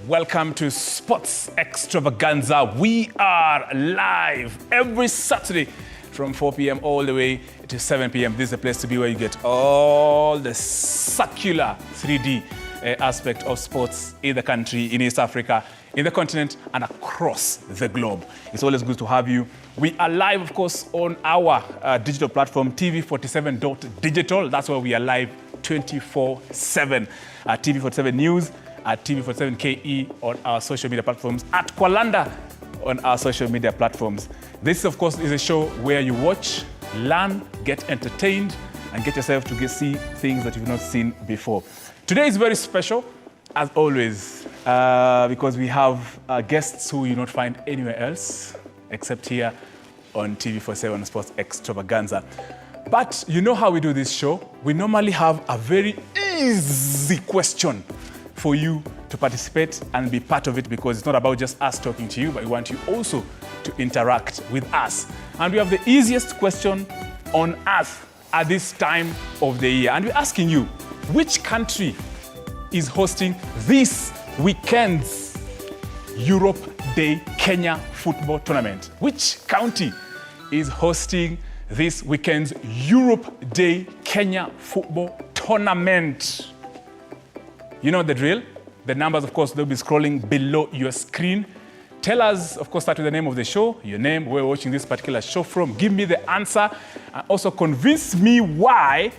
Welcome to Sports Extravaganza. We are live every Saturday from 4 p.m. all the way to 7 p.m. This is the place to be where you get all the circular 3D aspect of sports in the country, in East Africa, in the continent, and across the globe. It's always good to have you. We are live, of course, on our digital platform, TV47.digital. That's where we are live 24/7. TV47 News, at TV47KE on our social media platforms, at Kwalanda on our social media platforms. This, of course, is a show where you watch, learn, get entertained, and get yourself to see things that you've not seen before. Today is very special, as always, because we have guests who you not find anywhere else except here on TV47 Sports Extravaganza. But you know how we do this show? We normally have a very easy question for you to participate and be part of it, because it's not about just us talking to you, but we want you also to interact with us. And we have the easiest question on earth at this time of the year. And we're asking you, which country is hosting this weekend's Europe Day Kenya football tournament? Which county is hosting this weekend's Europe Day Kenya football tournament? You know the drill. The numbers, of course, they'll be scrolling below your screen. Tell us, of course, start with the name of the show, your name, where you're watching this particular show from. Give me the answer. And also convince me why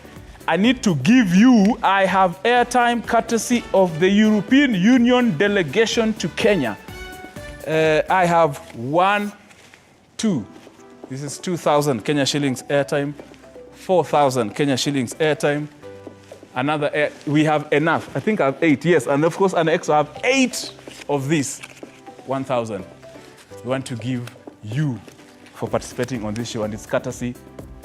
I need to give you, I have airtime courtesy of the European Union delegation to Kenya. I have 2. This is 2,000 Kenya shillings airtime, 4,000 Kenya shillings airtime. Another, we have enough. I think I have 8, yes. And of course, an extra, I have 8 of these, 1,000. We want to give you for participating on this show, and it's courtesy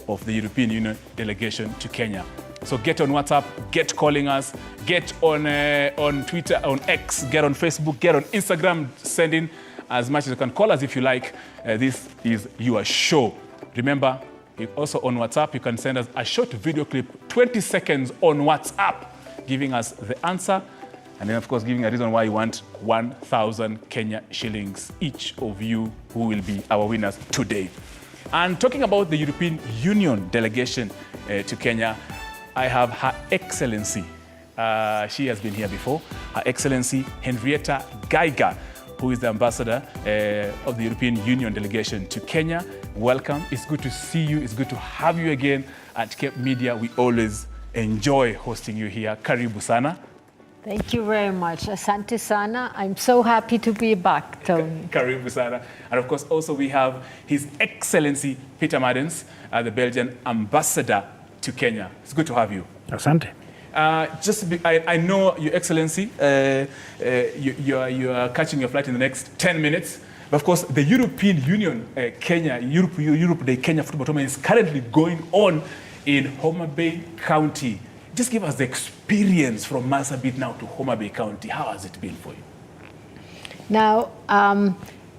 of the European Union delegation to Kenya. So get on WhatsApp, get calling us, get on Twitter, on X, get on Facebook, get on Instagram, send in as much as you can. Call us if you like. This is your show. Remember, also on WhatsApp, you can send us a short video clip, 20 seconds on WhatsApp, giving us the answer, and then, of course, giving a reason why you want 1,000 Kenya shillings, each of you who will be our winners today. And talking about the European Union delegation to Kenya, I have Her Excellency. She has been here before. Her Excellency Henrietta Geiger, who is the ambassador of the European Union delegation to Kenya. Welcome. It's good to see you. It's good to have you again at Cape Media. We always enjoy hosting you here. Karibu sana. Thank you very much. Asante sana. I'm so happy to be back, Tony. Karibu sana. And of course, also we have His Excellency Peter Madens, the Belgian ambassador to Kenya. It's good to have you. Asante. I know, Your Excellency, you are catching your flight in the next 10 minutes. But of course, the European Union, Europe Day Kenya football tournament is currently going on in Homa Bay County. Just give us the experience from Marsabit now to Homa Bay County. How has it been for you? Now,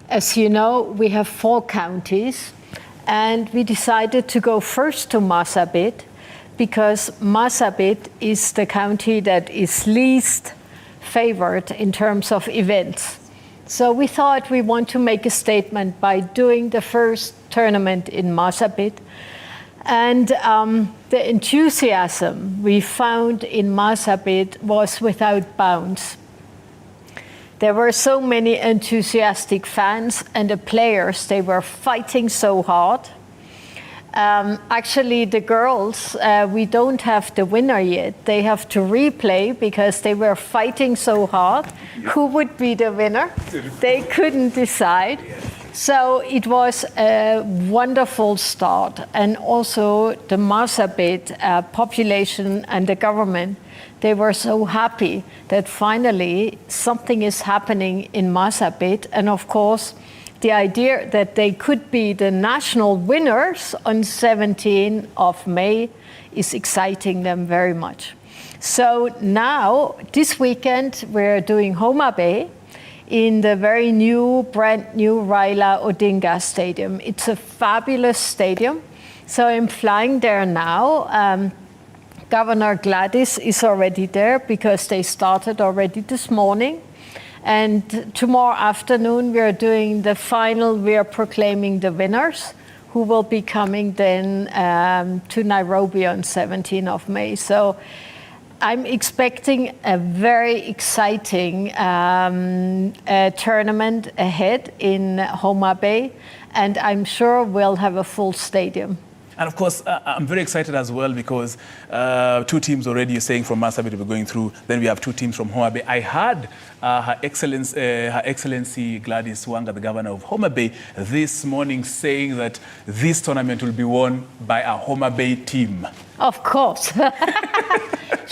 as you know, we have 4 counties, and we decided to go first to Marsabit, because Marsabit is the county that is least favored in terms of events. So we thought we want to make a statement by doing the first tournament in Marsabit. And the enthusiasm we found in Marsabit was without bounds. There were so many enthusiastic fans, and the players, they were fighting so hard. Actually, the girls, we don't have the winner yet. They have to replay because they were fighting so hard. Who would be the winner? They couldn't decide. So it was a wonderful start. And also the Marsabit population and the government, they were so happy that finally something is happening in Marsabit. And of course, the idea that they could be the national winners on 17th of May is exciting them very much. So now, this weekend, we're doing Homa Bay in the very new, brand new Raila Odinga Stadium. It's a fabulous stadium. So I'm flying there now. Governor Gladys is already there because they started already this morning. And tomorrow afternoon, we are doing the final. We are proclaiming the winners, who will be coming then to Nairobi on 17th of May. So I'm expecting a very exciting tournament ahead in Homa Bay, and I'm sure we'll have a full stadium. And of course, I'm very excited as well because 2 teams already, you're saying, from Marsabit will be going through. Then we have 2 teams from Homa Bay. I heard Her Excellency Gladys Wanga, the governor of Homa Bay, this morning saying that this tournament will be won by a Homa Bay team. Of course.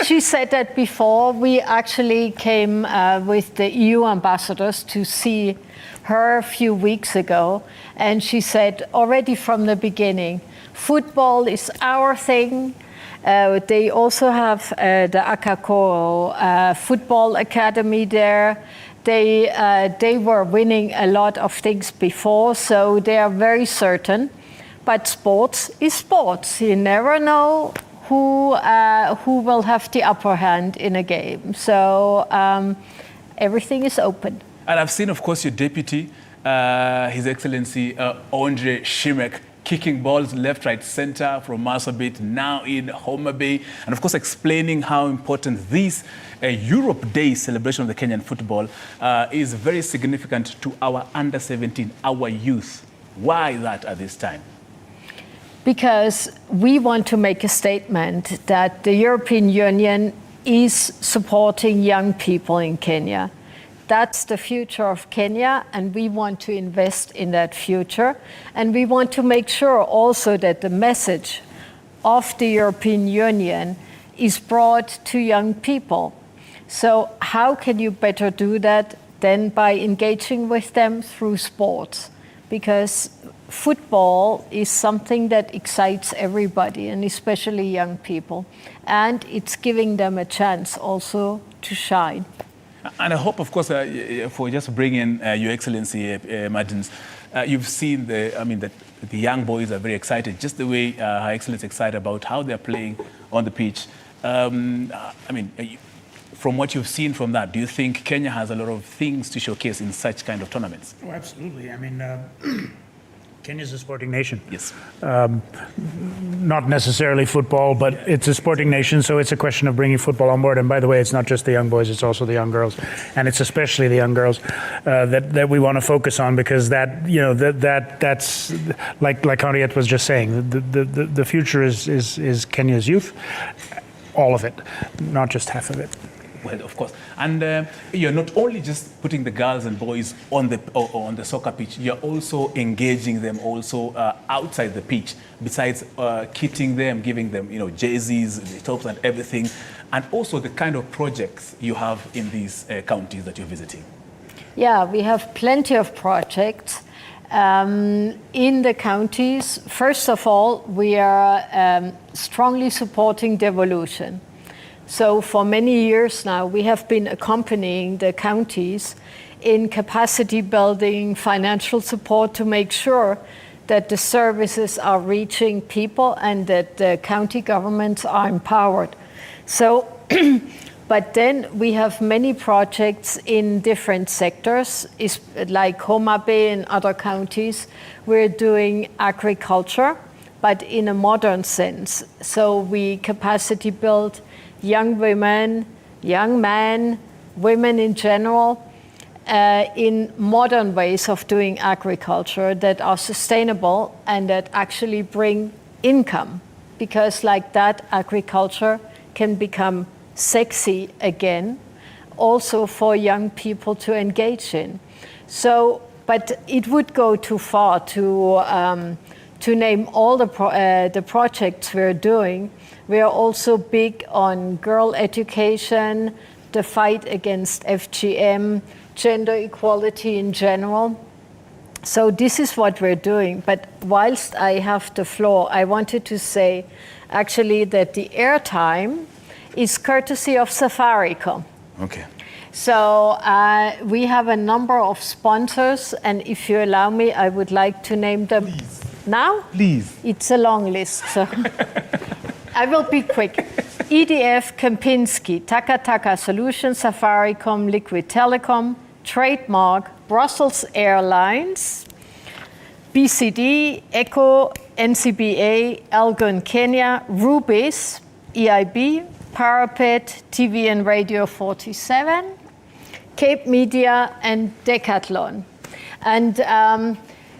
She said that before. We actually came with the EU ambassadors to see her a few weeks ago, and she said already from the beginning, football is our thing. They also have the Akakoro Football Academy there. They were winning a lot of things before, so they are very certain. But sports is sports. You never know who will have the upper hand in a game. So everything is open. And I've seen, of course, your deputy, His Excellency Andre Shimek, kicking balls left, right, center from Marsabit, now in Homa Bay, and of course explaining how important this Europe Day celebration of the Kenyan football is very significant to our under-17, our youth. Why that at this time? Because we want to make a statement that the European Union is supporting young people in Kenya. That's the future of Kenya, and we want to invest in that future. And we want to make sure also that the message of the European Union is brought to young people. So how can you better do that than by engaging with them through sports? Because football is something that excites everybody, and especially young people. And it's giving them a chance also to shine. And I hope, of course, for just bringing Your Excellency, Martins, you've seen the young boys are very excited, just the way Her Excellency is excited about how they're playing on the pitch. From what you've seen from that, do you think Kenya has a lot of things to showcase in such kind of tournaments? Oh, absolutely. I mean, Kenya's a sporting nation. Yes. Not necessarily football, but it's a sporting nation, so it's a question of bringing football on board. And by the way, it's not just the young boys, it's also the young girls. And it's especially the young girls that we want to focus on, because that's like Henriette was just saying, the future is Kenya's youth, all of it, not just half of it. Well, of course. And you're not only just putting the girls and boys on the soccer pitch, you're also engaging them also outside the pitch, besides kitting them, giving them, jerseys, the tops and everything, and also the kind of projects you have in these counties that you're visiting. Yeah, we have plenty of projects in the counties. First of all, we are strongly supporting devolution. So for many years now, we have been accompanying the counties in capacity building, financial support to make sure that the services are reaching people and that the county governments are empowered. So, but then we have many projects in different sectors, like Homa Bay and other counties. We're doing agriculture, but in a modern sense. So we capacity build young women, young men, women in general, in modern ways of doing agriculture that are sustainable and that actually bring income. Because like that, agriculture can become sexy again, also for young people to engage in. So, but it would go too far to name all the projects we're doing. We are also big on girl education, the fight against FGM, gender equality in general. So this is what we're doing. But whilst I have the floor, I wanted to say actually that the airtime is courtesy of Safaricom. Okay. So we have a number of sponsors, and if you allow me, I would like to name them. Please. Now? Please. It's a long list, so I will be quick. EDF, Kempinski, Taka Taka Solutions, Safaricom, Liquid Telecom, trademark Brussels Airlines, BCD, ECHO, NCBA, Algon Kenya, Rubis, EIB, Parapet, TV and Radio 47, Cape Media, and Decathlon. And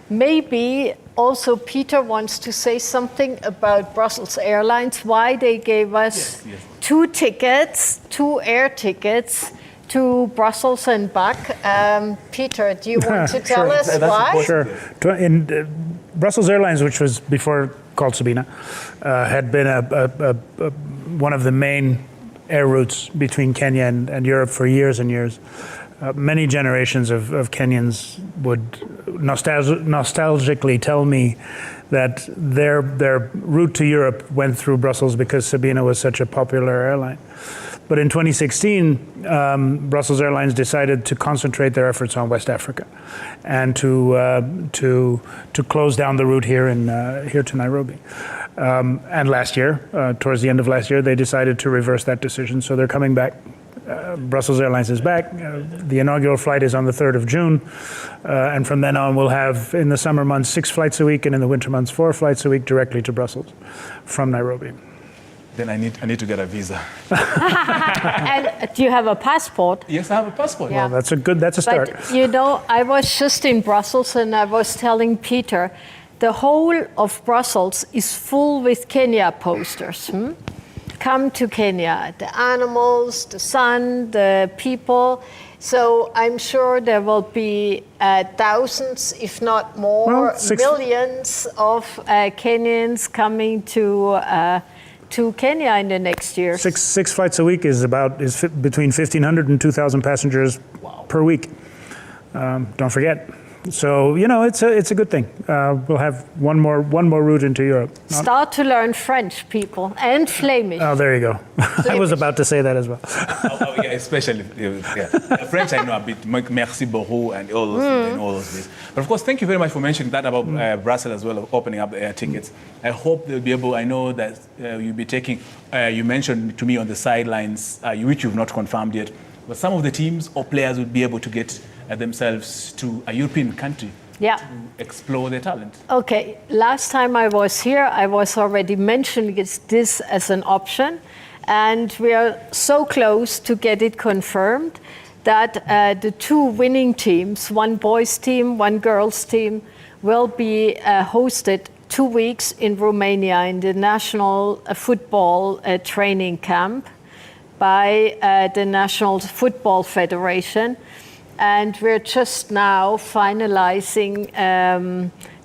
maybe also Peter wants to say something about Brussels Airlines, why they gave us 2 tickets, 2 air tickets to Brussels and back. Peter, do you want to tell us why? Sure. In Brussels Airlines, which was before called Sabina, had been one of the main air routes between Kenya and Europe for years and years. Many generations of Kenyans would nostalgically tell me that their route to Europe went through Brussels because Sabina was such a popular airline. But in 2016, Brussels Airlines decided to concentrate their efforts on West Africa and to close down the route here to Nairobi. And last year, towards the end of last year, they decided to reverse that decision. So they're coming back. Brussels Airlines is back. The inaugural flight is on the 3rd of June. And from then on, we'll have, in the summer months, 6 flights a week, and in the winter months, 4 flights a week directly to Brussels from Nairobi. Then I need to get a visa. And do you have a passport? Yes, I have a passport. Yeah. Well, that's a start. But you know, I was just in Brussels and I was telling Peter, the whole of Brussels is full with Kenya posters. Come to Kenya, the animals, the sun, the people. So I'm sure there will be thousands, if not more, millions of Kenyans coming to Kenya in the next year. Six flights a week is between 1,500 and 2,000 passengers per week. Don't forget. So it's a good thing. We'll have one more route into Europe. Start to learn French, people, and Flemish. Oh, there you go. I was about to say that as well. Yeah, especially French. I know a bit. Merci beaucoup and all those things. But of course, thank you very much for mentioning that about Brussels as well, of opening up the air tickets. I hope they'll be able. I know that you'll be taking. You mentioned to me on the sidelines, which you've not confirmed yet, but some of the teams or players would be able to get themselves to a European country to explore their talent. Okay, last time I was here, I was already mentioning this as an option, and we are so close to get it confirmed that the 2 winning teams, one boys team, one girls team, will be hosted 2 weeks in Romania in the National Football Training Camp by the National Football Federation. And we're just now finalizing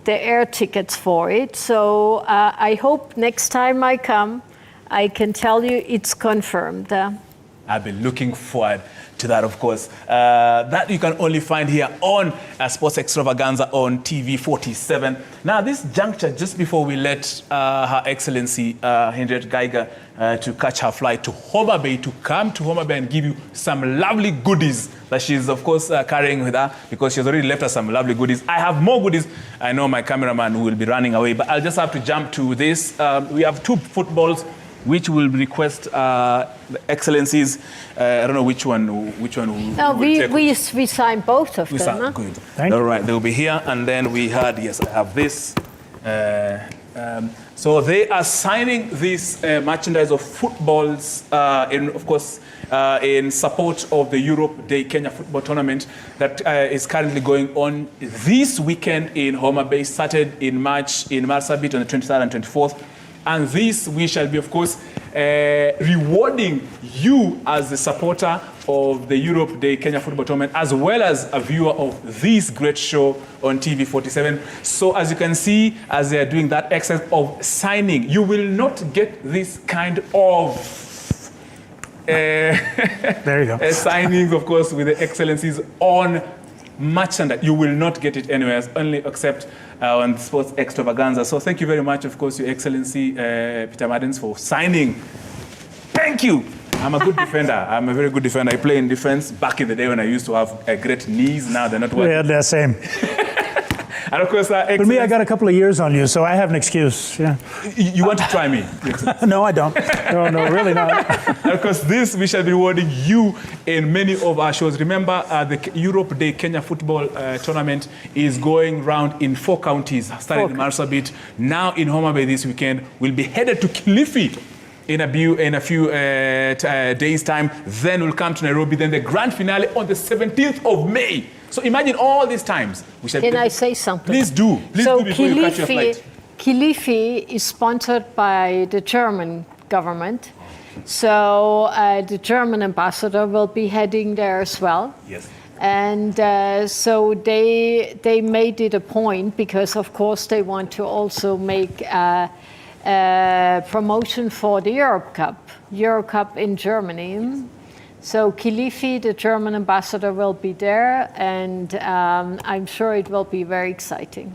the air tickets for it. So I hope next time I come, I can tell you it's confirmed. I've been looking forward to that, of course. That you can only find here on Sports Extravaganza on TV 47. Now, this juncture, just before we let Her Excellency Henriette Geiger to catch her flight to Homa Bay, to come to Homa Bay and give you some lovely goodies that she's, of course, carrying with her, because she's already left us some lovely goodies. I have more goodies. I know my cameraman will be running away, but I'll just have to jump to this. We have 2 footballs, which will request the Excellencies. I don't know which one. No, we signed both of them. Huh? Good. All right, they'll be here, and then we had I have this. So they are signing this merchandise of footballs, in support of the Europe Day Kenya Football Tournament that is currently going on this weekend in Homa Bay, started in March in Marsabit on the 23rd and 24th. And this, we shall be, of course, rewarding you as the supporter of the Europe Day Kenya Football Tournament, as well as a viewer of this great show on TV 47. So as you can see, as they are doing that exercise of signing, you will not get this kind of there you go. signings, of course, with the Excellencies on merchandise. You will not get it anywhere else, only except on Sports Extravaganza. So thank you very much, of course, Your Excellency Peter Madens, for signing. Thank you. I'm a good defender. I'm a very good defender. I play in defense back in the day when I used to have great knees. Now they're not working. Yeah, they're same. And of course, For me, I got a couple of years on you, so I have an excuse. Yeah. You want to try me? No, I don't. No, really not. And of course, this we shall be rewarding you in many of our shows. Remember, the Europe Day Kenya football tournament is going round in 4 counties, starting in Marsabit. Now in Homa Bay this weekend, we'll be headed to Kilifi in a few days' time. Then we'll come to Nairobi. Then the grand finale on the 17th of May. So imagine all these times. Can I say something? Please do. Please do before you catch your flight. Kilifi is sponsored by the German government. So the German ambassador will be heading there as well. Yes. And so they made it a point because, of course, they want to also make promotion for the Euro Cup in Germany. So Kilifi, the German ambassador, will be there, and I'm sure it will be very exciting.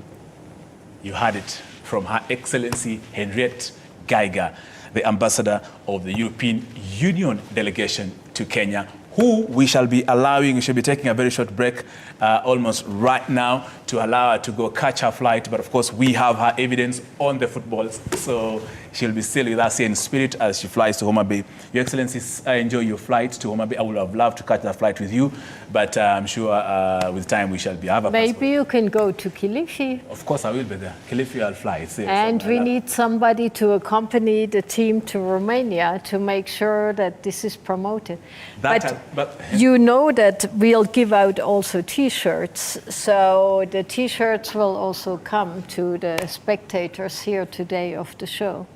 You heard it from Her Excellency Henriette Geiger, the ambassador of the European Union delegation to Kenya, who we shall be taking a very short break almost right now to allow her to go catch her flight. But of course, we have her evidence on the footballs. So she'll be still with us here in spirit as she flies to Homa Bay. Your Excellencies, I enjoy your flight to Homa Bay. I would have loved to catch that flight with you, but I'm sure with time we shall be have a Maybe passport. You can go to Kilifi. Of course, I will be there. Kilifi, I'll fly. And we need somebody to accompany the team to Romania to make sure that this is promoted. But you know that we'll give out also T-shirts. So the T-shirts will also come to the spectators here today of the show.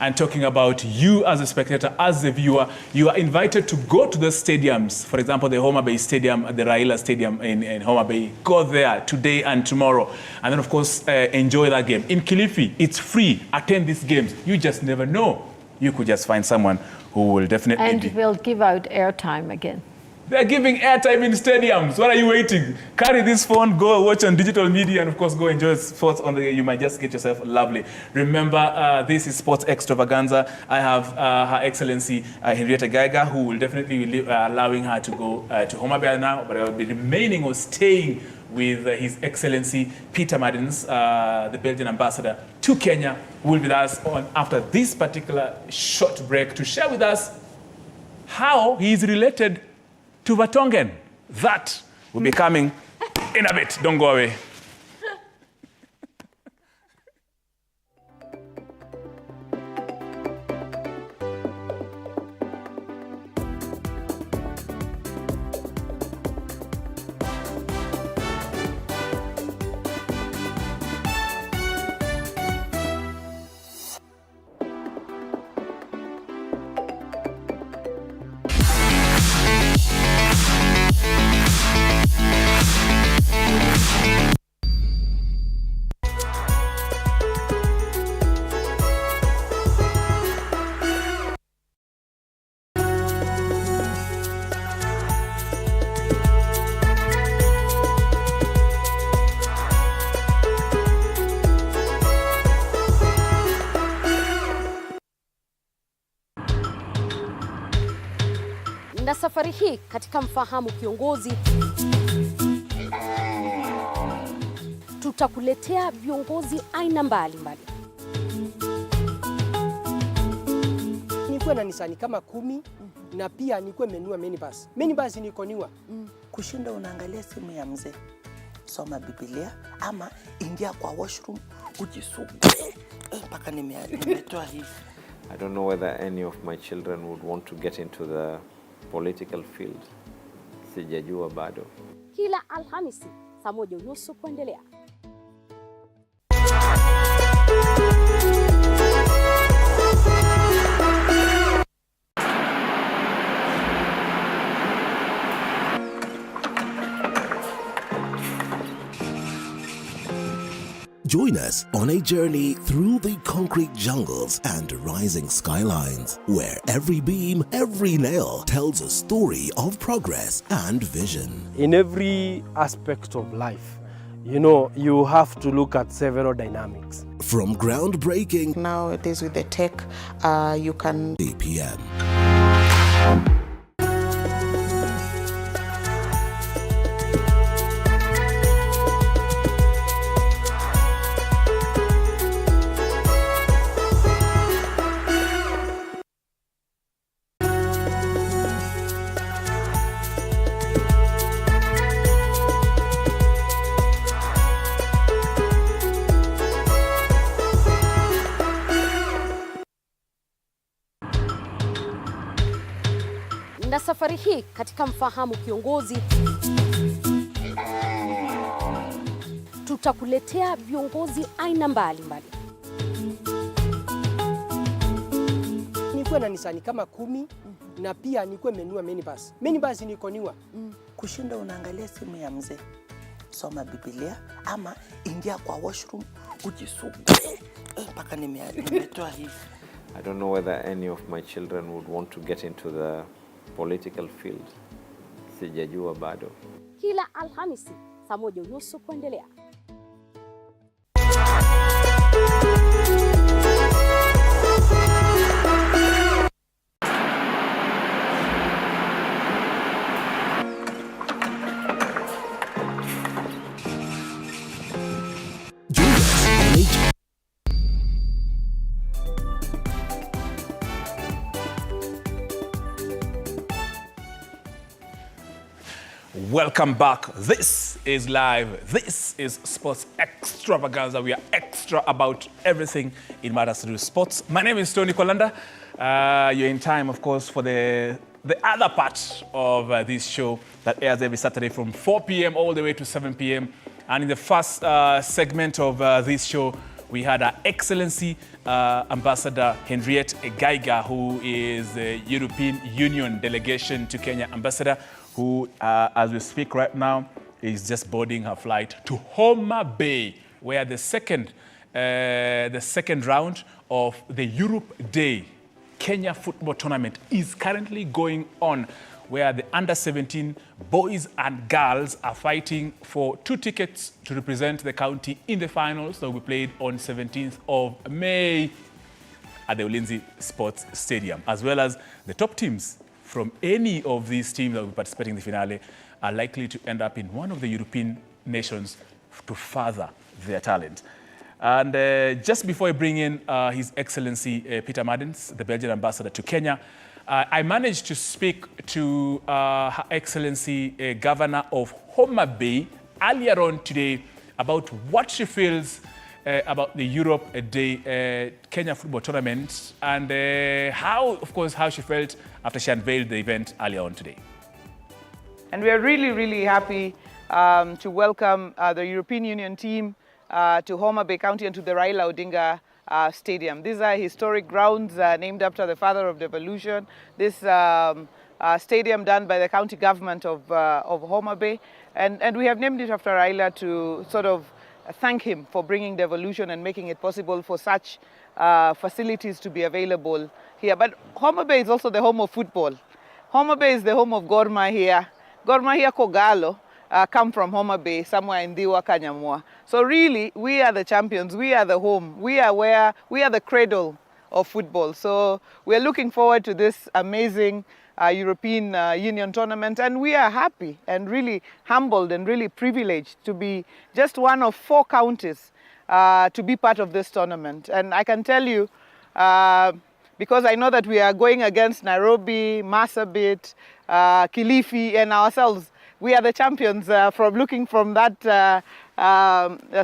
And talking about you as a spectator, as a viewer, you are invited to go to the stadiums. For example, the Homa Bay Stadium, the Raila Stadium in Homa Bay. Go there today and tomorrow. And then, of course, enjoy that game. In Kilifi, it's free. Attend these games. You just never know. You could just find someone who will definitely And we'll give out airtime again. They're giving airtime in stadiums. What are you waiting? Carry this phone, go watch on digital media, and of course, go enjoy sports on the. You might just get yourself lovely. Remember, this is Sports Extravaganza. I have Her Excellency Henriette Geiger, who will definitely be allowing her to go to Homa Bay now, but I will be remaining or staying with His Excellency Peter Martins, the Belgian ambassador to Kenya, who will be with us after this particular short break to share with us how he is related to Vatongen. That will be coming in a bit. Don't go away. Na safari hii katika Mfahamu Kiongozi tutakuletea viongozi aina mbalimbali. Nikuwe na Nisani kama 10 na pia nikuwe menua minibus. Minibus niko niwa. Kushinda unaangalia simu ya mzee. Soma Biblia ama ingia kwa washroom ujisugue. Mpaka nimetoa hii. I don't know whether any of my children would want to get into the political field. Sijajua bado. Kila Alhamisi saa 1:30 kuendelea. Join us on a journey through the concrete jungles and rising skylines, where every beam, every nail tells a story of progress and vision. In every aspect of life, you have to look at several dynamics. From groundbreaking, Nowadays with the tech, you can... DPM. Na safari hii katika Mfahamu Kiongozi tutakuletea viongozi aina mbalimbali. Nikuwe na nisani kama 10 na pia nikuwe menua minibus. Minibus nikoniwa. Kushinda unaangalia simu ya mzee, soma Biblia ama ingia kwa washroom ujisugue mpaka nimetoa hivi. I don't know whether any of my children would want to get into the political field. Sijajua bado. Kila Alhamisi saa 1:30 kuendelea. Welcome back. This is live. This is Sports Extravaganza. We are extra about everything in matters to do with sports. My name is Tony Kolanda. You're in time, of course, for the other part of this show that airs every Saturday from 4 p.m. all the way to 7 p.m. And in the first segment of this show, we had Her Excellency Ambassador Henriette Geiger, who is the European Union delegation to Kenya ambassador, who, as we speak right now, is just boarding her flight to Homa Bay, where the second round of the Europe Day Kenya football tournament is currently going on, where the under-17 boys and girls are fighting for 2 tickets to represent the county in the finals that will be played on 17th of May at the Ulinzi Sports Stadium, as well as the top teams from any of these teams that will be participating in the finale are likely to end up in one of the European nations to further their talent. And just before I bring in His Excellency Peter Maddens, the Belgian ambassador to Kenya, I managed to speak to Her Excellency Governor of Homa Bay earlier on today about what she feels about the Europe Day Kenya football tournament and how she felt after she unveiled the event earlier on today. And we are really, really happy to welcome the European Union team to Homa Bay County and to the Raila Odinga Stadium. These are historic grounds named after the father of devolution. This stadium done by the county government of Homa Bay. And we have named it after Raila to sort of thank him for bringing devolution and making it possible for such facilities to be available here. But Homa Bay is also the home of football. Homa Bay is the home of Gor Mahia. Gor Mahia Kogalo come from Homa Bay, somewhere in Diwa, Kanyamwa. So really, we are the champions. We are the home. We are the cradle of football. So we're looking forward to this amazing European Union tournament, and we are happy and really humbled and really privileged to be just one of 4 counties to be part of this tournament. And I can tell you, because I know that we are going against Nairobi, Marsabit, Kilifi, and ourselves, we are the champions. From looking from that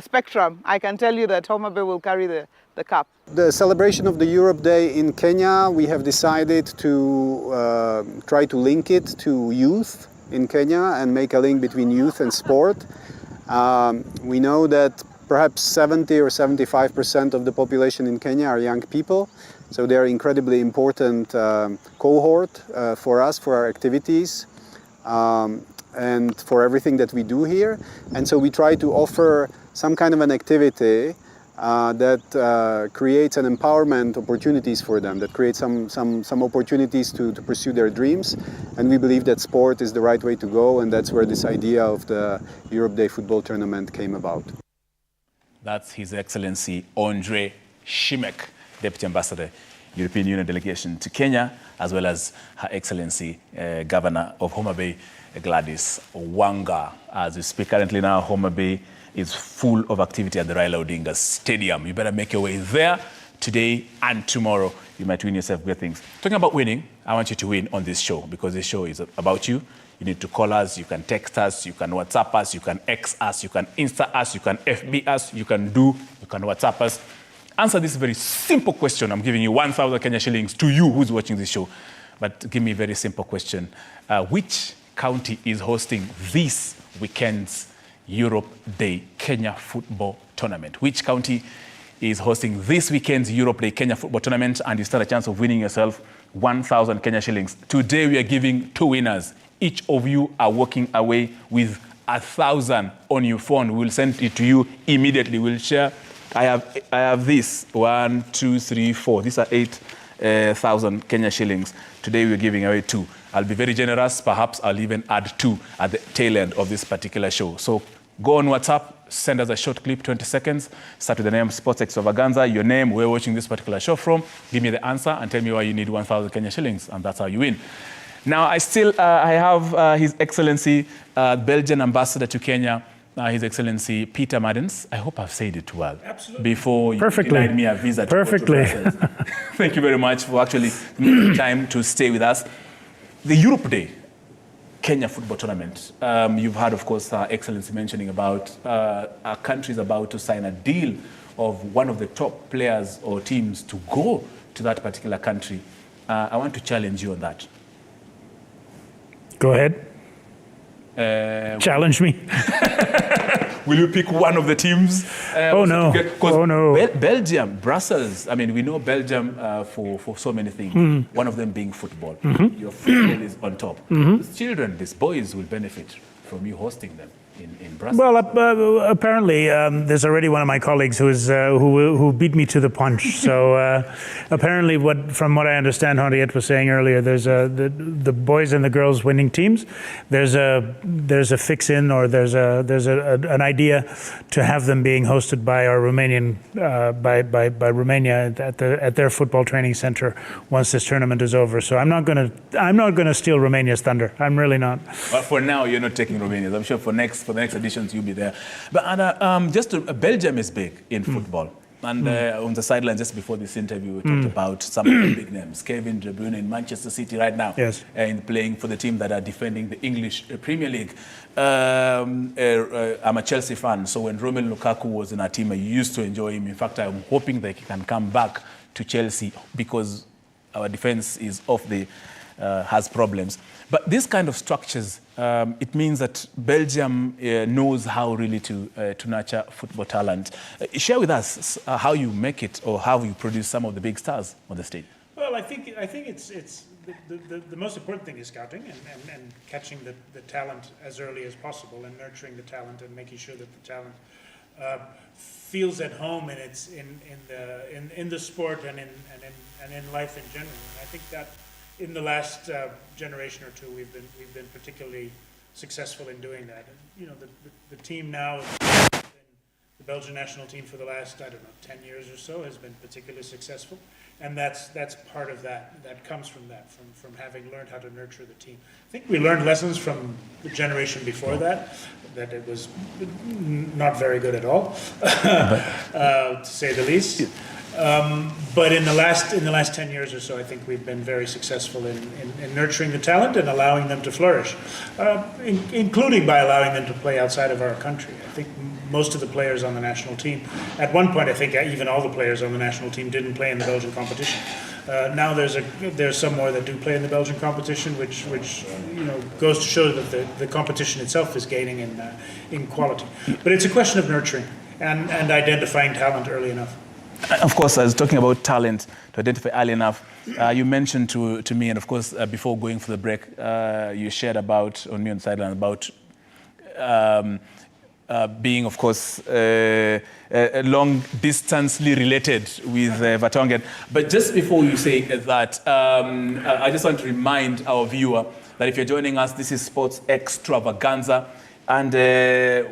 spectrum, I can tell you that Homa Bay will carry the cup. The celebration of the Europe Day in Kenya, we have decided to try to link it to youth in Kenya and make a link between youth and sport. We know that perhaps 70 or 75% of the population in Kenya are young people, so they are incredibly important cohort for us, for our activities, and for everything that we do here. And so we try to offer some kind of an activity that creates an empowerment opportunities for them, that creates some opportunities to pursue their dreams. And we believe that sport is the right way to go, and that's where this idea of the Europe Day football tournament came about. That's His Excellency Andre Shimek, Deputy Ambassador, European Union delegation to Kenya, as well as Her Excellency Governor of Homa Bay, Gladys Wanga. As we speak currently now, Homa Bay is full of activity at the Raila Odinga Stadium. You better make your way there today and tomorrow. You might win yourself great things. Talking about winning, I want you to win on this show, because this show is about you. You need to call us, you can text us, you can WhatsApp us, you can X us, you can Insta us, you can FB us, you can WhatsApp us. Answer this very simple question. I'm giving you 1,000 Kenya shillings to you who's watching this show. But give me a very simple question. Which county is hosting this weekend's Europe Day Kenya Football Tournament? Which county is hosting this weekend's Europe Day Kenya Football Tournament? And you stand a chance of winning yourself 1,000 Kenya shillings. Today we are giving 2 winners. Each of you are walking away with 1,000 on your phone. We'll send it to you immediately. We'll share. I have this 1, 2, 3, 4. These are 8,000 Kenya shillings. Today we're giving away 2. I'll be very generous. Perhaps I'll even add 2 at the tail end of this particular show. So go on WhatsApp, send us a short clip, 20 seconds. Start with the name Sports Extravaganza, your name, where you're watching this particular show from. Give me the answer and tell me why you need 1,000 Kenya shillings, and that's how you win. Now, I have His Excellency, Belgian Ambassador to Kenya, His Excellency Peter Maddens. I hope I've said it well. Absolutely. Before you denied me a visa to Perfectly. go to Brussels. Thank you very much for actually taking the time to stay with us. The Europe Day Kenya Football Tournament. You've heard, of course, Excellency mentioning about our country's about to sign a deal of one of the top players or teams to go to that particular country. I want to challenge you on that. Go ahead. Challenge me. Will you pick one of the teams? Oh no. Belgium, Brussels. I mean, we know Belgium for so many things. One of them being football. Your football is on top. These children, these boys will benefit from you hosting them in Brussels. Well, apparently, there's already one of my colleagues who beat me to the punch. So apparently, from what I understand, Henriette was saying earlier, there's the boys and the girls winning teams. There's a fix-in, or there's an idea to have them being hosted by our Romanian by Romania at their football training center once this tournament is over. So I'm not gonna steal Romania's thunder. I'm really not. But for now, you're not taking Romania. I'm sure for the next editions you'll be there. But Belgium is big in football. And on the sideline, just before this interview, we talked about some of the big names. Kevin De Bruyne in Manchester City right now, yes, and playing for the team that are defending the English Premier League. I'm a Chelsea fan, so when Romelu Lukaku was in our team, I used to enjoy him. In fact, I'm hoping that he can come back to Chelsea because our defense is has problems. But these kind of structures, it means that Belgium knows how really to nurture football talent. Share with us how you make it, or how you produce some of the big stars on the stage. Well, I think it's the most important thing is scouting and catching the talent as early as possible, and nurturing the talent and making sure that the talent feels at home in the sport and in life in general. And I think that in the last generation or two, we've been particularly successful in doing that. And, you know, the team now, the Belgian national team for the last, 10 years or so, has been particularly successful. And that's part of that. That comes from that, from having learned how to nurture the team. I think we learned lessons from the generation before that it was not very good at all, to say the least. But in the last 10 years or so, I think we've been very successful in nurturing the talent and allowing them to flourish, including by allowing them to play outside of our country. I think most of the players on the national team, at one point, I think even all the players on the national team didn't play in the Belgian competition. Now there's some more that do play in the Belgian competition, which goes to show that the competition itself is gaining in quality. But it's a question of nurturing and identifying talent early enough. Of course, I was talking about talent to identify early enough. You mentioned to me, and of course, before going for the break, you shared about, on me on the sideline, about being, of course, long-distantly related with Vertonghen. But just before you say that, I just want to remind our viewer that if you're joining us, this is Sports Extravaganza, and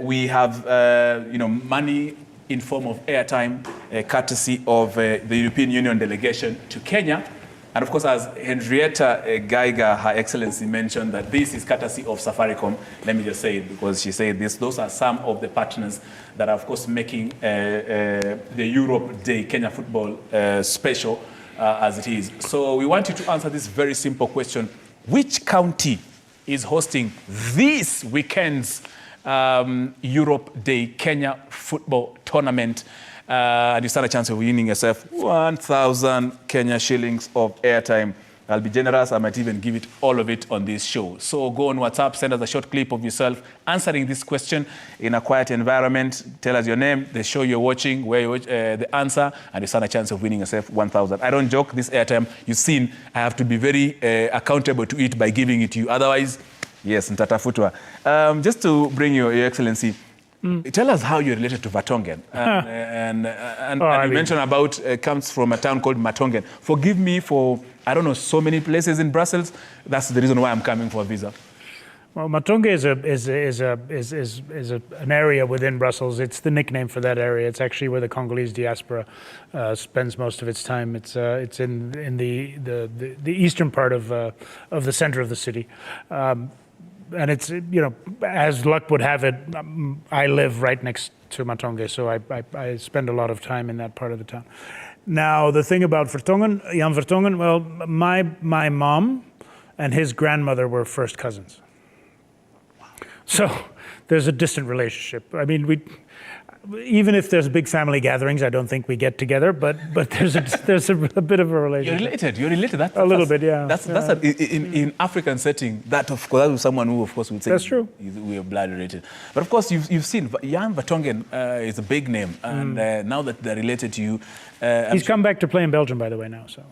we have, money in form of airtime, courtesy of the European Union delegation to Kenya. And of course, as Henrietta Geiger, Her Excellency, mentioned, that this is courtesy of Safaricom. Let me just say it, because she said this. Those are some of the partners that are, of course, making the Europe Day Kenya football special as it is. So we want you to answer this very simple question. Which county is hosting this weekend's Europe Day Kenya football tournament? And you stand a chance of winning yourself 1,000 Kenya shillings of airtime. I'll be generous. I might even give it all of it on this show. So go on WhatsApp, send us a short clip of yourself answering this question in a quiet environment. Tell us your name, the show you're watching, where you watch the answer, and you stand a chance of winning yourself 1,000. I don't joke. This airtime you've seen, I have to be very accountable to it by giving it to you. Otherwise, yes, ntatafutwa. Just to bring Your Excellency, tell us how you're related to Vertonghen. And you mentioned about comes from a town called Matongen. Forgive me for, I don't know, so many places in Brussels. That's the reason why I'm coming for a visa. Well, Matonge is an area within Brussels. It's the nickname for that area. It's actually where the Congolese diaspora spends most of its time. It's in the eastern part of the center of the city. And it's, you know, as luck would have it, I live right next to Matonge, so I spend a lot of time in that part of the town. Now, the thing about Vertonghen, Jan Vertonghen, well, my mom and his grandmother were first cousins. So there's a distant relationship. I mean, even if there's big family gatherings, I don't think we get together, but there's a bit of a relationship. You're related. That's a little bit, yeah. That's in African setting. That of course, that is someone who of course would say that's true. We are blood related. But of course, you've seen Jan Vertonghen is a big name, and now that they're related to you, he's come back to play in Belgium, by the way, now. So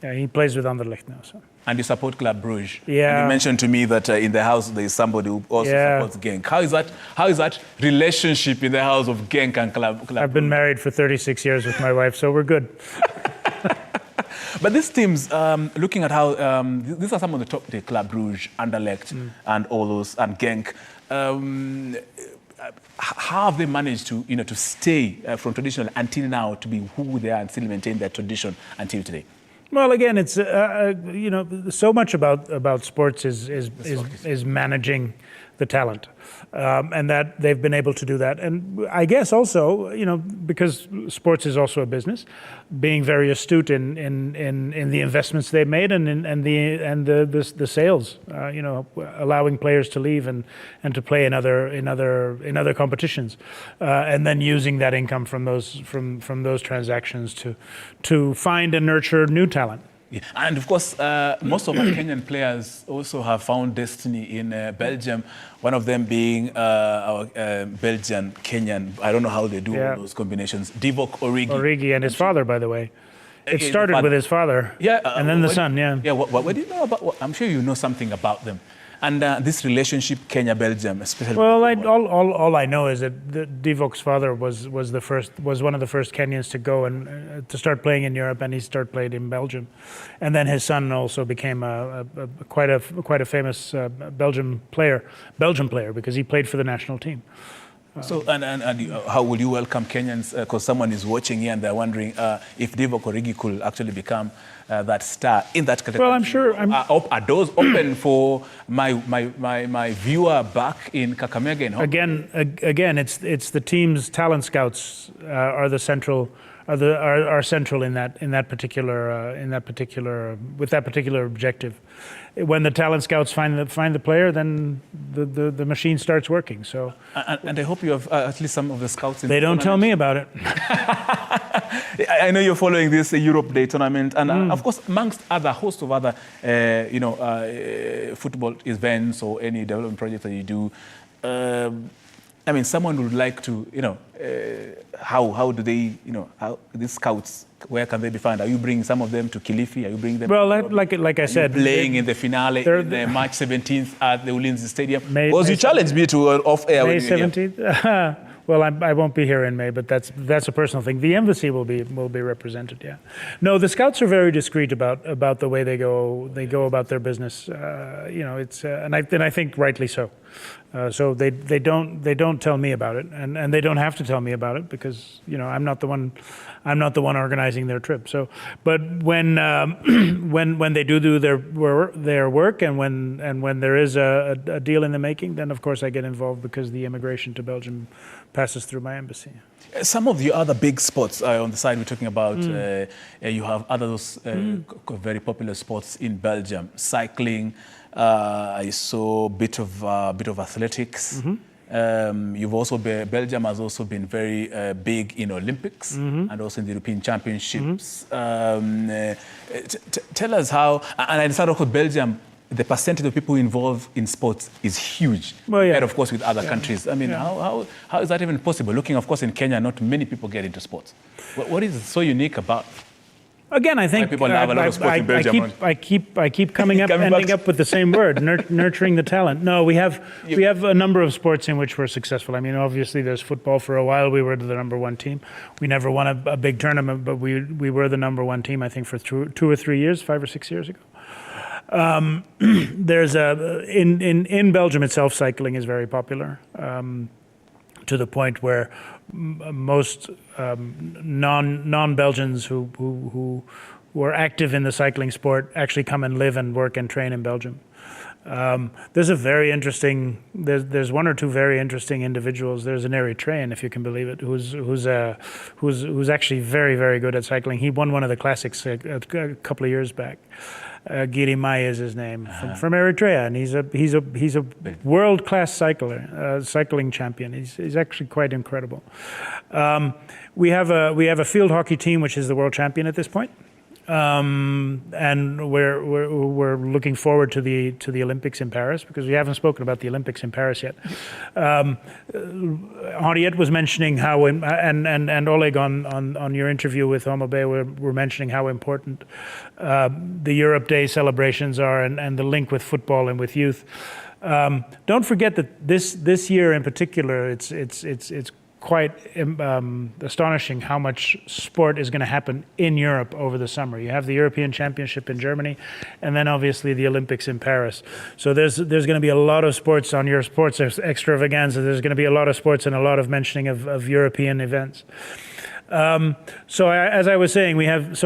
yeah, he plays with Anderlecht now. So. And you support Club Brugge. Yeah. And you mentioned to me that in the house there is somebody who also supports Genk. How is that relationship in the house of Genk and Club I've been married for 36 years with my wife, so we're good. But these teams, looking at how these are some of the top, the Club Brugge, Anderlecht, and all those, and Genk. How have they managed to, to stay from traditional until now to be who they are and still maintain their tradition until today? Well, again, it's so much about sports is managing the talent, and that they've been able to do that. And I guess also, because sports is also a business, being very astute in the investments they've made and the sales, allowing players to leave and to play in other competitions, and then using that income from those transactions to find and nurture new talent. Yeah. And of course, most of our Kenyan players also have found destiny in Belgium. One of them being our Belgian Kenyan. I don't know how they do all those combinations. Divock Origi. Origi and his father, by the way. It started with his father. Yeah. And then the son. Yeah. Yeah. What do you know about? I'm sure you know something about them. And this relationship, Kenya-Belgium, especially. Well, all I know is that Divock's father was one of the first Kenyans to go and to start playing in Europe, and he started playing in Belgium, and then his son also became quite a famous Belgian player because he played for the national team. So, and how will you welcome Kenyans? Because someone is watching here and they're wondering if Divock Origi could actually become that star in that category. Well, I'm sure. Are doors open for my viewer back in Kakamega? In Again, it's the team's talent scouts are central in that particular with that particular objective. When the talent scouts find the player, then the machine starts working. So, and I hope you have at least some of the scouts. They don't tell me about it. I know you're following this Europe Day tournament, and of course, amongst other host of other football events or any development projects that you do. I mean, someone would like to, how do they, how these scouts, where can they be found? Are you bringing some of them to Kilifi? Are you bringing them? Well, like I said, playing in the finale, the March 17th at the Ulinzi Stadium. Because you challenged me to off air. May 17th. Well, I won't be here in May, but that's a personal thing. The embassy will be represented. Yeah. No, the scouts are very discreet about the way they go about their business. It's and I think rightly so. So they don't tell me about it, and they don't have to tell me about it because I'm not the one organizing their trip. So, but when they do their work and when there is a deal in the making, then of course I get involved because the immigration to Belgium passes through my embassy. Some of the other big sports on the side we're talking about, you have others very popular sports in Belgium. Cycling. I saw a bit of athletics. You've also Belgium has also been very big in Olympics and also in the European Championships. Tell us how, and I decided, of course, Belgium, the percentage of people involved in sports is huge. Well, yeah. And of course with other countries. I mean, how is that even possible? Looking, of course, in Kenya, not many people get into sports. What is so unique about? Again, I think people have a lot of sports in Belgium. I keep coming up, ending up with the same word, nurturing the talent. No, we have a number of sports in which we're successful. I mean, obviously, there's football. For a while, we were the #1 team. We never won a big tournament, but we were the #1 team, I think, for 2 or 3 years, 5 or 6 years ago. There's in Belgium itself, cycling is very popular, to the point where most non-Belgians who are active in the cycling sport actually come and live and work and train in Belgium. There's there's 1 or 2 very interesting individuals. There's an Eritrean, if you can believe it, who's actually very, very good at cycling. He won one of the classics a couple of years back. Giri Mai is his name, from Eritrea, and he's a world-class cycling champion. He's actually quite incredible. We have a field hockey team which is the world champion at this point. And we're looking forward to the Olympics in Paris, because we haven't spoken about the Olympics in Paris yet. Henriette was mentioning how, and Oleg on your interview with Homo Bay were mentioning how important the Europe Day celebrations are, and the link with football and with youth. Don't forget that this year in particular, it's quite astonishing how much sport is going to happen in Europe over the summer. You have the European Championship in Germany, and then obviously the Olympics in Paris. So there's going to be a lot of sports on your sports extravaganza. There's going to be a lot of sports and a lot of mentioning of European events. So as I was saying, we have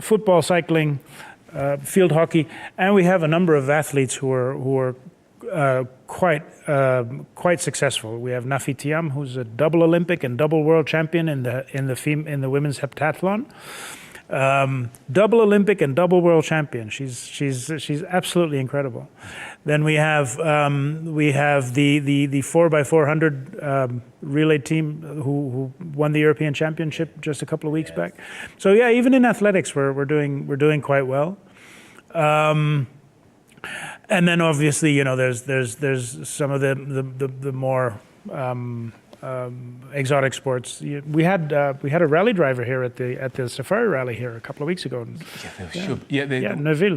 football, cycling, field hockey, and we have a number of athletes who are quite successful. We have Nafi Thiam, who's a double Olympic and double world champion in the women's heptathlon. Double Olympic and double world champion. She's absolutely incredible. Then we have the 4x400 relay team who won the European Championship just a couple of weeks back. So yeah, even in athletics we're doing quite well. And then obviously, there's some of the more exotic sports. We had a rally driver here at the Safari Rally here a couple of weeks ago. Neville,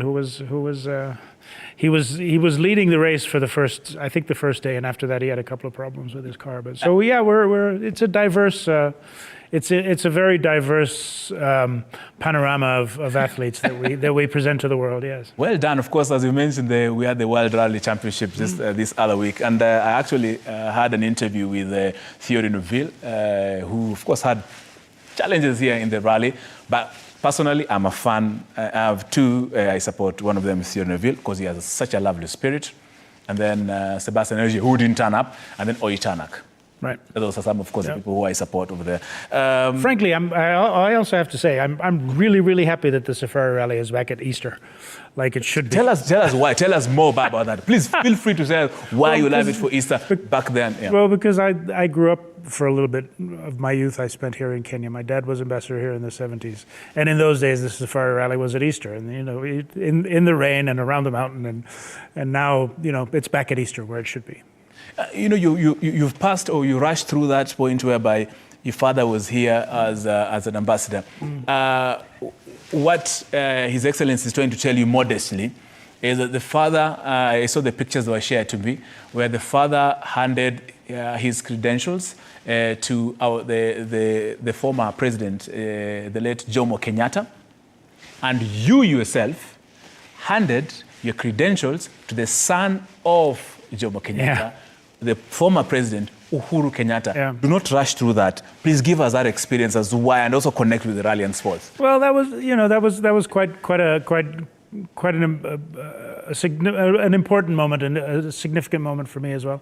he was leading the race for the first day, and after that he had a couple of problems with his car. But so it's a diverse. It's a very diverse panorama of athletes that we present to the world. Yes. Well done. Of course, as you mentioned, we had the World Rally Championship this other week, and I actually had an interview with Thierry Neuville, who of course had challenges here in the rally. But personally, I'm a fan. I have 2. I support. One of them is Thierry Neuville because he has such a lovely spirit, and then Sebastian Ogier, who didn't turn up, and then Oitanak. Right. Those are some, of course, the people who I support over there. Frankly, I also have to say, I'm really, really happy that the Safari Rally is back at Easter, like it should be. Tell us why. Tell us more about that. Please feel free to say why you love it for Easter back then. Yeah. Well, because I grew up for a little bit of my youth. I spent here in Kenya. My dad was ambassador here in the 70s, and in those days, the Safari Rally was at Easter, and in the rain and around the mountain, and now it's back at Easter where it should be. You've passed, or you rushed through that point whereby your father was here as an ambassador. What His Excellency is trying to tell you modestly is that the father, I saw the pictures that were shared to me, where the father handed his credentials to the former president, the late Jomo Kenyatta, and you yourself handed your credentials to the son of Jomo Kenyatta, the former president, Uhuru Kenyatta. Yeah. Do not rush through that. Please give us that experience as to why, and also connect with the rally and sports. Well, that was quite an important moment, and a significant moment for me as well.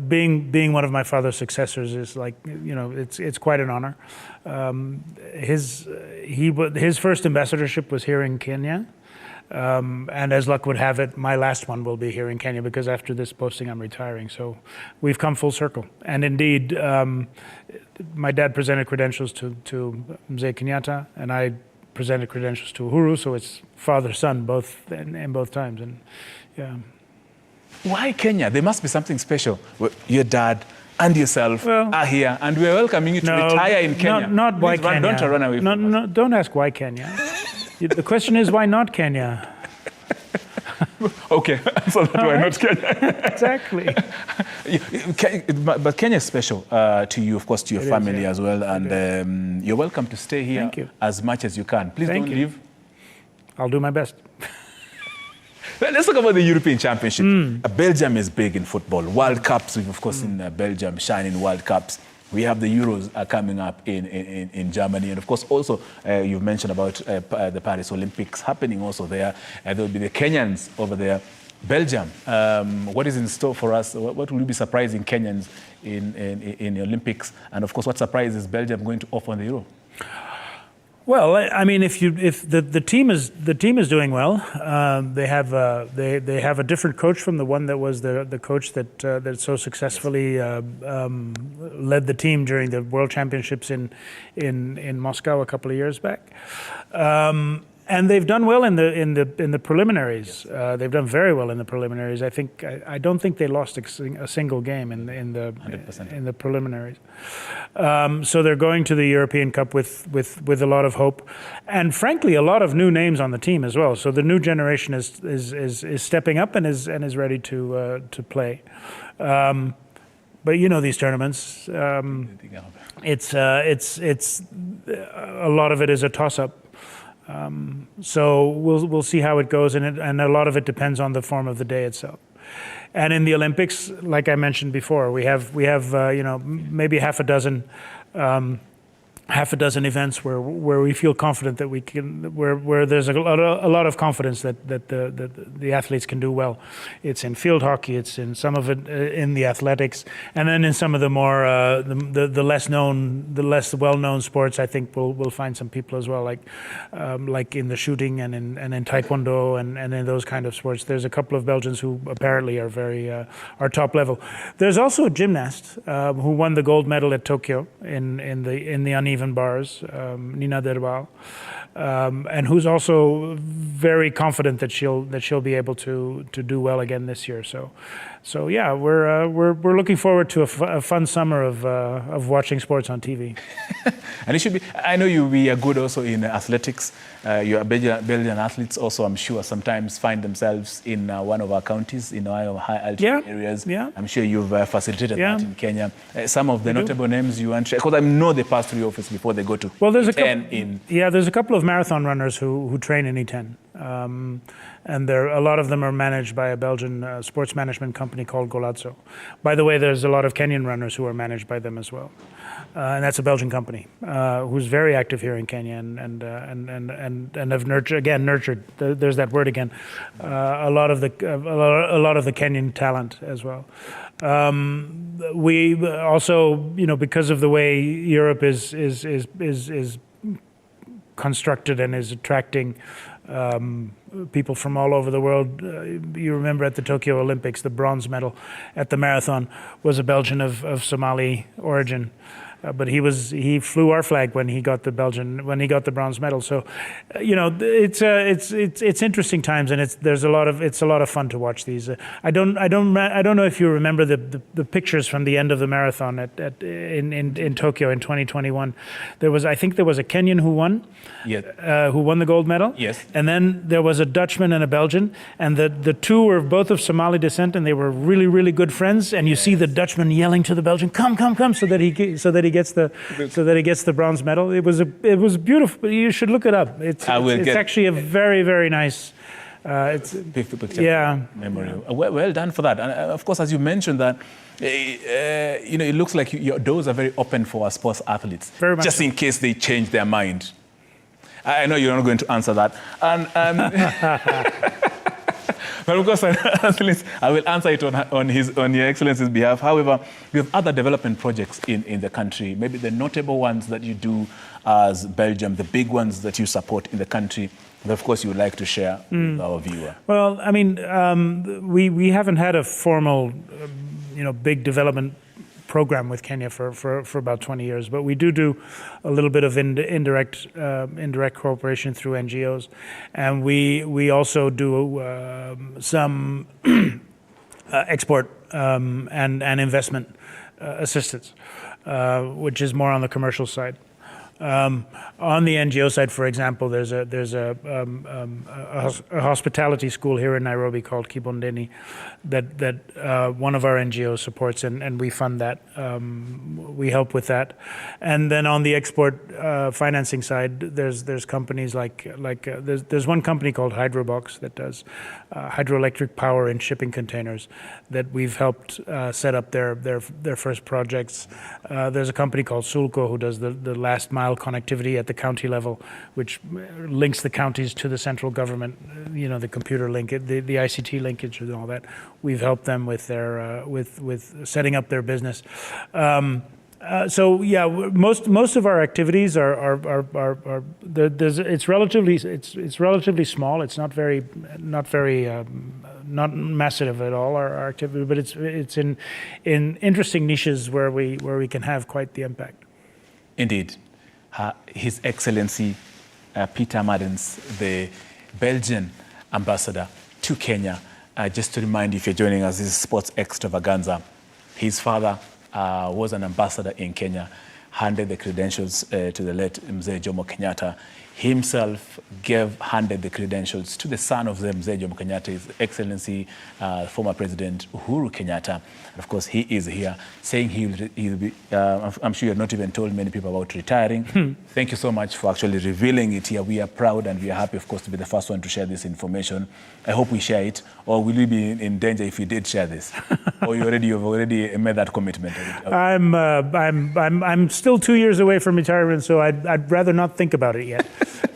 Being one of my father's successors is it's quite an honor. His first ambassadorship was here in Kenya. And as luck would have it, my last one will be here in Kenya, because after this posting, I'm retiring. So we've come full circle. And indeed, my dad presented credentials to Mzee Kenyatta, and I presented credentials to Uhuru. So it's father-son both in both times. And yeah. Why Kenya? There must be something special. Your dad and yourself are here, and we're welcoming you to retire in Kenya. Not why Kenya. Don't run away from us. No, don't ask why Kenya. The question is, why not Kenya? Okay, so that's why not Kenya. Exactly. But Kenya is special to you, of course, to your family as well, and you're welcome to stay here as much as you can. Please don't leave. I'll do my best. Let's talk about the European Championship. Belgium is big in football. World Cups, of course, in Belgium, shining World Cups. We have the Euros coming up in Germany. And of course, also, you've mentioned about the Paris Olympics happening also there. There will be the Kenyans over there. Belgium, what is in store for us? What will be surprising Kenyans in the Olympics? And of course, what surprise is Belgium going to offer on the Euro? Well, I mean, if the team is doing well, they have a different coach from the one that was the coach that so successfully led the team during the World Championships in Moscow a couple of years back. And they've done well in the preliminaries. They've done very well in the preliminaries. I don't think they lost a single game in the preliminaries. So they're going to the European Cup with a lot of hope, and frankly, a lot of new names on the team as well. So the new generation is stepping up and is ready to play. But you know these tournaments, it's a lot of it is a toss-up. So we'll see how it goes, and a lot of it depends on the form of the day itself. And in the Olympics, like I mentioned before, we have maybe half a dozen events where we feel confident that we can, where there's a lot of confidence that the athletes can do well. It's in field hockey, it's in some of it in the athletics, and then in some of the more the less well-known sports. I think we'll find some people as well, like in the shooting and in taekwondo and in those kind of sports. There's a couple of Belgians who apparently are are top level. There's also a gymnast who won the gold medal at Tokyo in the uneven bars, Nina Derbal, and who's also very confident that she'll be able to do well again this year. So yeah, we're looking forward to a fun summer of watching sports on TV. And it should be. I know you'll be good also in athletics. Your Belgian athletes also, I'm sure, sometimes find themselves in one of our counties in our high altitude areas. Yeah. I'm sure you've facilitated that in Kenya. Some of the notable names you want to, because I know they pass through your office before they go to E10 there's a couple of marathon runners who train in E10. And a lot of them are managed by a Belgian sports management company called Golazzo. By the way, there's a lot of Kenyan runners who are managed by them as well. And that's a Belgian company who's very active here in Kenya and have nurtured. There's that word again. A lot of the Kenyan talent as well. We also, because of the way Europe is constructed and is attracting people from all over the world. You remember at the Tokyo Olympics, the bronze medal at the marathon was a Belgian of Somali origin. But he flew our flag when he got the bronze medal. So, it's interesting times, and it's a lot of fun to watch these. I don't know if you remember the pictures from the end of the marathon in Tokyo in 2021. I think there was a Kenyan who won, who won the gold medal. Yes. And then there was a Dutchman and a Belgian, and the two were both of Somali descent, and they were really, really good friends. And you see the Dutchman yelling to the Belgian, "Come, come, come!" so that he gets the bronze medal. It was beautiful. You should look it up. It's actually a very, very nice. Memory. Well done for that. And of course, as you mentioned that, it looks like your doors are very open for our sports athletes, very much just in case they change their mind. I know you're not going to answer that. And but of course, I will answer it on Your Excellency's behalf. However, we have other development projects in the country. Maybe the notable ones that you do as Belgium, the big ones that you support in the country. that, of course, you would like to share with our viewer? Well, I mean, we haven't had a formal, big development program with Kenya for about 20 years, but we do a little bit of indirect cooperation through NGOs, and we also do some export and investment assistance, which is more on the commercial side. On the NGO side, for example, there's a hospitality school here in Nairobi called Kibondeni that one of our NGOs supports, and we fund that. We help with that. And then on the export financing side, there's companies like there's one company called Hydrobox that does hydroelectric power in shipping containers that we've helped set up their first projects. There's a company called Sulco who does the last mile connectivity at the county level, which links the counties to the central government, the computer link, the ICT linkage and all that. We've helped them with their with setting up their business. So yeah, most of our activities are it's relatively small. It's not massive at all, our activity, but it's in interesting niches where we can have quite the impact. Indeed. His Excellency Peter Madens, the Belgian ambassador to Kenya. Just to remind you, if you're joining us, this is Sports Extravaganza. His father was an ambassador in Kenya, handed the credentials to the late Mzee Jomo Kenyatta. Himself handed the credentials to the son of the Mzee Jomo Kenyatta, His Excellency, former President Uhuru Kenyatta. And of course, he is here saying he'll be, I'm sure you're not even told many people about retiring. Thank you so much for actually revealing it here. We are proud and we are happy, of course, to be the first one to share this information. I hope we share it, or will we be in danger if we did share this? Or you've already made that commitment? I'm still 2 years away from retirement, so I'd rather not think about it yet.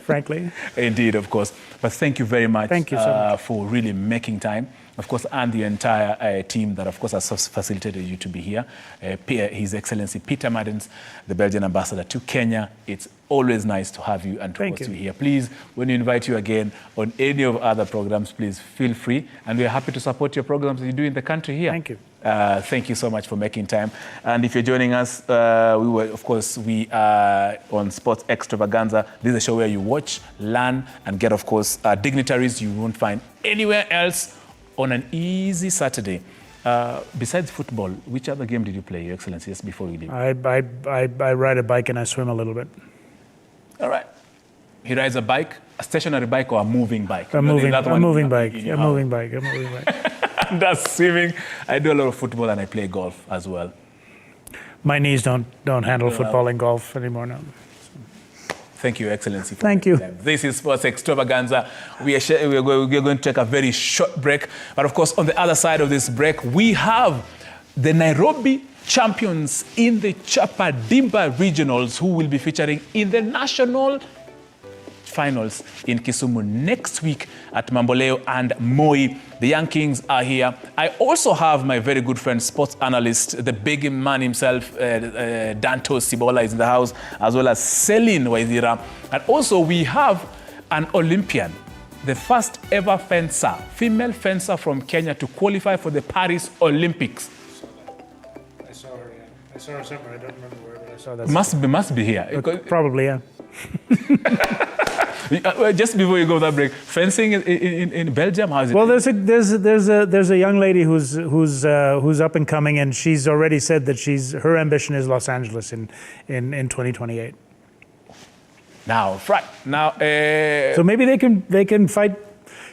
Frankly. Indeed, of course. But thank you very much, thank you so much for really making time, of course, and the entire team that, of course, has facilitated you to be here. His Excellency Peter Madens, the Belgian ambassador to Kenya. It's always nice to have you and to host you here. Please, when we invite you again on any of other programs, please feel free. And we're happy to support your programs that you do in the country here. Thank you. Thank you so much for making time. And if you're joining us, we are on Sports Extravaganza. This is a show where you watch, learn, and get, of course, dignitaries you won't find anywhere else on an easy Saturday. Besides football, which other game did you play, Your Excellency, just before we leave? I ride a bike and I swim a little bit. All right. He rides a bike, a stationary bike or a moving bike? A moving bike. That's swimming. I do a lot of football and I play golf as well. My knees don't handle football and golf anymore now. Thank you, Excellency. Thank you. This is Sports Extravaganza. We are going to take a very short break. But of course, on the other side of this break, we have the Nairobi champions in the Chapadimba regionals who will be featuring in the national finals in Kisumu next week at Mamboleo and Moi. The Young Kings are here. I also have my very good friend, sports analyst, the big man himself, Danto Sibola is in the house, as well as Celine Waithira. And also we have an Olympian, the first ever fencer, female fencer from Kenya to qualify for the Paris Olympics. I saw her, yeah. I saw her somewhere. I don't remember where, but I saw that. Must be here. Probably, yeah. Just before you go that break, fencing in Belgium, how is it? Well, there's a young lady who's up and coming, and she's already said that her ambition is Los Angeles in 2028. Now, so maybe they can fight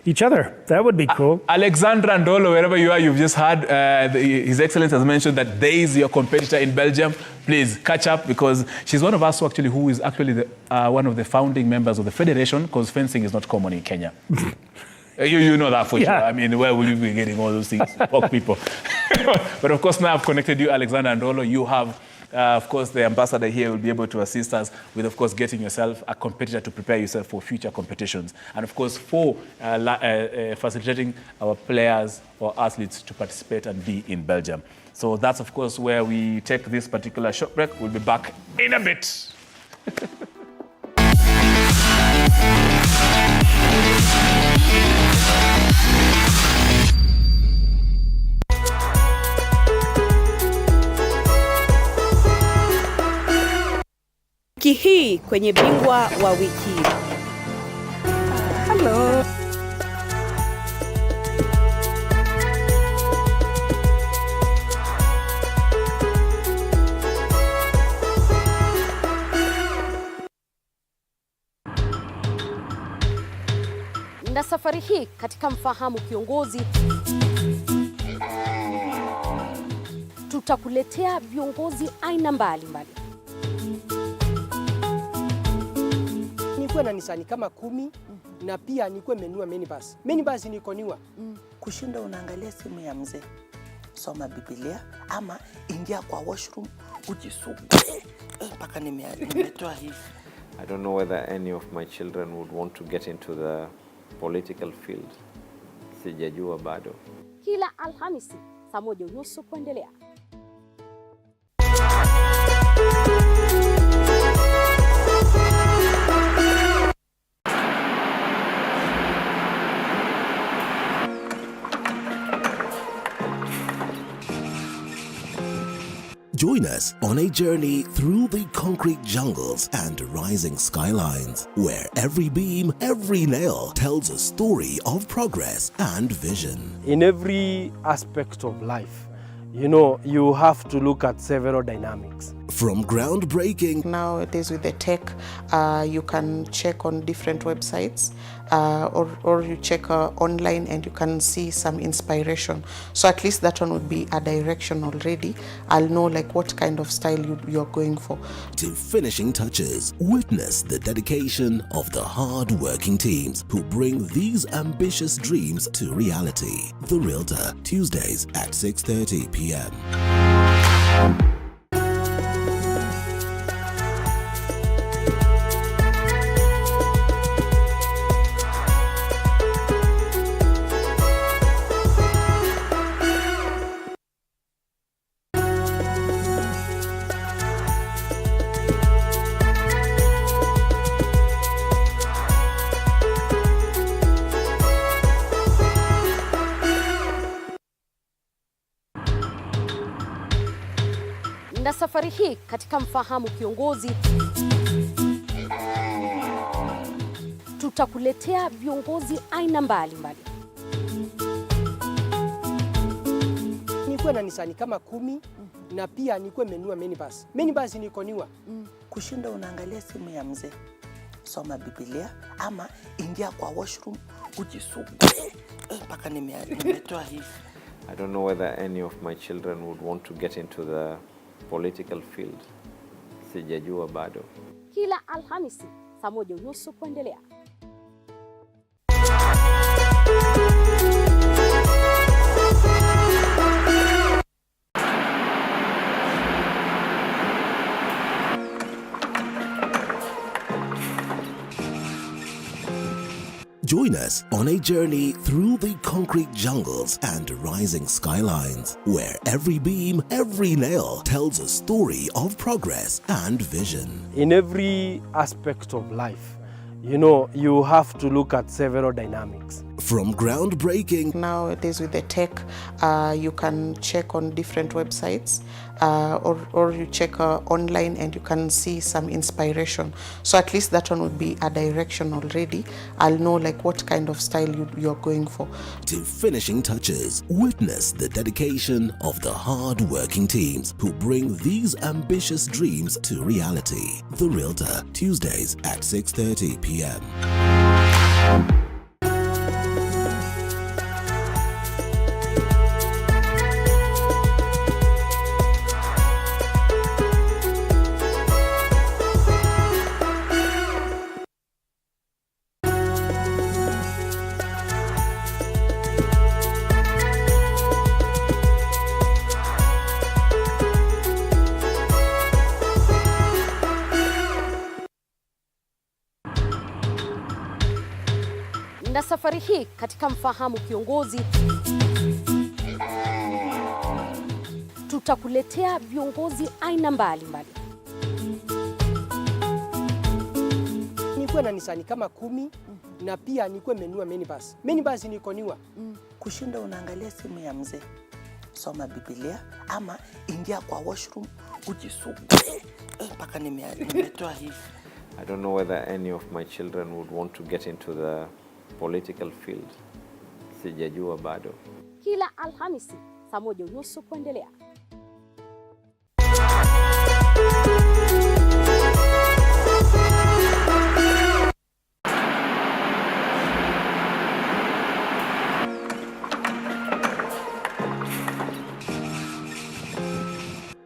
each other. That would be cool. Alexandra Ndolo, wherever you are, you've just heard His Excellency has mentioned that there is your competitor in Belgium. Please catch up, because she's one of us who is actually one of the founding members of the federation, because fencing is not common in Kenya. You know that for sure. I mean, where will you be getting all those things? Fuck people. But of course, now I've connected you, Alexandra Ndolo. You have, of course, the ambassador here will be able to assist us with, of course, getting yourself a competitor to prepare yourself for future competitions. And, of course, for facilitating our players or athletes to participate and be in Belgium. So that's, of course, where we take this particular short break. We'll be back in a bit. kwenye bingwa wa wiki. Hello. Na safari hii katika Mfahamu Kiongozi tutakuletea viongozi aina mbalimbali. Nikuwe na nisani kama 10 na pia nikuwe menua minibus. Minibus nikoniwa. Kushinda unaangalia simu ya mzee, soma Biblia ama ingia kwa washroom ujisugue mpaka nimetoa hivi. I don't know whether any of my children would want to get into the political field. Sijajua bado. Kila Alhamisi saa 1:30 kuendelea. Join us on a journey through the concrete jungles and rising skylines, where every beam, every nail tells a story of progress and vision. In every aspect of life, you know, you have to look at several dynamics. From groundbreaking, Nowadays with the tech, you can check on different websites or you check online and you can see some inspiration. So at least that one would be a direction already. I'll know like what kind of style you're going for. to finishing touches, witness the dedication of the hard-working teams who bring these ambitious dreams to reality. The Realtor, Tuesdays at 6:30 p.m. Na safari hii katika Mfahamu Kiongozi tutakuletea viongozi aina mbalimbali. Nikuwe na nisani kama 10 na pia nikuwe menua minibus. Minibus nikoniwa. Kushinda unaangalia simu ya mzee, soma Biblia ama ingia kwa washroom ujisugue mpaka nimetoa hivi. I don't know whether any of my children would want to get into the political field. Sijajua bado. Kila Alhamisi saa 1:30 kuendelea. Join us on a journey through the concrete jungles and rising skylines, where every beam, every nail tells a story of progress and vision. In every aspect of life, you know, you have to look at several dynamics. From groundbreaking, Nowadays with the tech, you can check on different websites or you check online and you can see some inspiration. So at least that one would be a direction already. I'll know like what kind of style you're going for. to finishing touches, witness the dedication of the hard-working teams who bring these ambitious dreams to reality. The Realtor, Tuesdays at 6:30 p.m. Na safari hii katika Mfahamu Kiongozi tutakuletea viongozi aina mbalimbali. Nikuwe na nisani kama 10 na pia nikuwe menua minibus. Minibus nikoniwa. Kushinda unaangalia simu ya mzee, soma Biblia ama ingia kwa washroom ujisugue mpaka nimetoa hivi. I don't know whether any of my children would want to get into the political field. Sijajua bado. Kila Alhamisi saa 1:30 kuendelea.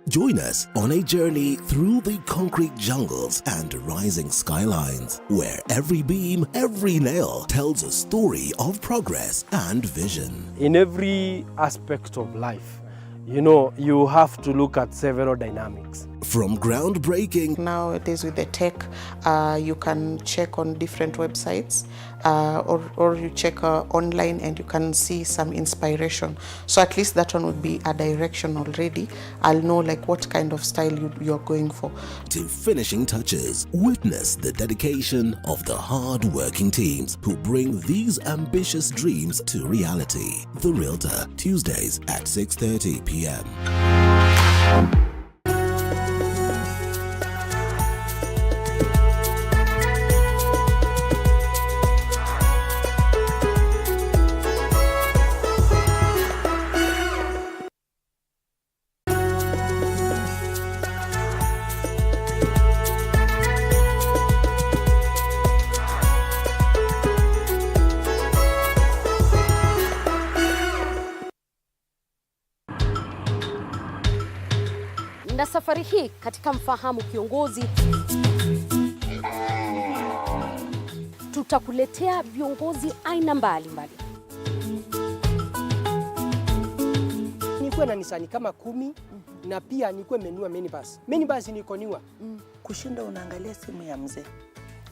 Join us on a journey through the concrete jungles and rising skylines, where every beam, every nail tells a story of progress and vision. In every aspect of life, you know, you have to look at several dynamics. From groundbreaking, Nowadays with the tech, you can check on different websites or you check online and you can see some inspiration. So at least that one would be a direction already. I'll know like what kind of style you're going for. to finishing touches, witness the dedication of the hard-working teams who bring these ambitious dreams to reality. The Realtor, Tuesdays at 6:30 p.m. Na safari hii katika Mfahamu Kiongozi tutakuletea viongozi aina mbalimbali. Nikuwe na nisani kama 10 na pia nikuwe menua minibus. Minibus nikoniwa. Kushinda unaangalia simu ya mzee,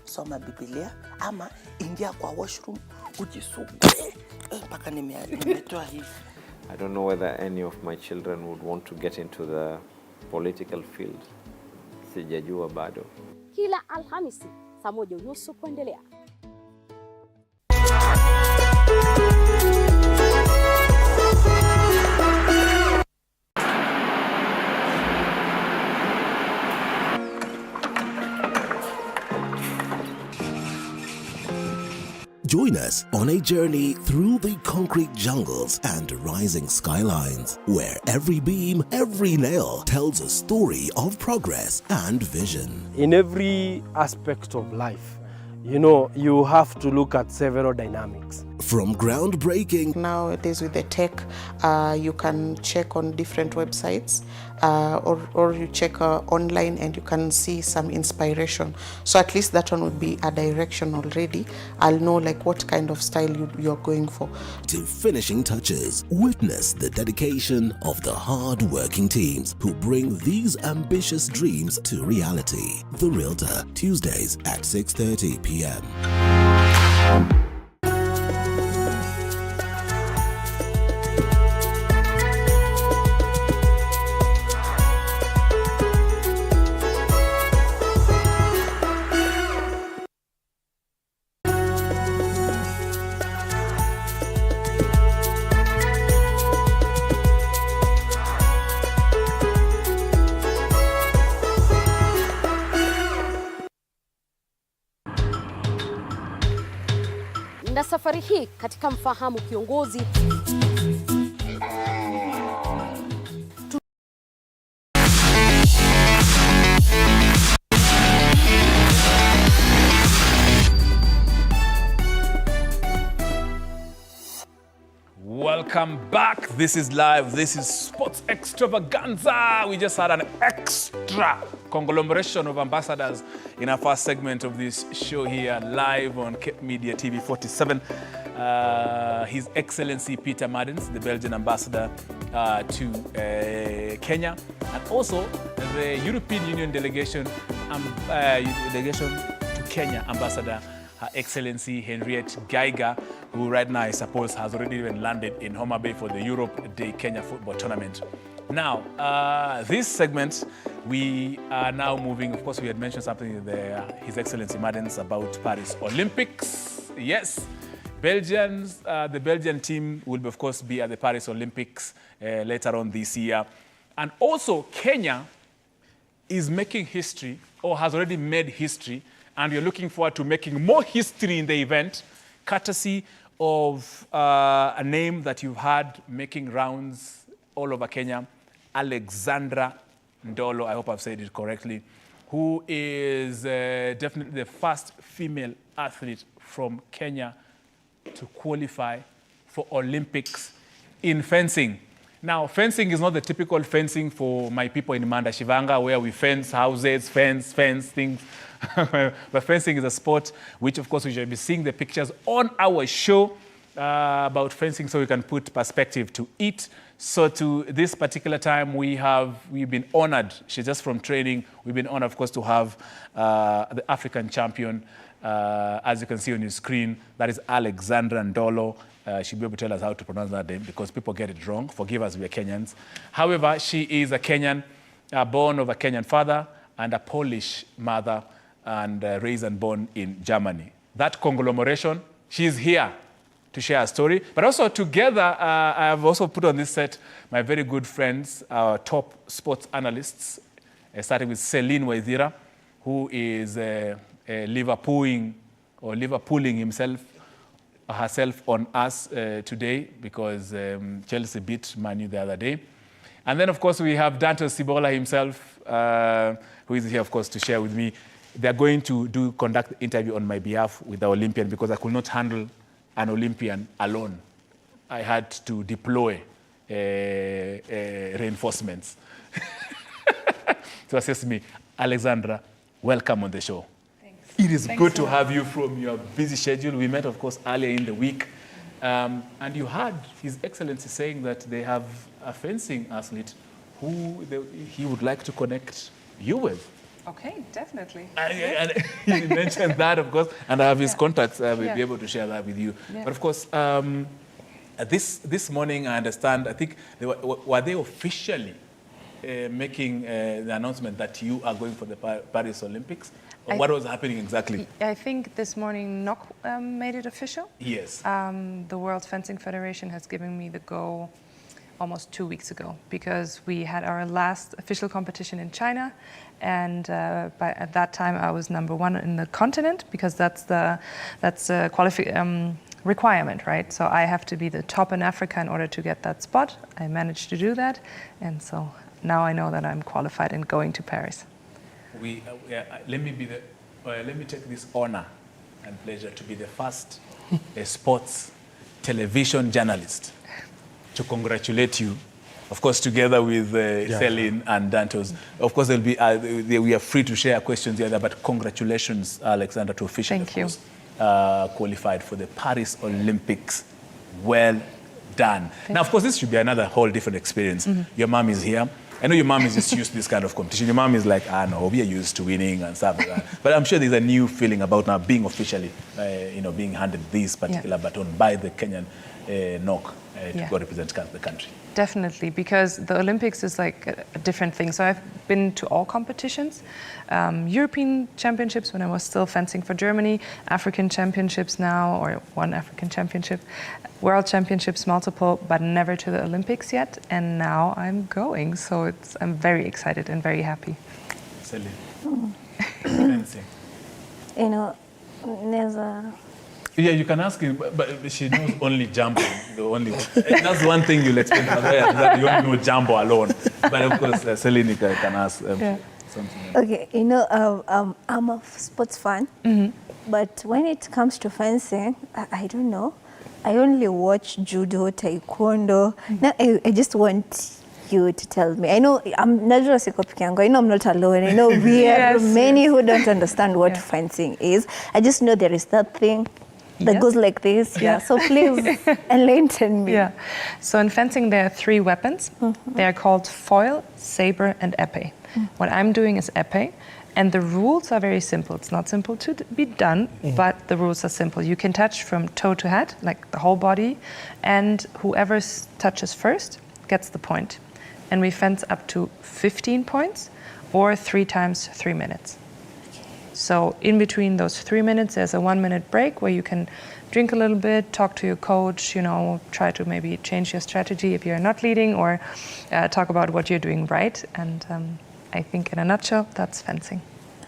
soma Biblia ama ingia kwa washroom ujisugue mpaka nimetoa hivi. I don't know whether any of my children would want to get into the political field. Sijajua bado. Kila Alhamisi saa 1:30 kuendelea. Join us on a journey through the concrete jungles and rising skylines, where every beam, every nail tells a story of progress and vision. In every aspect of life, you know, you have to look at several dynamics. From groundbreaking, Nowadays with the tech, you can check on different websites or you check online and you can see some inspiration. So at least that one would be a direction already. I'll know like what kind of style you're going for. to finishing touches, witness the dedication of the hard-working teams who bring these ambitious dreams to reality. The Realtor, Tuesdays at 6:30 p.m. Na safari hii katika Mfahamu Kiongozi Welcome back. This is live. This is Sports Extravaganza. We just had an extra conglomeration of ambassadors in our first segment of this show here live on Cape Media TV 47. His Excellency Peter Martins, the Belgian ambassador to Kenya, and also the European Union delegation to Kenya ambassador, Her Excellency Henriette Geiger, who right now I suppose has already even landed in Homa Bay for the Europe Day Kenya Football Tournament. Now, this segment, we are now moving, of course we had mentioned something there, His Excellency Martins, about Paris Olympics. Yes, the Belgian team will of course be at the Paris Olympics later on this year. And also Kenya is making history, or has already made history, and we're looking forward to making more history in the event, courtesy of a name that you've had making rounds all over Kenya, Alexandra Ndolo, I hope I've said it correctly, who is definitely the first female athlete from Kenya to qualify for Olympics in fencing. Now, fencing is not the typical fencing for my people in Manda Shivanga, where we fence houses, fence things. But fencing is a sport which, of course, we shall be seeing the pictures on our show about fencing so we can put perspective to it. So to this particular time, we've been honored. She's just from training. We've been honored, of course, to have the African champion, as you can see on your screen. That is Alexandra Ndolo. She'll be able to tell us how to pronounce that name because people get it wrong. Forgive us, we are Kenyans. However, she is a Kenyan, born of a Kenyan father and a Polish mother, and raised and born in Germany. That conglomeration, she's here to share a story. But also together, I have also put on this set my very good friends, our top sports analysts, starting with Celine Waithira, who is Liverpooling herself on us today because Chelsea beat Man U the other day. And then, of course, we have Dante Sibola himself, who is here, of course, to share with me. They're going to conduct the interview on my behalf with the Olympian because I could not handle an Olympian alone. I had to deploy reinforcements to assist me. Alexandra, welcome on the show. Thanks. It is good to have you from your busy schedule. We met, of course, earlier in the week. And you heard His Excellency saying that they have a fencing athlete who he would like to connect you with. Okay, definitely. And he mentioned that, of course, and I have his contacts. We'll be able to share that with you. Yeah. But of course, this morning, I understand, I think, were they officially making the announcement that you are going for the Paris Olympics? Or what was happening exactly? I think this morning NOC made it official. Yes. The World Fencing Federation has given me the go almost 2 weeks ago because we had our last official competition in China, and at that time I was #1 in the continent because that's the requirement, right? So I have to be the top in Africa in order to get that spot. I managed to do that, and so now I know that I'm qualified and going to Paris. Let me take this honor and pleasure to be the first sports television journalist to congratulate you, of course, together with Celine and Dantos. Of course, we are free to share questions here, but congratulations, Alexandra, to officially qualified for the Paris Olympics. Well done. Now, of course, this should be another whole different experience. Your mom is here. I know your mom is just used to this kind of competition. Your mom is like, no, we are used to winning and stuff like that. But I'm sure there's a new feeling about now being officially, being handed this particular baton by the Kenyan NOC to go represent the country. Definitely, because the Olympics is like a different thing. So I've been to all competitions, European championships when I was still fencing for Germany, African championships now, or one African championship, world championships multiple, but never to the Olympics yet. And now I'm going, so I'm very excited and very happy. Celine, fencing. There's a... Yeah, you can ask him, but she knows only jumbo. That's one thing you'll explain to her, that you only know jumbo alone. But of course, Celine can ask something. Okay, I'm a sports fan, but when it comes to fencing, I don't know. I only watch judo, taekwondo. Now I just want you to tell me. I know I'm not just a Kopikango. I know I'm not alone. I know we are many who don't understand what fencing is. I just know there is that thing that goes like this. So please enlighten me. So in fencing there are 3 weapons. They are called foil, saber, and épée. What I'm doing is épée, and the rules are very simple. It's not simple to be done, but the rules are simple. You can touch from toe to head, like the whole body, and whoever touches first gets the point. And we fence up to 15 points or 3 times 3 minutes. So in between those 3 minutes, there's a 1-minute break where you can drink a little bit, talk to your coach, try to maybe change your strategy if you're not leading, or talk about what you're doing right. And I think in a nutshell, that's fencing.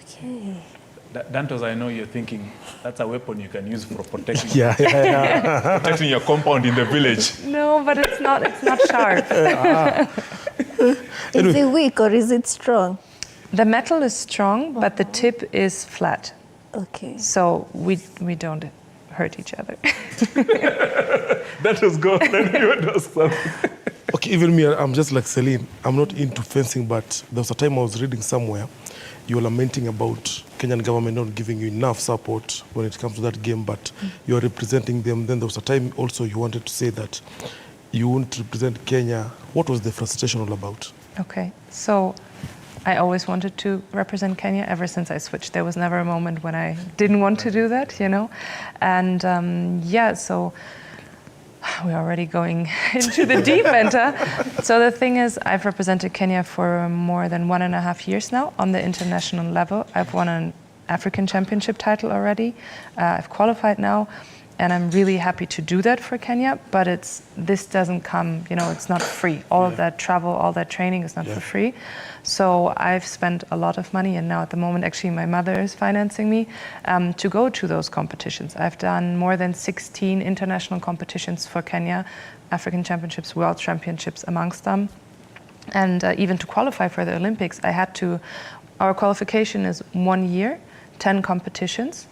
Okay. Dantos, I know you're thinking that's a weapon you can use for protecting, protecting your compound in the village. No, but it's not sharp. Is it weak or is it strong? The metal is strong, but the tip is flat. Okay. So we don't hurt each other. That was good. Let me do something. Okay, even me, I'm just like Celine. I'm not into fencing, but there was a time I was reading somewhere, you were lamenting about Kenyan government not giving you enough support when it comes to that game, but you are representing them. Then there was a time also you wanted to say that you wouldn't represent Kenya. What was the frustration all about? Okay, so I always wanted to represent Kenya ever since I switched. There was never a moment when I didn't want to do that, you know? And so we're already going into the deep end. So the thing is, I've represented Kenya for more than 1.5 years now on the international level. I've won an African championship title already. I've qualified now. And I'm really happy to do that for Kenya, but this doesn't come, you know, it's not free. All of that travel, all that training is not for free. So I've spent a lot of money, and now at the moment, actually, my mother is financing me to go to those competitions. I've done more than 16 international competitions for Kenya, African championships, world championships amongst them. And even to qualify for the Olympics, our qualification is 1 year, 10 competitions.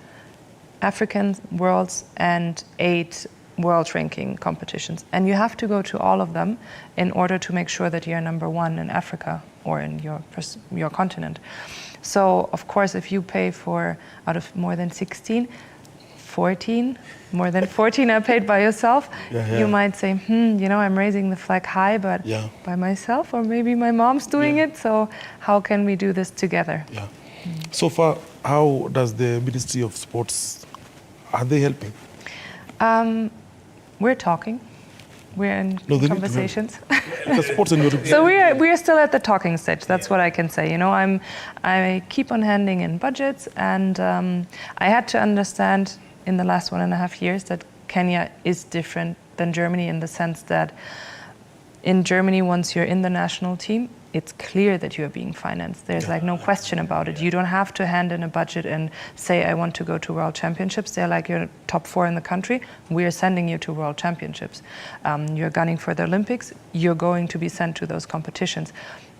African, worlds, and 8 world ranking competitions. And you have to go to all of them in order to make sure that you're number 1 in Africa or in your continent. So, of course, if you pay for, out of more than 16, 14, more than 14 are paid by yourself, you might say, you know, I'm raising the flag high, but by myself, or maybe my mom's doing it, so how can we do this together? Yeah. So far, how does the Ministry of Sports, are they helping? We're talking. We're in conversations. So we're still at the talking stage. That's what I can say. You know, I keep on handing in budgets, and I had to understand in the last 1.5 years that Kenya is different than Germany in the sense that in Germany, once you're in the national team, it's clear that you are being financed. There's like no question about it. You don't have to hand in a budget and say, I want to go to World Championships. They're like, you're top 4 in the country. We are sending you to World Championships. You're gunning for the Olympics. You're going to be sent to those competitions.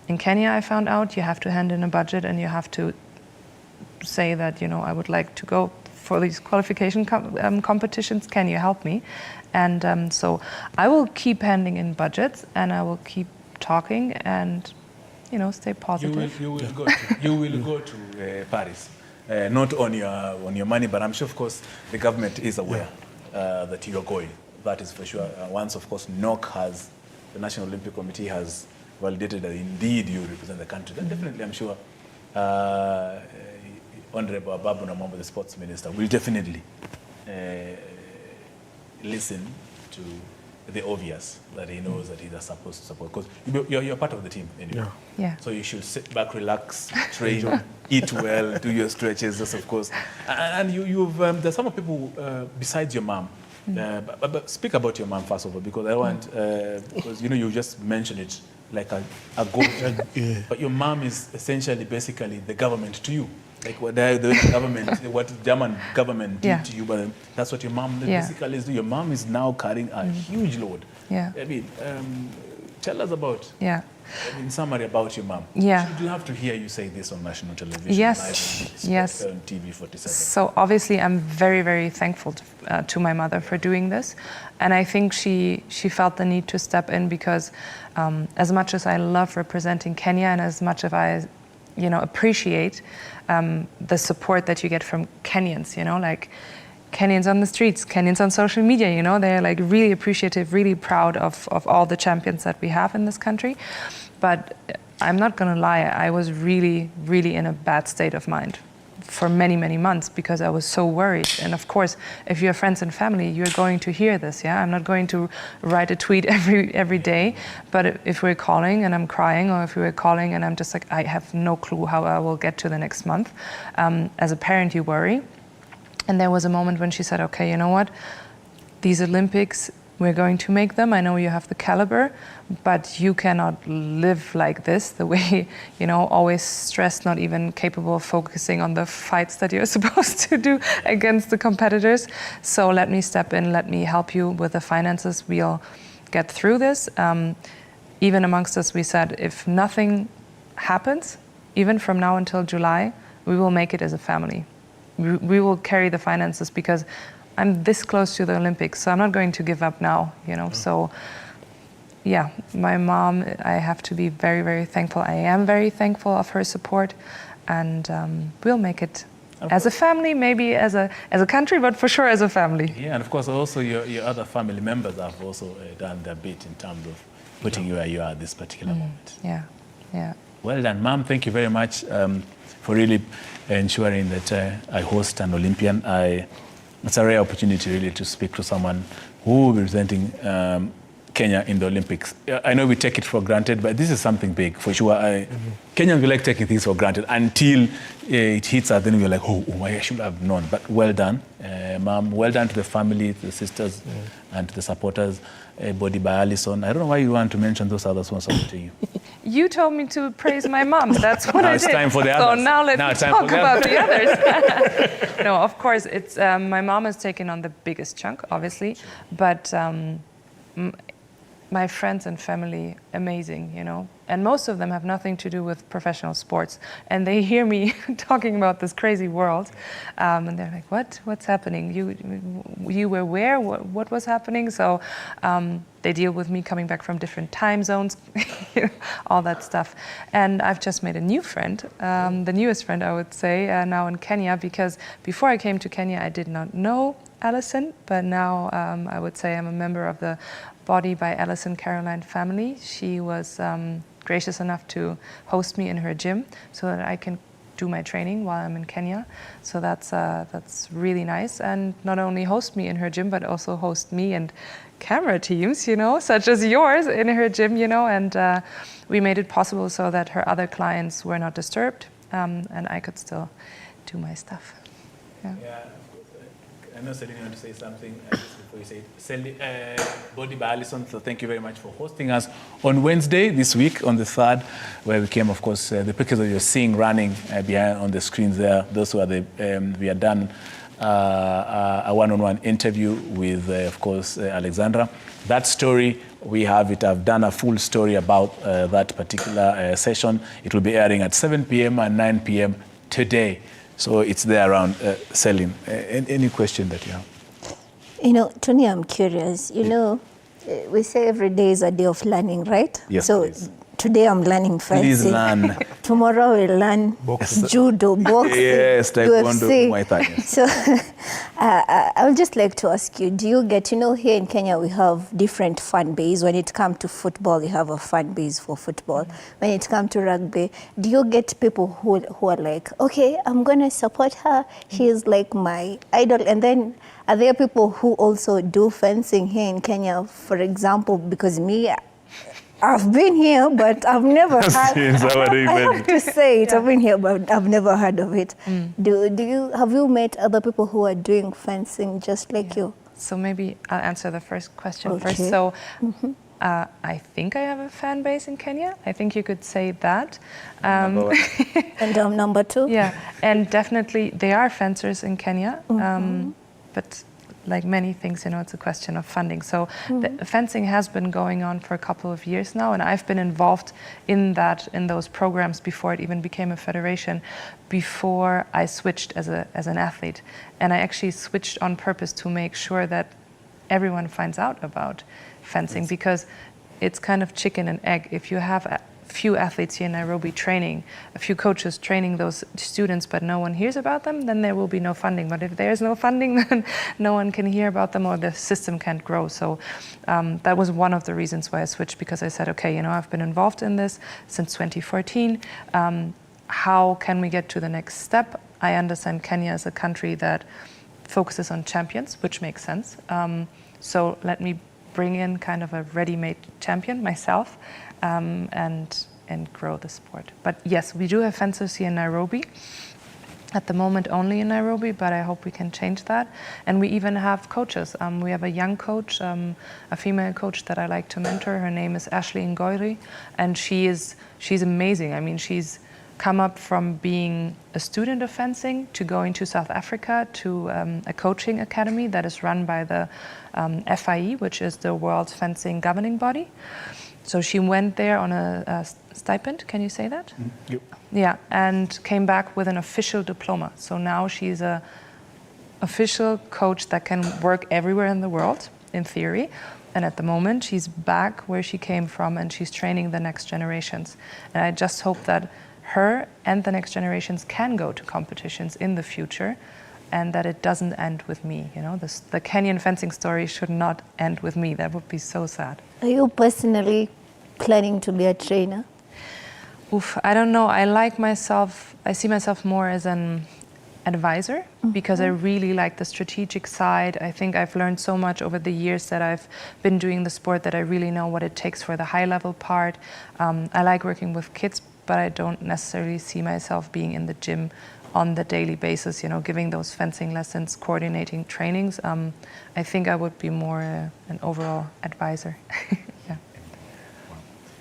In Kenya, I found out you have to hand in a budget and you have to say that, you know, I would like to go for these qualification competitions. Can you help me? And so I will keep handing in budgets, and I will keep talking and, you know, stay positive. You will go to Paris, not on your money, but I'm sure, of course, the government is aware that you are going. That is for sure. Once, of course, the National Olympic Committee has validated that indeed you represent the country, then definitely, I'm sure, Honorable Babu Namwamba, the sports minister, will definitely listen to the obvious, that he knows that he's supposed to support, because you're part of the team anyway. So you should sit back, relax, train, eat well, do your stretches, just of course. And there's some people besides your mom. But speak about your mom first of all, because I want, because you know, you just mentioned it like a goal. But your mom is essentially, basically, the government to you. Like what the government, what the German government did to you, but that's what your mom basically is doing. Your mom is now carrying a huge load. I mean, tell us about, in summary, about your mom. Should you have to hear you say this on national television? Yes. On TV 47. So obviously, I'm very, very thankful to my mother for doing this, and I think she felt the need to step in because, as much as I love representing Kenya, and as much as I, you know, appreciate the support that you get from Kenyans, you know, like Kenyans on the streets, Kenyans on social media, you know, they're like really appreciative, really proud of all the champions that we have in this country. But I'm not gonna lie, I was really, really in a bad state of mind for many, many months because I was so worried. And of course, if you're friends and family, you're going to hear this, I'm not going to write a tweet every day, but if we're calling and I'm crying, or if we're calling and I'm just like, I have no clue how I will get to the next month, as a parent, you worry. And there was a moment when she said, okay, you know what? These Olympics, We're going to make them. I know you have the caliber, but you cannot live like this, the way, always stressed, not even capable of focusing on the fights that you're supposed to do against the competitors. So let me step in, let me help you with the finances. We'll get through this. Even amongst us, we said, if nothing happens, even from now until July, we will make it as a family. We will carry the finances because I'm this close to the Olympics, so I'm not going to give up now, So, yeah, my mom, I have to be very, very thankful. I am very thankful of her support, and we'll make it as a family, maybe as a country, but for sure as a family. Yeah, and of course also your other family members have also done their bit in terms of putting you where you are at this particular moment. Yeah, yeah. Well done, Mom. Thank you very much for really ensuring that I host an Olympian. It's a rare opportunity really to speak to someone who will be representing Kenya in the Olympics. I know we take it for granted, but this is something big for sure. Kenyans will like taking things for granted until it hits us. Then we're like, oh, I should have known. But well done, Mom. Well done to the family, to the sisters, and to the supporters. Body by Alison. I don't know why you want to mention those others once to you. You told me to praise my mom. That's what I did. Now it's time for the others. So now let's talk about the others. No, of course, it's my mom has taken on the biggest chunk, obviously, but my friends and family, amazing, and most of them have nothing to do with professional sports, and they hear me talking about this crazy world, and they're like, what's happening? You were where? What was happening? So they deal with me coming back from different time zones, all that stuff. And I've just made a new friend, the newest friend, I would say, now in Kenya, because before I came to Kenya, I did not know Alison, but now I would say I'm a member of the Body by Alison Caroline family. She was gracious enough to host me in her gym so that I can do my training while I'm in Kenya. So that's really nice. And not only host me in her gym, but also host me and camera teams, such as yours in her gym, and we made it possible so that her other clients were not disturbed, and I could still do my stuff. Yeah. I know Celine wanted to say something just before you say it. Body by Alison, so thank you very much for hosting us on Wednesday this week, on the 3rd, where we came, of course, the pictures that you're seeing running behind on the screens there. Those who are we had done a one-on-one interview with, of course, Alexandra. That story, we have it. I've done a full story about that particular session. It will be airing at 7 p.m. and 9 p.m. today. So it's there around Celine. Any question that you have? Tony, I'm curious. We say every day is a day of learning, right? Yes, so please. Today I'm learning fencing. Please learn. Tomorrow we'll learn judo, boxing, yes, taekwondo, UFC. Muay Thai. Yes. So I would just like to ask you, do you get, here in Kenya we have different fan base. When it comes to football, you have a fan base for football. When it comes to rugby, do you get people who are like, okay, I'm going to support her. She is like my idol. And then are there people who also do fencing here in Kenya, for example, because I've been here, but I've never had. I have to say it. I've been here, but I've never heard of it. Have you met other people who are doing fencing just like you? So maybe I'll answer the first question first. So I think I have a fan base in Kenya. I think you could say that. And number 2? Yeah, and definitely there are fencers in Kenya, but like many things, it's a question of funding. So the fencing has been going on for a couple of years now, and I've been involved in those programs before it even became a federation, before I switched as an athlete. And I actually switched on purpose to make sure that everyone finds out about fencing, because it's kind of chicken and egg. If you have a few athletes here in Nairobi training, a few coaches training those students, but no one hears about them, then there will be no funding. But if there's no funding, then no one can hear about them, or the system can't grow. So that was one of the reasons why I switched, because I said, okay, I've been involved in this since 2014. How can we get to the next step? I understand Kenya is a country that focuses on champions, which makes sense. So let me bring in kind of a ready-made champion myself, and grow the sport. But yes, we do have fencers here in Nairobi. At the moment only in Nairobi, but I hope we can change that. And we even have coaches. We have a young coach, a female coach that I like to mentor. Her name is Ashley Ngoiri, and she's amazing. I mean, she's come up from being a student of fencing to going to South Africa to a coaching academy that is run by the FIE, which is the World Fencing Governing Body. So she went there on a stipend, can you say that? Yep. Yeah, and came back with an official diploma. So now she's a official coach that can work everywhere in the world, in theory. And at the moment, she's back where she came from, and she's training the next generations. And I just hope that her and the next generations can go to competitions in the future, and that it doesn't end with me. You know, the Kenyan fencing story should not end with me. That would be so sad. Are you personally planning to be a trainer? Oof, I don't know. I see myself more as an advisor, because I really like the strategic side. I think I've learned so much over the years that I've been doing the sport that I really know what it takes for the high level part. I like working with kids, but I don't necessarily see myself being in the gym on the daily basis, you know, giving those fencing lessons, coordinating trainings. I think I would be more an overall advisor. Yeah.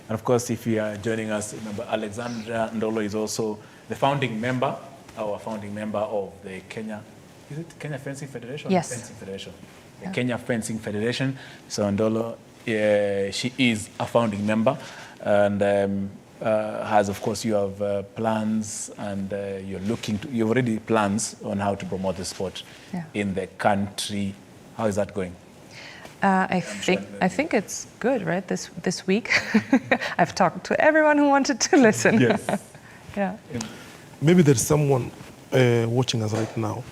And of course, if you are joining us, remember Alexandra Ndolo is also the founding member, our founding member of the Kenya, is it Kenya Fencing Federation? Yes. Fencing Federation. The Yeah. Kenya Fencing Federation. So Ndolo, she is a founding member, and has, of course, you have plans, and you've already plans on how to promote the sport in the country. How is that going? I think it's good, right? This week, I've talked to everyone who wanted to listen. Yes. Yeah. Maybe there's someone watching us right now,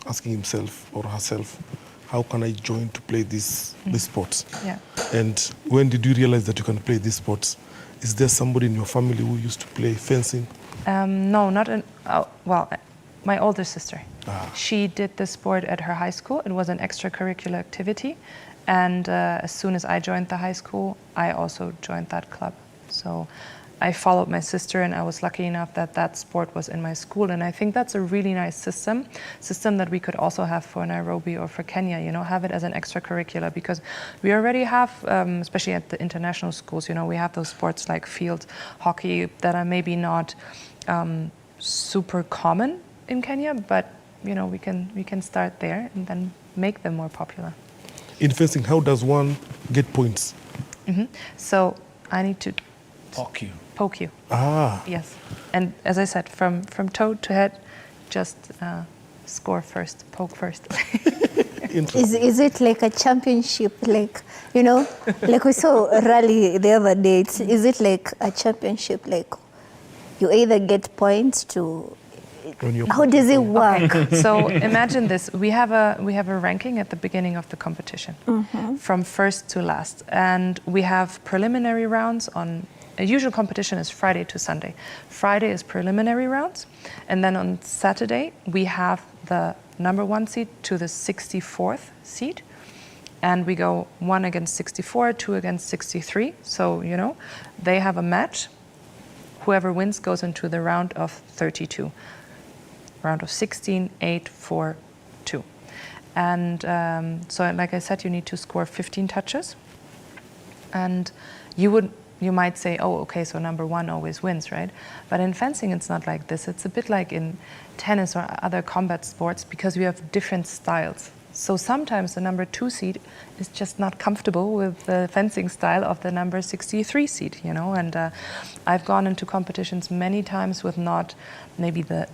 asking himself or herself, how can I join to play this sport? Yeah. And when did you realize that you can play this sport? Is there somebody in your family who used to play fencing? No, not well, my older sister. She did the sport at her high school. It was an extracurricular activity. And as soon as I joined the high school, I also joined that club. So I followed my sister, and I was lucky enough that that sport was in my school. And I think that's a really nice system that we could also have for Nairobi or for Kenya, you know, have it as an extracurricular, because we already have, especially at the international schools, you know, we have those sports like field hockey that are maybe not super common in Kenya, but, you know, we can start there and then make them more popular. In fencing, how does one get points? So I need to poke you. Yes. And as I said, from toe to head, just score first, poke first. Is it like a championship, like, you know, like we saw a rally the other day? Is it like a championship, like you either get points to... How does it work? Okay. So imagine this: we have a ranking at the beginning of the competition, from first to last, and we have preliminary rounds on. A usual competition is Friday to Sunday. Friday is preliminary rounds, and then on Saturday we have the number 1 seed to the 64th seed, and we go 1 against 64, 2 against 63. So, you know, they have a match. Whoever wins goes into the round of 32. Round of 16, 8, 4, 2. And so, like I said, you need to score 15 touches. And you might say, oh, okay, so number 1 always wins, right? But in fencing, it's not like this. It's a bit like in tennis or other combat sports, because we have different styles. So sometimes the number 2 seed is just not comfortable with the fencing style of the number 63 seed, you know? And I've gone into competitions many times with not maybe the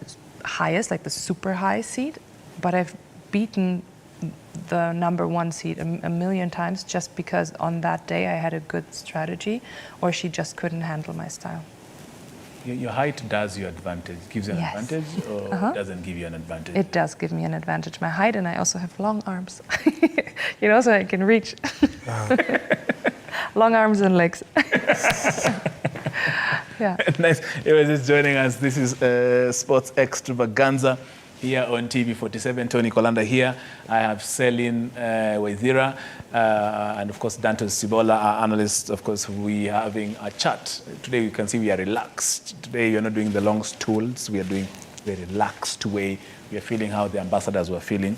highest, like the super high seed, but I've beaten the number 1 seed a million times just because on that day I had a good strategy, or she just couldn't handle my style. Your height does you advantage, gives you an advantage, or doesn't give you an advantage? It does give me an advantage, my height, and I also have long arms, you know, so I can reach. Long arms and legs. Yeah. Nice. If you're just joining us, this is Sports Extravaganza here on TV 47. Tony Kolanda here. I have Celine Waithira and, of course, Dantos Sibola, our analyst. Of course, we are having a chat. Today you can see we are relaxed. Today you're not doing the long stools. We are doing very relaxed way. We are feeling how the ambassadors were feeling.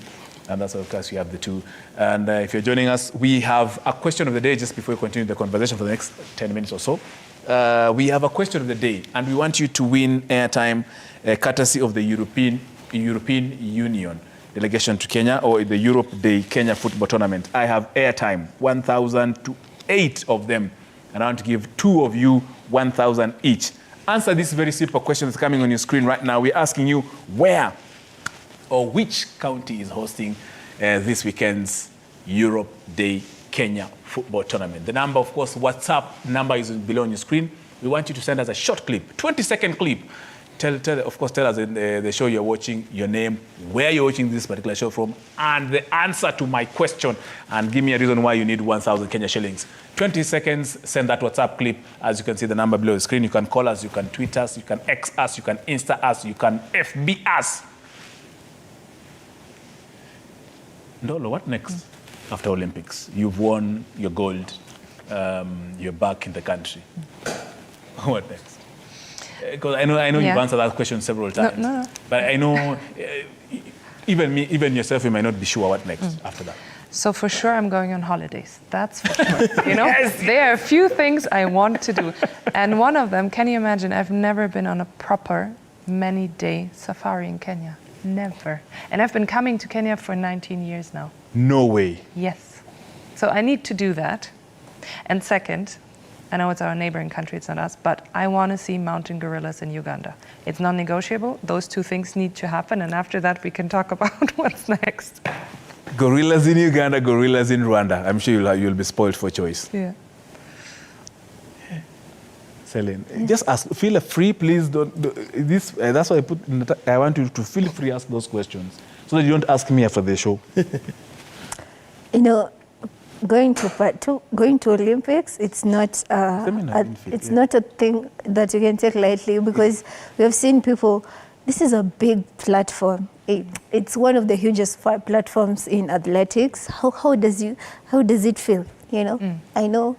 And that's, of course, you have the two. And if you're joining us, we have a question of the day just before we continue the conversation for the next 10 minutes or so. We have a question of the day, and we want you to win airtime courtesy of the European Union delegation to Kenya, or the Europe Day Kenya football tournament. I have airtime, 1,000 to 8 of them, and I want to give 2 of you 1,000 each. Answer this very simple question that's coming on your screen right now. We're asking you where or which county is hosting this weekend's Europe Day Kenya football tournament. The number, of course, WhatsApp number is below on your screen. We want you to send us a short clip, 20-second clip. Tell us in the show you're watching, your name, where you're watching this particular show from, and the answer to my question, and give me a reason why you need 1,000 Kenya shillings. 20 seconds, send that WhatsApp clip. As you can see the number below the screen, you can call us, you can tweet us, you can X us, you can Insta us, you can FB us. Ndolo, what next after Olympics? You've won your gold, you're back in the country. What next? Because I know you've answered that question several times. No. But I know even yourself, you might not be sure what next after that. So for sure, I'm going on holidays. That's for sure. You know, there are a few things I want to do, and one of them, can you imagine? I've never been on a proper many-day safari in Kenya. Never. And I've been coming to Kenya for 19 years now. No way. Yes. So I need to do that. And second, I know it's our neighboring country, it's not us, but I want to see mountain gorillas in Uganda. It's non-negotiable. Those 2 things need to happen, and after that we can talk about what's next. Gorillas in Uganda, gorillas in Rwanda. I'm sure you'll be spoiled for choice. Yeah. Celine, just ask. Feel free, please. Don't this. That's why I want you to feel free ask those questions, so that you don't ask me after the show. You know, going to Olympics, it's not not a thing that you can take lightly, because we have seen people. This is a big platform. It's one of the hugest platforms in athletics. How does it feel? You know, I know.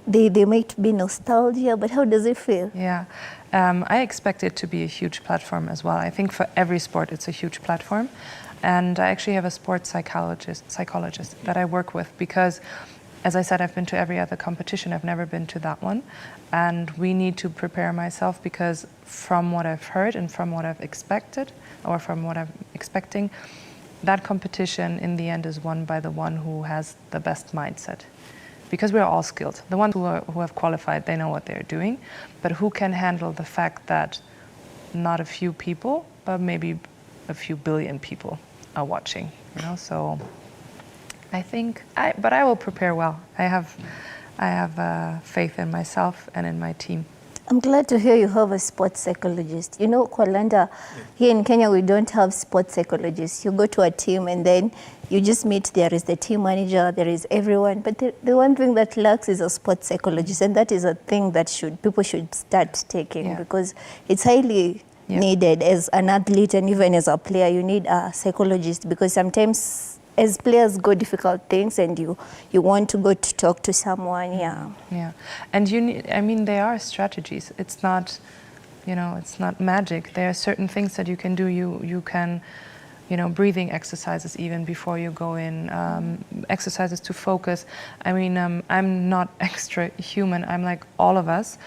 They might be nostalgia, but how does it feel? Yeah, I expect it to be a huge platform as well. I think for every sport it's a huge platform. And I actually have a sports psychologist that I work with, because, as I said, I've been to every other competition. I've never been to that one. And we need to prepare myself, because from what I've heard and from what I've expected, or from what I'm expecting, that competition in the end is won by the one who has the best mindset. Because we're all skilled. The ones who have qualified, they know what they're doing, but who can handle the fact that not a few people, but maybe a few billion people are watching, you know? So I think, but I will prepare well. I have faith in myself and in my team. I'm glad to hear you have a sports psychologist. You know, Kwalanda, here in Kenya, we don't have sports psychologists. You go to a team and then you just meet, there is the team manager, there is everyone. But the one thing that lacks is a sports psychologist. And that is a thing that people should start taking, because it's highly needed as an athlete, and even as a player, you need a psychologist, because sometimes as players go difficult things and you want to go to talk to someone, Yeah, and you need, I mean, there are strategies. It's not, you know, it's not magic. There are certain things that you can do. You can, you know, breathing exercises even before you go in, exercises to focus. I mean, I'm not extra human. I'm like all of us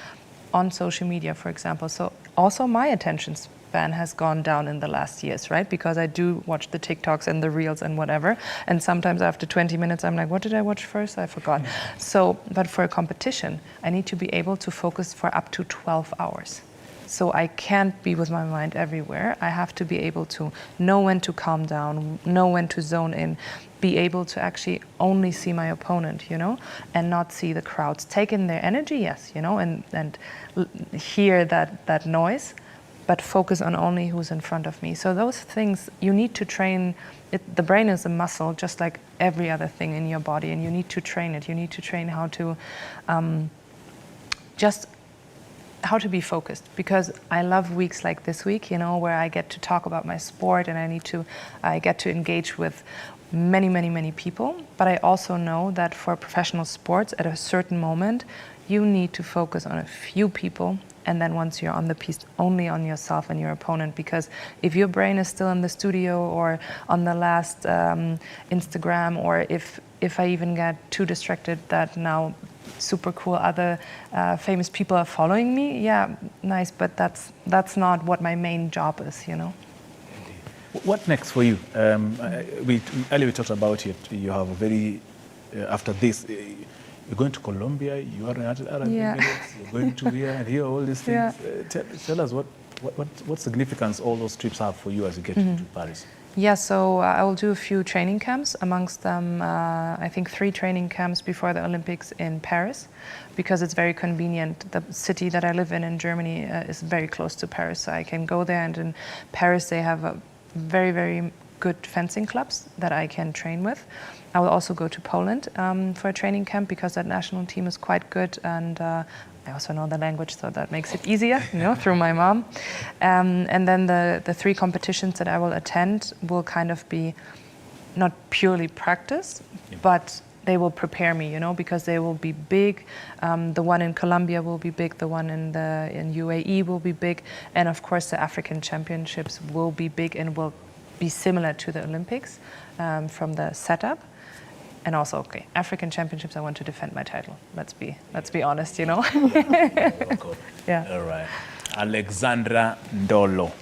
on social media, for example. So also my attention span has gone down in the last years, right? Because I do watch the TikToks and the Reels and whatever. And sometimes after 20 minutes, I'm like, what did I watch first? I forgot. So, but for a competition, I need to be able to focus for up to 12 hours. So I can't be with my mind everywhere. I have to be able to know when to calm down, know when to zone in, be able to actually only see my opponent, you know, and not see the crowds. Take in their energy, yes, you know, and hear that noise, but focus on only who's in front of me. So those things, you need to train it. The brain is a muscle, just like every other thing in your body, and you need to train it. You need to train how to just how to be focused, because I love weeks like this week, you know, where I get to talk about my sport and I get to engage with many people. But I also know that for professional sports, at a certain moment, you need to focus on a few people, and then once you're on the piste, only on yourself and your opponent. Because if your brain is still in the studio or on the last Instagram, or if I even get too distracted that now super cool other famous people are following me, yeah, nice, but that's not what my main job is, you know. What next for you? Earlier we talked about it. You have a very after this. You're going to Colombia, you are in Arab Emirates, you're going to here and here, all these things. Tell us what significance all those trips have for you as you get to Paris. Yeah, so I will do a few training camps, amongst them I think 3 training camps before the Olympics in Paris, because it's very convenient. The city that I live in Germany is very close to Paris, so I can go there, and in Paris they have a very good fencing clubs that I can train with. I will also go to Poland for a training camp, because that national team is quite good, and I also know the language, so that makes it easier, you know, through my mom. And then the 3 competitions that I will attend will kind of be not purely practice, but they will prepare me, you know, because they will be big. The one in Colombia will be big, the one in UAE will be big, and of course the African Championships will be big and will be similar to the Olympics from the setup. And also, okay, African Championships, I want to defend my title. Let's be honest, you know. Yeah. All right. Alexandra Ndolo,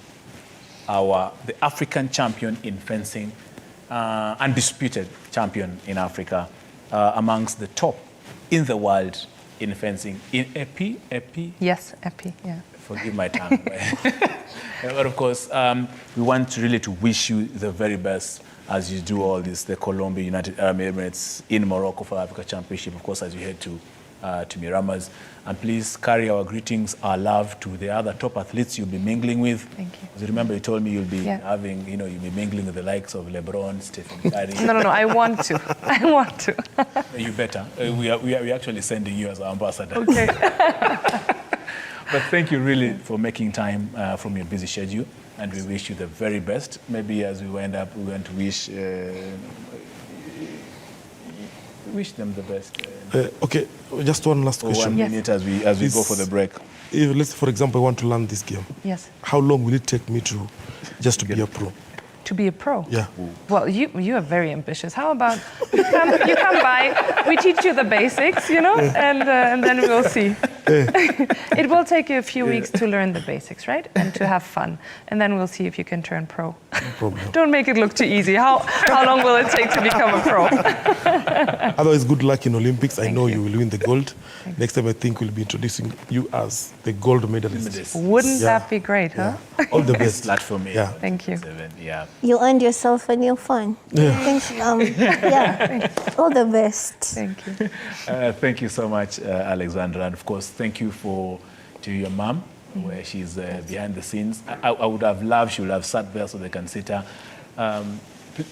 the African champion in fencing, undisputed champion in Africa, amongst the top in the world in fencing. In epi? Yes, epi, yeah. Forgive my tongue. But of course, we want really to wish you the very best as you do all this, the Colombia, United Arab Emirates, in Morocco for Africa Championship, of course, as you head to Miramas. And please carry our greetings, our love to the other top athletes you'll be mingling with. Thank you. As you remember, you told me you'll be having, you know, you'll be mingling with the likes of LeBron, Stephen Curry. No, I want to. I want to. You better. We are actually sending you as our ambassador. Okay. But thank you really for making time from your busy schedule, and we wish you the very best. Maybe as we wind up, we want to wish them the best. Okay, just one last question. 1 minute as we go for the break. If, let's, for example, I want to learn this game. Yes. How long will it take me to be a pro? To be a pro? Yeah. Well, you are very ambitious. How about you come by, we teach you the basics, you know, and then we'll see. It will take you a few weeks to learn the basics, right? And to have fun. And then we'll see if you can turn pro. No problem. Don't make it look too easy. How long will it take to become a pro? Otherwise, good luck in Olympics. I know you will win the gold. Next time, I think we'll be introducing you as the gold medalist. Wouldn't that be great, huh? Yeah. All the best. That for me. Yeah. Thank you. Yeah. You earned yourself a new phone. Yeah. Yeah. All the best. Thank you. Thank you so much, Alexandra. And of course, thank you to your mom, where she's behind the scenes. I would have loved, she would have sat there so they can sit her.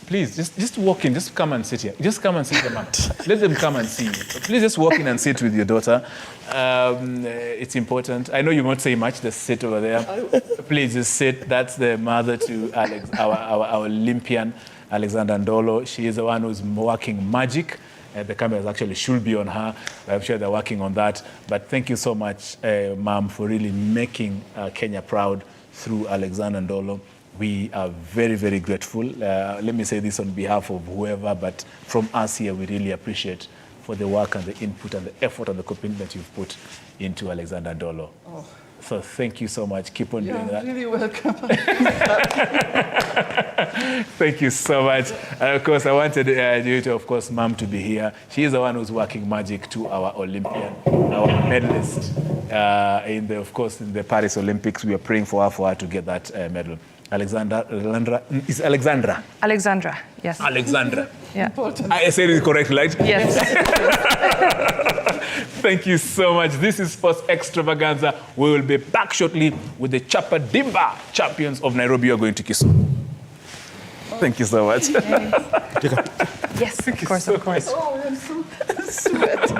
Please, just walk in, just come and sit here. Just come and sit here, ma'am. Let them come and see you. Please just walk in and sit with your daughter. It's important. I know you won't say much, just sit over there. Please just sit. That's the mother to our Olympian, Alexandra Ndolo. She is the one who's working magic. The cameras actually should be on her. I'm sure they're working on that. But thank you so much, ma'am, for really making Kenya proud through Alexandra Ndolo. We are very, very grateful. Let me say this on behalf of whoever, but from us here, we really appreciate for the work and the input and the effort and the commitment you've put into Alexandra Ndolo. Oh. So thank you so much. Keep on doing that. You're really welcome. Thank you so much. And of course, I wanted you to, of course, Mom to be here. She is the one who's working magic to our Olympian, our medalist. In the Paris Olympics, we are praying for her to get that medal. Alexandra, is Alexandra? Alexandra, yes. Alexandra. Yeah. I said it correctly, right? Yes. Thank you so much. This is Sports Extravaganza. We will be back shortly with the Chapa Dimba champions of Nairobi. You are going to Kisumu. Thank you so much. Yes, of course. Oh, I'm so sweaty.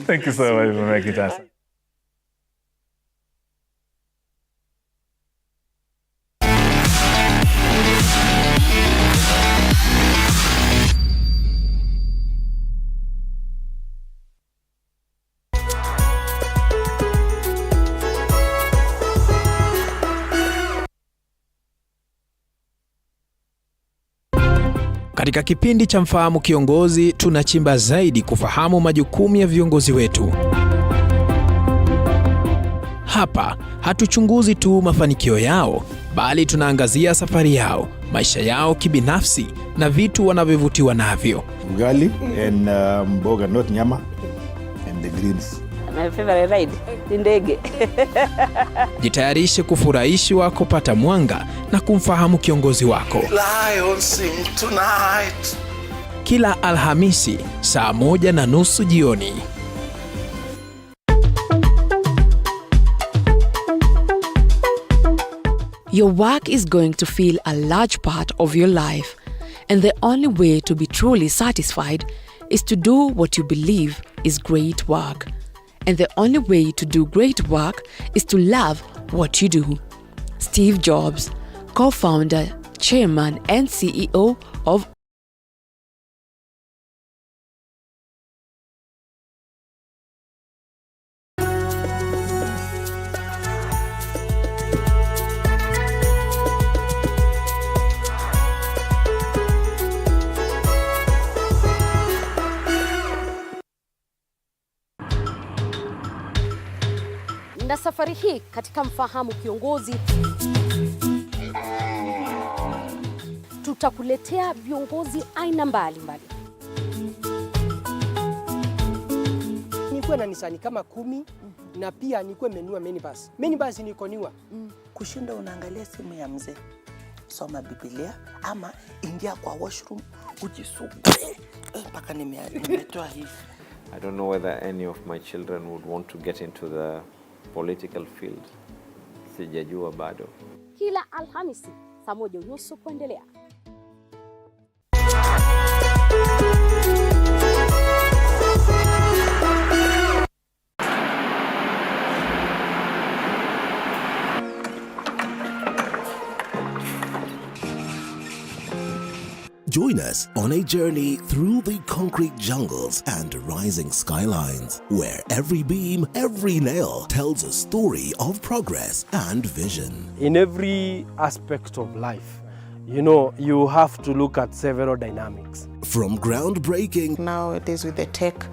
Thank you so much for making it happen. Katika kipindi cha Mfahamu Kiongozi, tunachimba zaidi kufahamu majukumu ya viongozi wetu. Hapa hatuchunguzi tu mafanikio yao, bali tunaangazia safari yao, maisha yao kibinafsi na vitu wanavyovutiwa navyo. Ugali and mboga, not nyama, and the greens. My favorite ride ni ndege. Jitayarishe kufurahishwa, kupata mwanga na kumfahamu kiongozi wako. Lions sing tonight. Kila Alhamisi saa 1:30 jioni. Your work is going to feel a large part of your life, and the only way to be truly satisfied is to do what you believe is great work. And the only way to do great work is to love what you do. Steve Jobs, co-founder, chairman, and CEO of Na safari hii katika Mfahamu Kiongozi tutakuletea viongozi aina mbalimbali. Nikuwe na nisani kama 10 na pia nikuwe menua minibus. Minibus nikoniwa. Kushinda unaangalia simu ya mzee, soma Biblia ama ingia kwa washroom ujisugue mpaka nimetoa hivi. I don't know whether any of my children would want to get into the political field. Sijajua bado. Kila Alhamisi saa 1:30 kuendelea. Join us on a journey through the concrete jungles and rising skylines, where every beam, every nail tells a story of progress and vision. In every aspect of life, you have to look at several dynamics. From groundbreaking. Nowadays with the tech,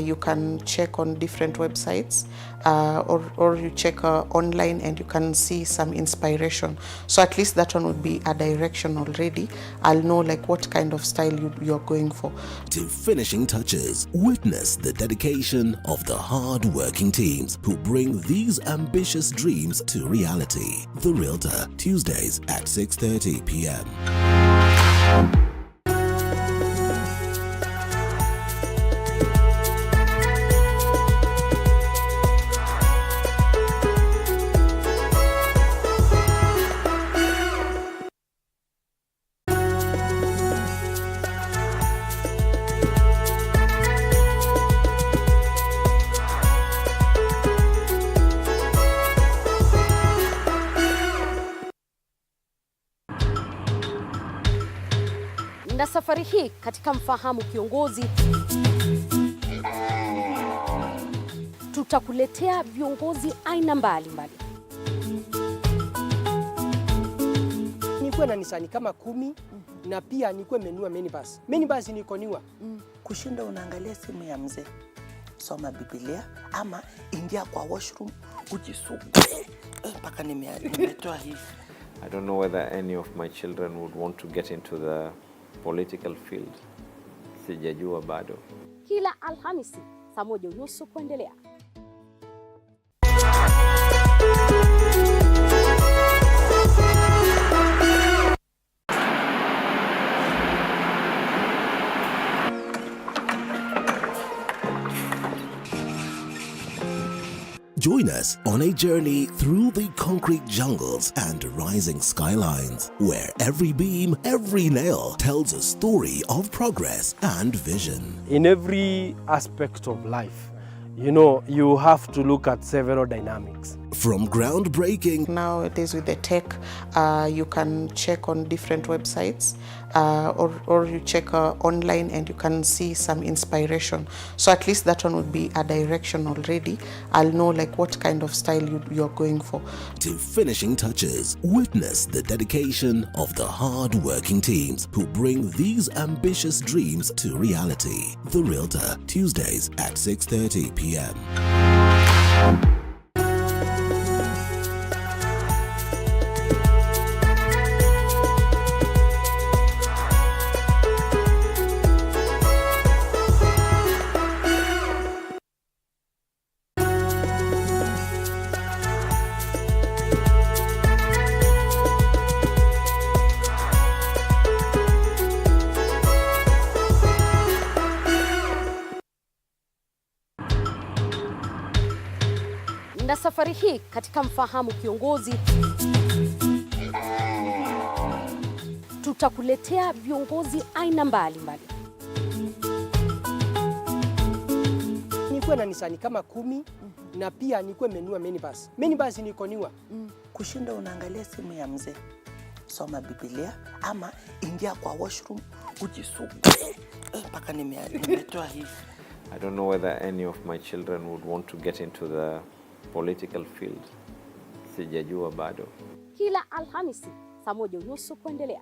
you can check on different websites or you check online and you can see some inspiration. So at least that one would be a direction already. I'll know like what kind of style you're going for. To finishing touches, witness the dedication of the hard-working teams who bring these ambitious dreams to reality. The Realtor, Tuesdays at 6:30 p.m. Na safari hii katika Mfahamu Kiongozi tutakuletea viongozi aina mbalimbali. Nikuwe na nisani kama 10 na pia nikuwe menua minibus. Minibus nikoniwa. Kushinda unaangalia simu ya mzee, soma Biblia ama ingia kwa washroom ujisugue mpaka nimetoa hivi. I don't know whether any of my children would want to get into the political field. Sijajua bado. Kila Alhamisi saa 1:30 kuendelea. Join us on a journey through the concrete jungles and rising skylines, where every beam, every nail tells a story of progress and vision. In every aspect of life, you have to look at several dynamics. From groundbreaking. Nowadays with the tech, you can check on different websites or you check online and you can see some inspiration. So at least that one would be a direction already. I'll know like what kind of style you're going for. To finishing touches, witness the dedication of the hard-working teams who bring these ambitious dreams to reality. The Realtor, Tuesdays at 6:30 p.m. Na safari hii katika Mfahamu Kiongozi tutakuletea viongozi aina mbalimbali. Nikuwe na nisani kama 10 na pia nikuwe menua minibus. Minibus nikoniwa. Kushinda unaangalia simu ya mzee. Soma Biblia ama ingia kwa washroom ujisugue. Mpaka nimetoa hivi. I don't know whether any of my children would want to get into the political field. Sijajua bado. Kila Alhamisi saa 1:30 kuendelea.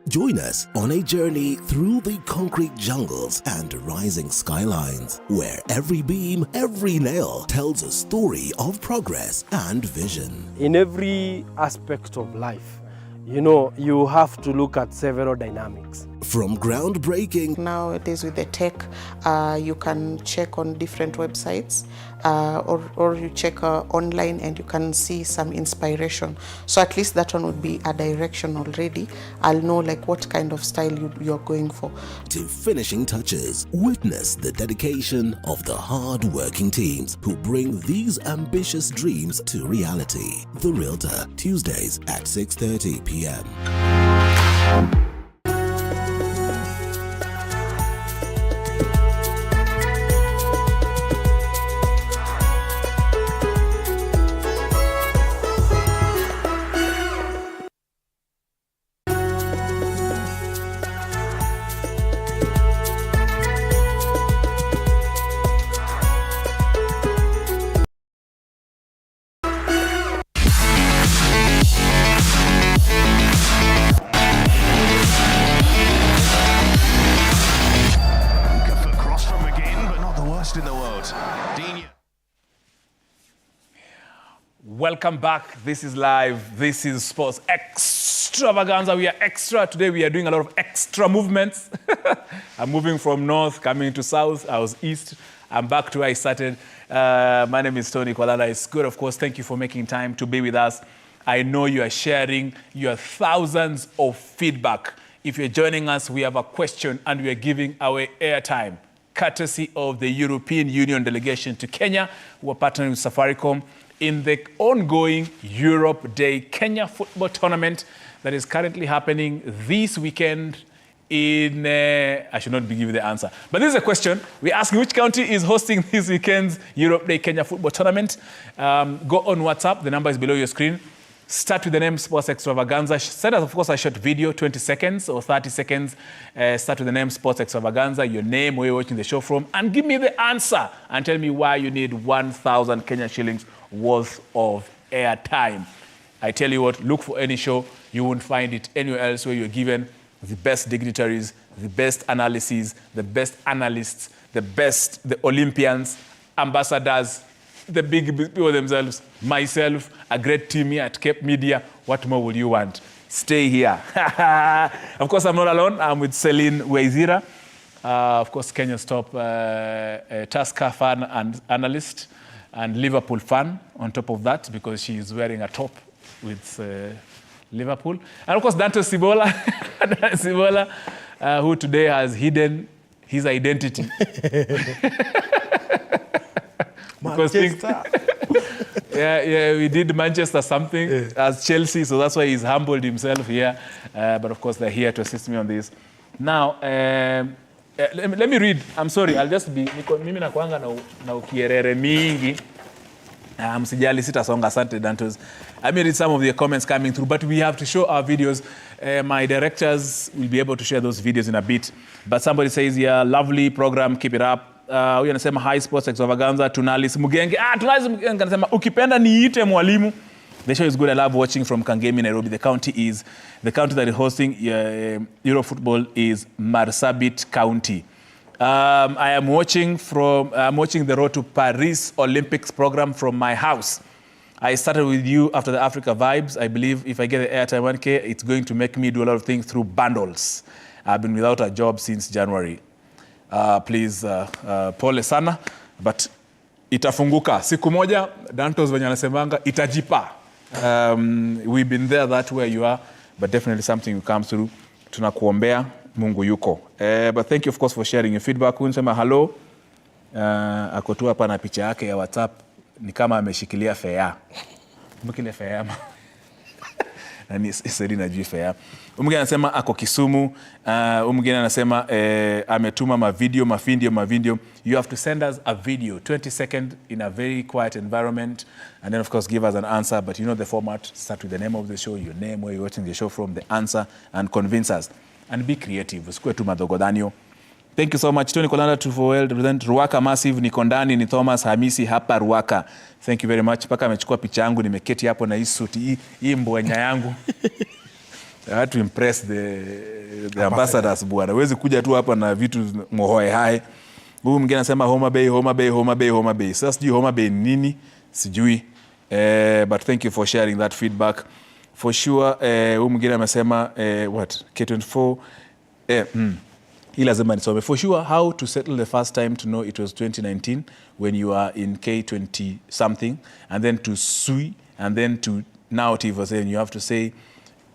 Join us on a journey through the concrete jungles and rising skylines, where every beam, every nail tells a story of progress and vision. In every aspect of life, you know, you have to look at several dynamics. From groundbreaking. Nowadays with the tech, you can check on different websites or you check online and you can see some inspiration. So at least that one would be a direction already. I'll know like what kind of style you're going for. To finishing touches, witness the dedication of the hard-working teams who bring these ambitious dreams to reality. The Realtor, Tuesdays at 6:30 p.m. Welcome back. This is live. This is Sports Extravaganza. We are extra. Today we are doing a lot of extra movements. I'm moving from north, coming to south. I was east. I'm back to where I started. My name is Tony Kwalanda. It's good, of course. Thank you for making time to be with us. I know you are sharing your thousands of feedback. If you're joining us, we have a question and we are giving away airtime, courtesy of the European Union delegation to Kenya, who are partnering with Safaricom in the ongoing Europe Day Kenya football tournament that is currently happening this weekend in, I should not give you the answer, but this is a question. We ask which country is hosting this weekend's Europe Day Kenya football tournament. Go on WhatsApp, the number is below your screen. Start with the name Sports Extravaganza. Send us, of course, a short video, 20 seconds or 30 seconds. Start with the name Sports Extravaganza, your name, where you're watching the show from, and give me the answer and tell me why you need 1,000 Kenya shillings worth of airtime. I tell you what, look for any show. You won't find it anywhere else where you're given the best dignitaries, the best analyses, the best analysts, the Olympians, ambassadors, the big people themselves, myself, a great team here at Cape Media. What more will you want? Stay here. Of course, I'm not alone. I'm with Celine Waizira, of course, Kenya's top Tusker fan and analyst, and Liverpool fan on top of that, because she is wearing a top with Liverpool. And of course, Dante Sibola, who today has hidden his identity. Because Yeah, we did Manchester something as Chelsea, so that's why he's humbled himself here. But of course, they're here to assist me on this. Now, let me read. I'm sorry, I'll just be... Mimi nakuanga na ukierere mingi. Msijali sitasonga, asante Dantos. I may read some of the comments coming through, but we have to show our videos. My directors will be able to share those videos in a bit. But somebody says, yeah, lovely program, keep it up. Huyu anasema high sports extravaganza, Tunalis Mugenge. Tunalis Mugenge anasema ukipenda niite mwalimu. The show is good. I love watching from Kangemi, Nairobi. The county that is hosting Euro football is Marsabit County. I am watching the Road to Paris Olympics program from my house. I started with you after the Africa Vibes. I believe if I get the airtime 1K, it's going to make me do a lot of things through bundles. I've been without a job since January. Please, pole sana, but itafunguka. Siku moja, Dantos venye anasemanga, itajipa. We've been there, that where you are, but definitely something will come through. Tunakuombea, Mungu yuko. But thank you, of course, for sharing your feedback. Unasema hello. Ako tu hapa na picha yake ya WhatsApp. Ni kama ameshikilia fea. Mbukile fea. Nani Selina juu fea. Mwingine anasema ako Kisumu. Mwingine anasema ametuma mavideo. You have to send us a video, 20 seconds in a very quiet environment, and then of course give us an answer. But you know the format. Start with the name of the show, your name, where you're watching the show from, the answer, and convince us. And be creative. Usikue tu madogodanio. Thank you so much. Tony Kolanda to Foel, represent Ruaka Massive, niko ndani, ni Thomas Hamisi hapa Ruaka. Thank you very much. Paka amechukua picha yangu, nimeketi hapo na hii suti, hii mbwenya yangu. I had to impress the ambassadors bwana. Wezi kuja tu hapa na vitu mohoe hai. Huyu mwingine anasema Homa Bay. Sasa sijui Homa Bay nini? Sijui. But thank you for sharing that feedback. For sure, huyu mwingine amesema what? K24 hii lazima nisome. For sure, how to settle the first time to know it was 2019 when you are in K20 something, and then to sui, and then to now TV, and you have to say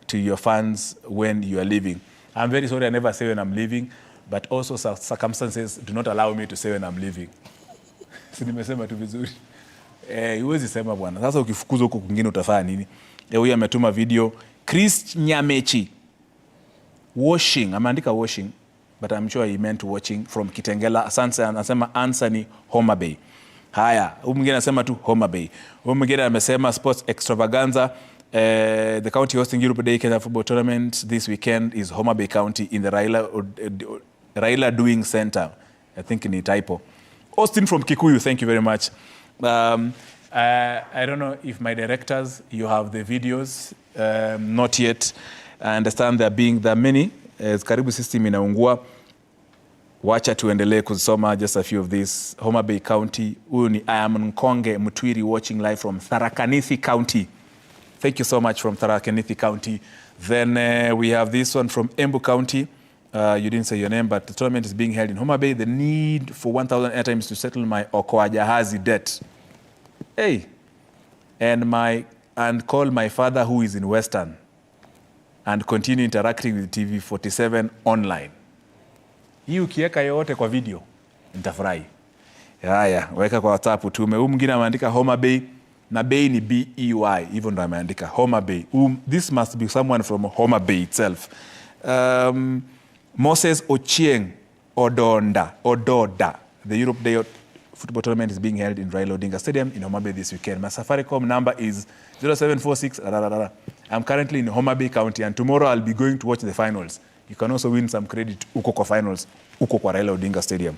to your fans when you are leaving. I'm very sorry I never say when I'm leaving, but also circumstances do not allow me to say when I'm leaving. Si nimesema tu vizuri. Huwezi sema bwana. Sasa ukifukuzwa huko kwingine utafanya nini? Huyu ametuma video. Chris Nyamechi. Washing. Ameandika washing, but I'm sure he meant watching from Kitengela. Asante anasema answer ni Homa Bay. Haya, huyu mwingine anasema tu Homa Bay. Huyu mwingine amesema sports extravaganza. The county hosting Europe Day Kenya Football Tournament this weekend is Homa Bay County in the Raila Doing Center. I think ni typo. Austin from Kikuyu, thank you very much. I don't know if my directors, you have the videos. Not yet. I understand there are many. Karibu system inaungua. Wacha tuendelee kuzisoma just a few of these. Homa Bay County. Huyu ni I am Nkonge Mutwiri watching live from Tharaka-Nithi County. Thank you so much from Tharaka-Nithi County. Then we have this one from Embu County. You didn't say your name, but the tournament is being held in Homa Bay. The need for 1,000 airtimes to settle my Okoa Jahazi debt. Hey. And call my father who is in Western. And continue interacting with TV47 online. Hii ukiweka yote kwa video, nitafurahi. Haya, weka kwa WhatsApp utume. Huyu mwingine ameandika Homa Bay. Na Bay ni B-E-Y, hivyo ndo ameandika Homa Bay. This must be someone from Homa Bay itself. Moses Ochieng Ododa. The Europe Day Football Tournament is being held in Raila Odinga Stadium in Homa Bay this weekend. My Safaricom number is 0746. I'm currently in Homa Bay County, and tomorrow I'll be going to watch the finals. You can also win some credit uko kwa finals, uko kwa Raila Odinga Stadium.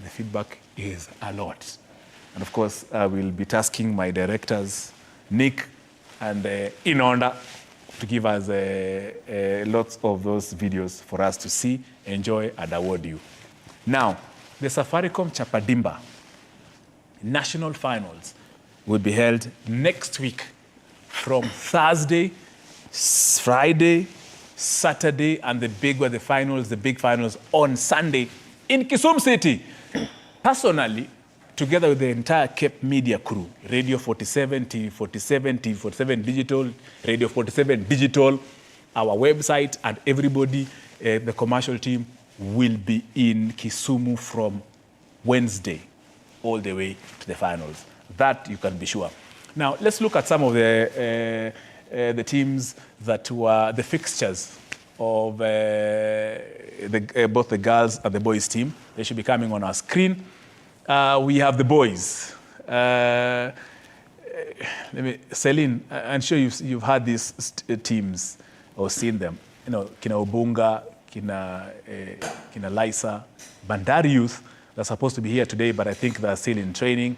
The feedback is a lot. And of course, I will be tasking my directors, Nick and Inonda, to give us lots of those videos for us to see, enjoy, and award you. Now, the Safaricom Chapadimba National Finals will be held next week from Thursday, Friday, Saturday, and the big finals on Sunday in Kisumu City. Personally, together with the entire Cape Media crew, Radio 47, TV47, TV47 Digital, Radio 47 Digital, our website, and everybody, the commercial team, will be in Kisumu from Wednesday all the way to the finals. That you can be sure. Now, let's look at some of the teams that were the fixtures of both the girls and the boys team. They should be coming on our screen. We have the boys. Celine, I'm sure you've had these teams or seen them. You know, Kina Obunga, Kina Lysa, Bandari Youth. They're supposed to be here today, but I think they're still in training.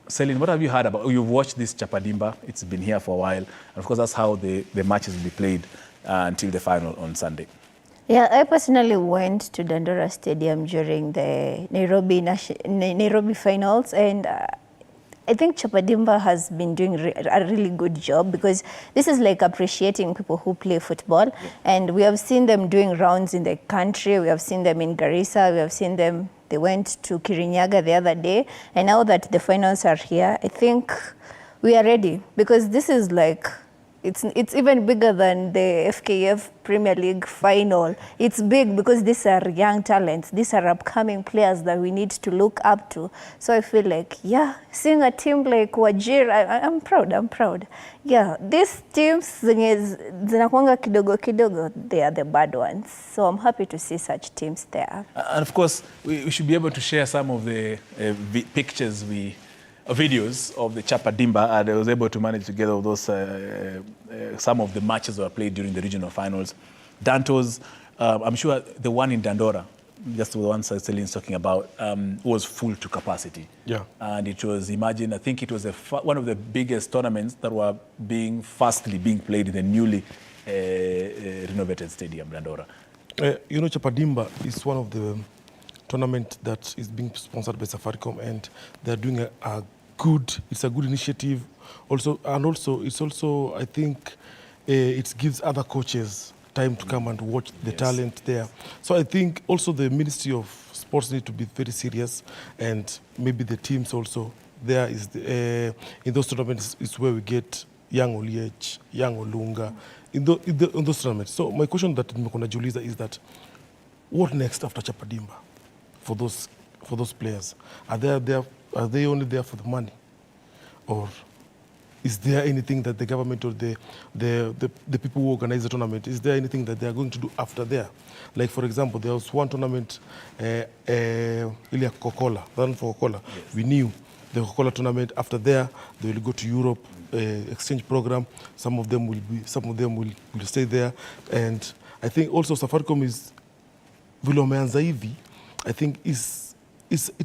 Celine, what have you heard about? You've watched this Chapadimba. It's been here for a while. And of course, that's how the matches will be played until the final on Sunday. Yeah, I personally went to Dandora Stadium during the Nairobi finals, and I think Chapadimba has been doing a really good job, because this is like appreciating people who play football. Yeah. And we have seen them doing rounds in the country. We have seen them in Garissa. We have seen them, they went to Kirinyaga the other day. And now that the finals are here, I think we are ready, because this is like, it's even bigger than the FKF Premier League final. It's big because these are young talents. These are upcoming players that we need to look up to. So I feel like, yeah, seeing a team like Wajir, I'm proud. Yeah, these teams, zinakuanga kidogo kidogo, they are the bad ones. So I'm happy to see such teams there. And of course, we should be able to share some of the pictures videos of the Chapadimba, and I was able to manage to get all those, some of the matches that were played during the regional finals. Dantos, I'm sure the one in Dandora, just the one Celine's talking about, was full to capacity. Yeah. And it was, imagine, I think it was one of the biggest tournaments that were fastly being played in the newly renovated stadium, Dandora. You know, Chapadimba is one of the tournament that is being sponsored by Safaricom, and they're doing it's a good initiative. Also, it's also, I think, it gives other coaches time to come and watch the talent there. So I think also the Ministry of Sports need to be very serious, and maybe the teams also there is in those tournaments is where we get young Oliech, young Olunga in those tournaments. So my question that Nimekona Juliza is that, what next after Chapadimba? For those players, are they only there for the money, or is there anything that the government or the people who organize the tournament, is there anything that they are going to do after there? Like, for example, there was one tournament, Ilia Coca-Cola, for Coca-Cola. Yes. We knew the Coca-Cola tournament. After there, they will go to Europe, exchange program. Some of them will stay there, and I think also Safaricom is Vilomeanza hivi. I think it's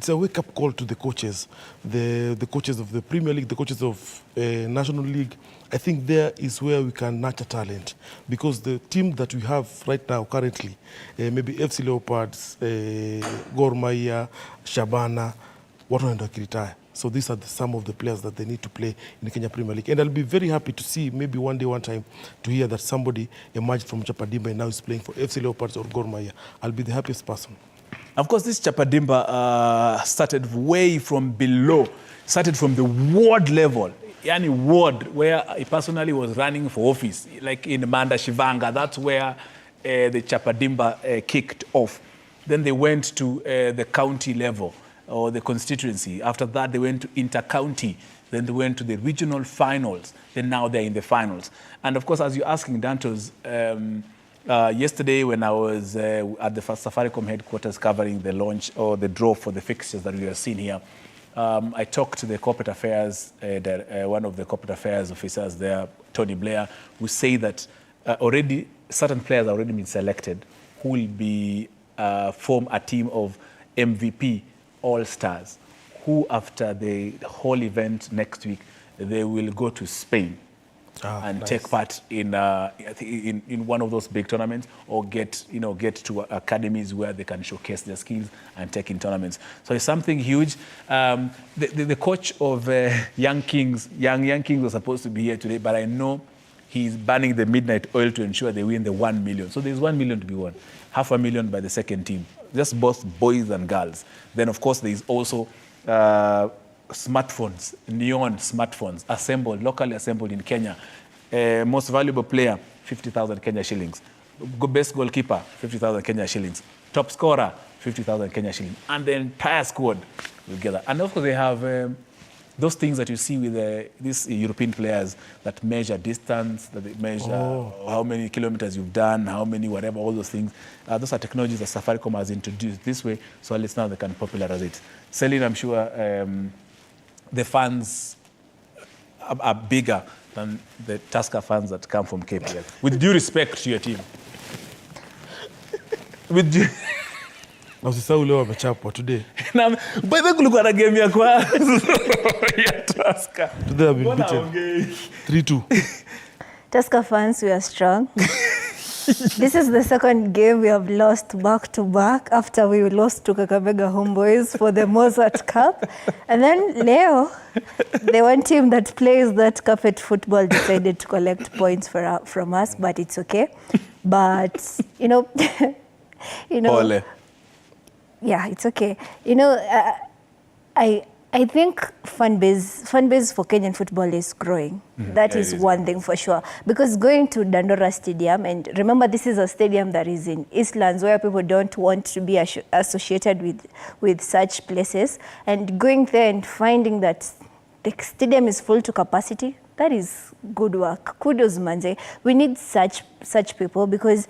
a wake-up call to the coaches, the coaches of the Premier League, the coaches of National League. I think there is where we can nurture talent, because the team that we have right now currently, maybe FC Leopards, Gor Mahia, Shabana, what wanaenda wakitaya. So these are some of the players that they need to play in the Kenya Premier League. And I'll be very happy to see maybe one day, one time, to hear that somebody emerged from Chapadimba and now is playing for FC Leopards or Gor Mahia. I'll be the happiest person. Of course, this Chapadimba started way from below, started from the ward level, yani ward, where I personally was running for office, like in Manda Shivanga. That's where the Chapadimba kicked off. Then they went to the county level, or the constituency. After that, they went to inter-county. Then they went to the regional finals. Then now they're in the finals. And of course, as you're asking, Dantos, yesterday when I was at the Safaricom headquarters covering the launch or the draw for the fixtures that we are seeing here, I talked to the corporate affairs, one of the corporate affairs officers there, Tony Blair, who say that already certain players have already been selected who will be form a team of MVP All-Stars, who after the whole event next week, they will go to Spain and take part in one of those big tournaments, or get to academies where they can showcase their skills and take in tournaments. So it's something huge. The coach of Young Kings was supposed to be here today, but I know he's burning the midnight oil to ensure they win the 1 million. So there's 1 million to be won, $500,000 by the second team, just both boys and girls. Then of course there's also smartphones, neon smartphones, locally assembled in Kenya. Most valuable player, 50,000 Kenya shillings. Best goalkeeper, 50,000 Kenya shillings. Top scorer, 50,000 Kenya shillings. And the entire squad together. And of course, they have those things that you see with these European players that measure distance, that they measure how many kilometers you've done, how many whatever, all those things. Those are technologies that Safaricom has introduced this way, so at least now they can popularize it. Celine, I'm sure the fans are bigger than the Tusker fans that come from KPL. With due respect to your team. With due... Na usisahau leo wamechapwa today. Na by the kulikuwa na game ya kwanza ya Tusker. Today have been beaten 3-2. Tusker fans, we are strong. This is the second game we have lost back to back after we lost to Kakamega Homeboys for the Mozart Cup. And then Leo, the one team that plays that carpet football, decided to collect points from us, but it's okay. But, you know, Ole. Yeah, it's okay. You know, I think fan base for Kenyan football is growing. That is one thing for sure. Because going to Dandora Stadium, and remember this is a stadium that is in Eastlands where people don't want to be associated with such places, and going there and finding that the stadium is full to capacity, that is good work. Kudos, manze. We need such people because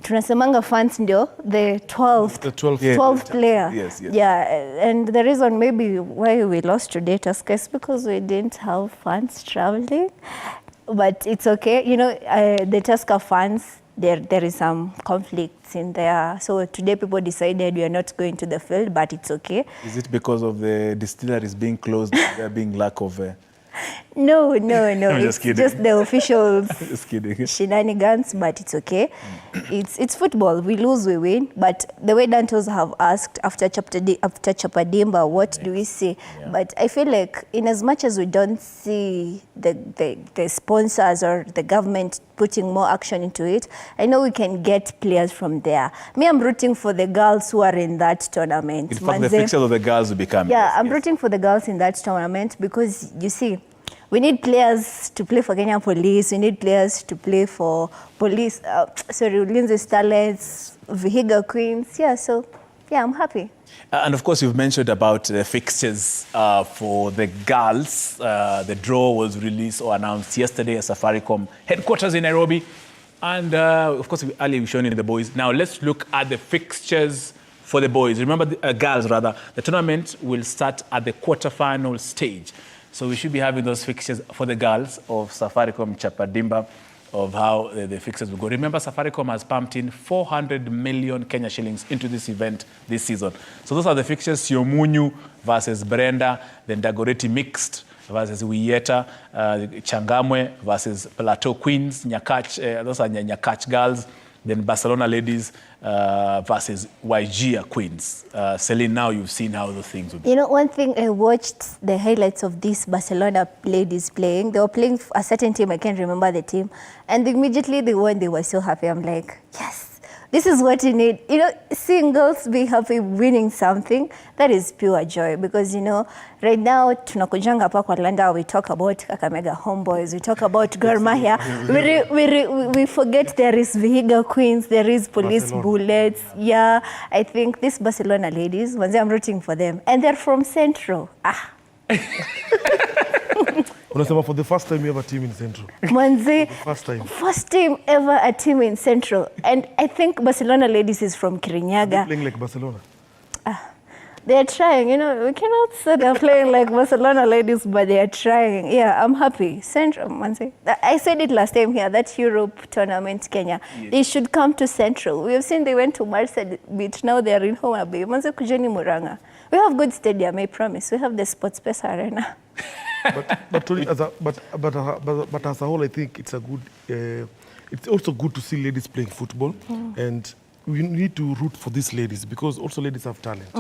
tunasemanga fans ndio the 12th player. Yes. Yeah, and the reason maybe why we lost today Tusker is because we didn't have fans traveling. But it's okay. You know, the Tusker fans, there is some conflicts in there. So today people decided we are not going to the field, but it's okay. Is it because of the distilleries being closed, there being lack of... No. I'm just kidding. Just the officials Just kidding. shenanigans, but it's okay. It's football. We lose, we win. But the way Dantos have asked after Chapadimba, what do we see? Yeah. But I feel like in as much as we don't see the sponsors or the government putting more action into it, I know we can get players from there. Me, I'm rooting for the girls who are in that tournament. In fact, the fixture of the girls will become... Yeah, I'm rooting for the girls in that tournament because, you see, we need players to play for Kenyan Police. We need players to play for Police, Ulinzi Starlets, Vihiga Queens. Yeah, so, yeah, I'm happy. And of course, you've mentioned about the fixtures for the girls. The draw was released or announced yesterday at Safaricom headquarters in Nairobi. And of course, earlier we've shown you the boys. Now let's look at the fixtures for the boys. Remember, girls rather. The tournament will start at the quarterfinal stage. So we should be having those fixtures for the girls of Safaricom Chapadimba, of how the fixtures will go. Remember, Safaricom has pumped in 400 million Kenya shillings into this event this season. So those are the fixtures: Siomunyu versus Brenda, then Dagoretti Mixed versus Wieta, Changamwe versus Plateau Queens, Nyakach, those are Nyakach girls, then Barcelona Ladies versus Wajir Queens. Celine, now you've seen how those things would be. You know, one thing, I watched the highlights of these Barcelona ladies playing. They were playing a certain team, I can't remember the team. And immediately they won, they were so happy. I'm like, yes, this is what you need. You know, seeing girls be happy winning something, that is pure joy. Because, you know, right now, tunakujanga hapa kwa Atlanta, we talk about Kakamega Homeboys, we talk about Gor Mahia. We forget there is Vihiga Queens, there is Police Bullets. Yeah, I think these Barcelona ladies, I'm rooting for them. And they're from Central. Unasema for the first time you have a team in Central. Manze, first time ever a team in Central. And I think Barcelona ladies is from Kirinyaga. They're playing like Barcelona. They're trying, you know, we cannot say they're playing like Barcelona ladies, but they're trying. Yeah, I'm happy. Central, Manze. I said it last time here, that Europe tournament, Kenya, they should come to Central. We have seen they went to Marsad Beach, now they're in Homa Bay. Manze kujeni Muranga. We have good stadium, I promise. We have the Sportspace Arena. but as a whole, I think it's a good. It's also good to see ladies playing football, and we need to root for these ladies because also ladies have talent.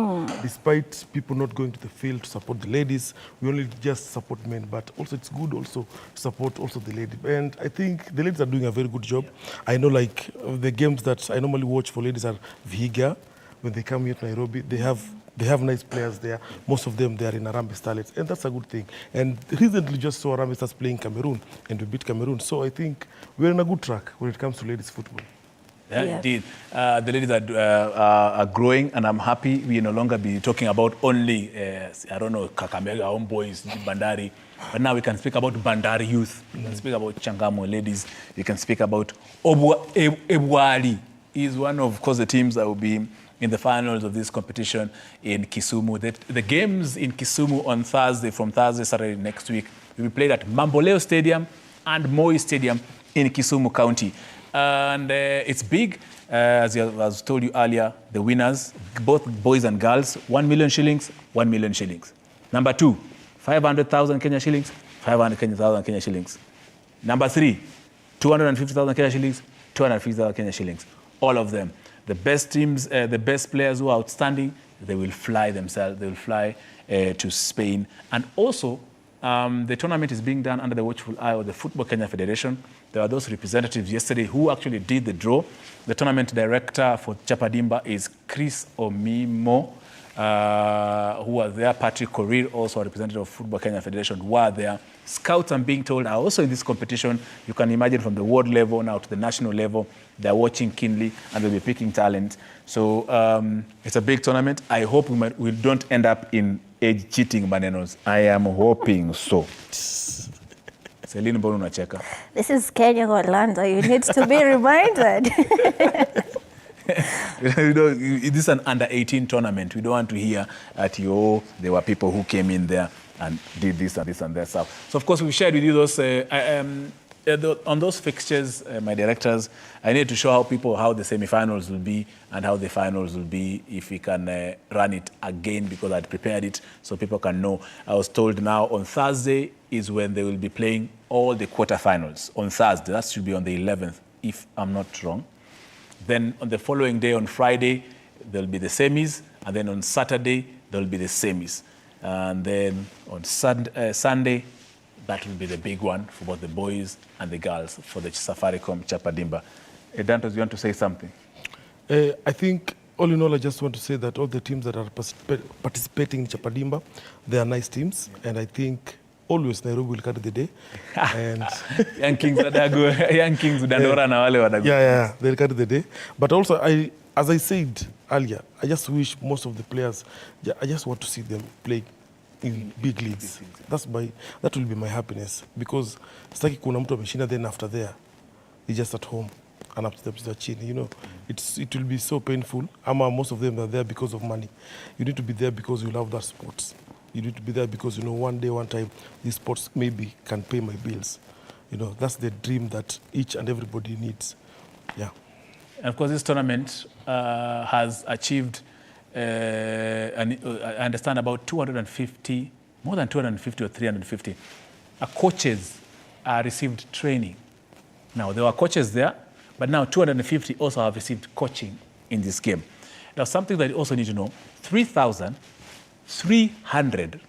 Despite people not going to the field to support the ladies, we only just support men. But also it's good also to support also the ladies. And I think the ladies are doing a very good job. I know like the games that I normally watch for ladies are Vihiga. When they come here to Nairobi, they have nice players there. Most of them, they are in Harambee Starlets, and that's a good thing. And recently just saw Harambee Stars playing Cameroon, and we beat Cameroon. So I think we're in a good track when it comes to ladies football. Yeah, indeed. The ladies are growing, and I'm happy we no longer be talking about only, I don't know, Kakamega, Homeboys, Bandari, but now we can speak about Bandari youth. We can speak about Changamo ladies. We can speak about Ebuali. Is one of course, the teams that will be in the finals of this competition in Kisumu. The games in Kisumu on Thursday, from Thursday, Saturday next week, will be played at Mamboleo Stadium and Moi Stadium in Kisumu County. And it's big. As I was told you earlier, the winners, both boys and girls, 1 million shillings, 1 million shillings. Number 2, 500,000 Kenya shillings, 500,000 Kenya shillings. Number 3, 250,000 Kenya shillings, 250,000 Kenya shillings. All of them. The best teams, the best players who are outstanding, they will fly themselves. They will fly to Spain. And also, the tournament is being done under the watchful eye of the Football Kenya Federation. There are those representatives yesterday who actually did the draw. The tournament director for Chapadimba is Chris Omimo, who was there. Patrick Korir, also a representative of Football Kenya Federation, were there. Scouts, I'm being told, are also in this competition. You can imagine from the world level now to the national level, they're watching keenly and they'll be picking talent. So it's a big tournament. I hope we don't end up in age cheating manenos. I am hoping so. Celine, mbona unacheka? This is Kenya, Orlando. You need to be reminded. This is an under-18 tournament. We don't want to hear at there were people who came in there and did this and this and that stuff. So, of course, we shared with you those, on those fixtures, my directors, I need to show how the semi-finals will be and how the finals will be if we can run it again, because I'd prepared it so people can know. I was told now on Thursday is when they will be playing all the quarterfinals. On Thursday, that should be on the 11th, if I'm not wrong. Then on the following day, on Friday, there'll be the semis, and then on Saturday, there'll be the semis. And then on Sunday, that will be the big one for both the boys and the girls for the Safaricom Chapadimba. Dantos, you want to say something? I think, all in all, I just want to say that all the teams that are participating in Chapadimba, they are nice teams, and I think always Nairobi will carry the day. And Young Kings Dandora na wale wadagu. Yeah, they'll carry the day. But also, as I said earlier, I just wish most of the players, I just want to see them play in big leagues. That will be my happiness, because sitaki kuna mtu ameshinda, then after there, he's just at home and up to the chin. You know, it will be so painful. Most of them are there because of money. You need to be there because you love that sport. You need to be there because, you know, one day, one time, these sports maybe can pay my bills. You know, that's the dream that each and everybody needs. Yeah. And of course, this tournament has achieved, I understand, about 250, more than 250 or 350 coaches received training. Now, there were coaches there, but now 250 also have received coaching in this game. Now, something that you also need to know, 3,300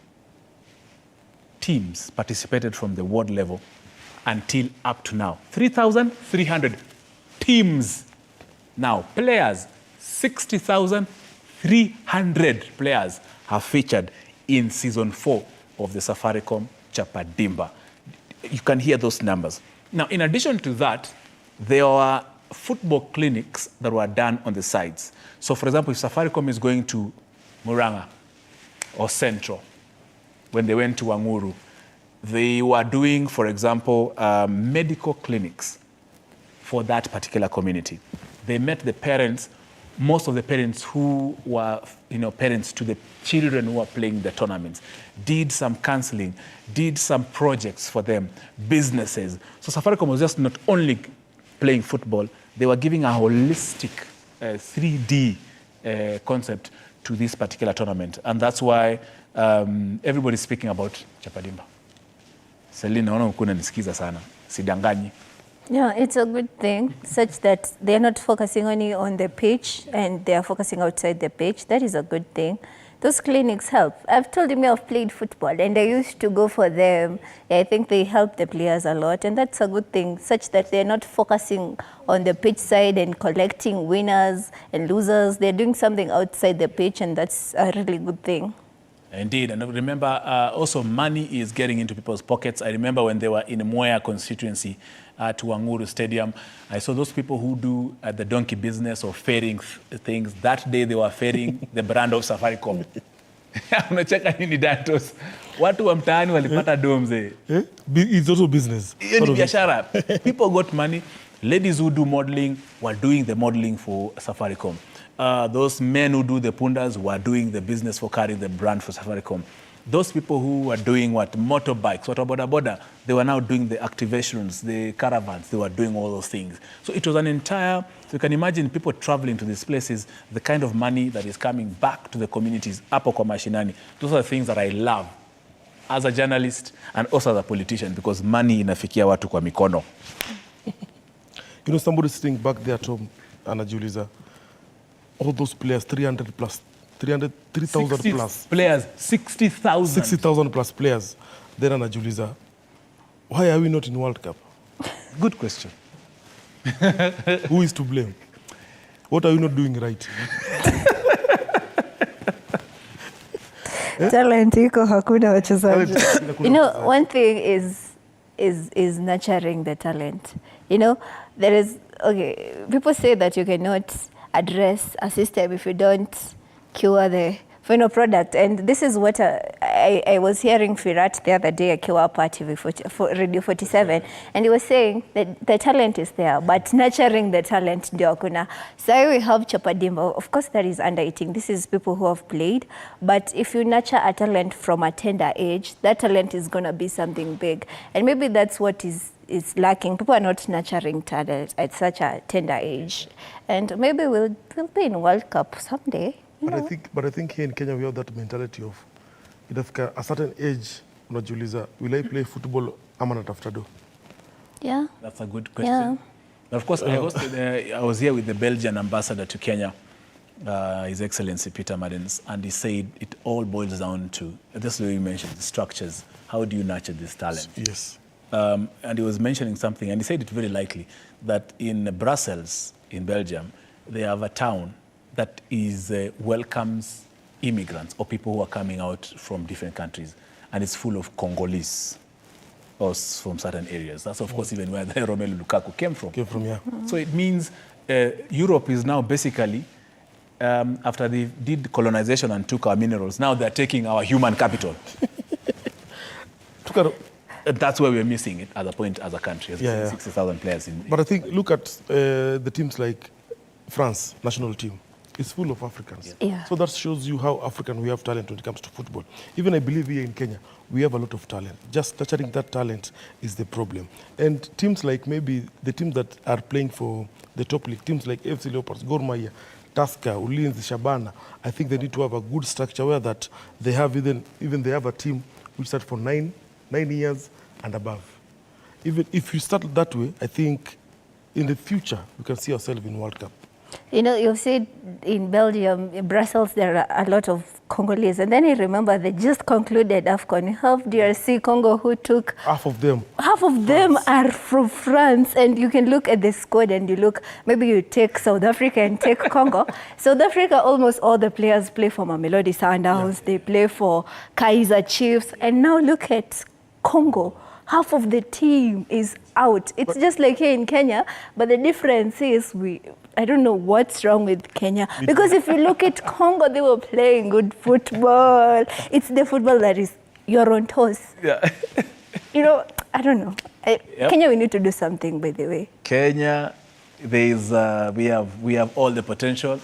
teams participated from the world level until up to now. 3,300 teams. Now, players, 60,300 players have featured in season 4 of the Safaricom Chapadimba. You can hear those numbers. Now, in addition to that, there are football clinics that were done on the sides. So, for example, if Safaricom is going to Muranga or Central, when they went to Wanguru, they were doing, for example, medical clinics for that particular community. They met the parents, most of the parents who were, parents to the children who were playing the tournaments, did some counseling, did some projects for them, businesses. So Safaricom was just not only playing football, they were giving a holistic 3D concept to this particular tournament. And that's why everybody's speaking about Chapadimba. Celine, naona ukuna nisikiza sana. Sidanganyi. Yeah, it's a good thing, such that they're not focusing only on the pitch and they're focusing outside the pitch. That is a good thing. Those clinics help. I've told him I've played football and I used to go for them. I think they help the players a lot, and that's a good thing, such that they're not focusing on the pitch side and collecting winners and losers. They're doing something outside the pitch, and that's a really good thing. Indeed, and remember, also money is getting into people's pockets. I remember when they were in Moya constituency at Wanguru Stadium, I saw those people who do the donkey business or ferrying things. That day they were ferrying the brand of Safaricom. Unacheka nini datos? Watu wa mtaani walipata domze. It's also business. Hiyo ni biashara. People got money. Ladies who do modeling were doing the modeling for Safaricom. Those men who do the pundas were doing the business for carrying the brand for Safaricom. Those people who were doing motorbikes, boda, they were now doing the activations, the caravans, they were doing all those things. So it was an entire, so you can imagine people traveling to these places, the kind of money that is coming back to the communities, hapo kwa mashinani. Those are the things that I love as a journalist and also as a politician, because money inafikia watu kwa mikono. You know, somebody sitting back there at home, anajiuliza, all those players, 300 plus, 3,000 plus. Players, 60,000. 60,000 plus players. Then anajiuliza, why are we not in World Cup? Good question. Who is to blame? What are we not doing right? Talent iko hakuna wachezaji. You know, one thing is nurturing the talent. You know, there is, okay, people say that you cannot address a system if you don't cure the final product. And this is what I was hearing Firat the other day akiwa hapa TV for Radio 47, and he was saying that the talent is there, but nurturing the talent ndio hakuna. So we have Chapadimba, of course that is under 18. This is people who have played, but if you nurture a talent from a tender age, that talent is going to be something big. And maybe that's what is lacking. People are not nurturing talent at such a tender age. And maybe we'll be in World Cup someday. But I think here in Kenya we have that mentality of itafika a certain age unajiuliza, will I play football ama natafuta do? Yeah. That's a good question. Yeah. Of course, I was here with the Belgian ambassador to Kenya, His Excellency Peter Martens, and he said it all boils down to, just the way you mentioned, the structures. How do you nurture this talent? Yes. And he was mentioning something, and he said it very likely, that in Brussels, in Belgium, they have a town that is welcomes immigrants or people who are coming out from different countries, and it's full of Congolese or from certain areas. That's, of course, even where Romelu Lukaku came from. Yeah. So it means Europe is now basically, after they did colonization and took our minerals, now they're taking our human capital. That's where we're missing it as a point, as a country, as 60,000 players. But I think, look at the teams like France, national team. It's full of Africans. Yeah. So that shows you how African we have talent when it comes to football. Even I believe here in Kenya, we have a lot of talent. Just nurturing that talent is the problem. And teams like maybe the teams that are playing for the top league, teams like FC Leopards, Gor Mahia, Tusker, Ulinzi, Shabana, I think they need to have a good structure where that they have even they have a team which starts for 9 years and above. Even if you start that way, I think in the future we can see ourselves in World Cup. You know, you've said in Belgium, in Brussels, there are a lot of Congolese. And then I remember they just concluded AFCON. You have DRC Congo who took... Half of them are from France. And you can look at the squad and you look, maybe you take South Africa and take Congo. South Africa, almost all the players play for Mamelodi Sundowns. Yeah. They play for Kaizer Chiefs. And now look at Congo. Half of the team is out. It's just like here in Kenya, but the difference is I don't know what's wrong with Kenya. Because if you look at Congo, they were playing good football. It's the football that is you're on toes. Yeah. You know, I don't know. Kenya, we need to do something, by the way. Kenya, we have all the potential.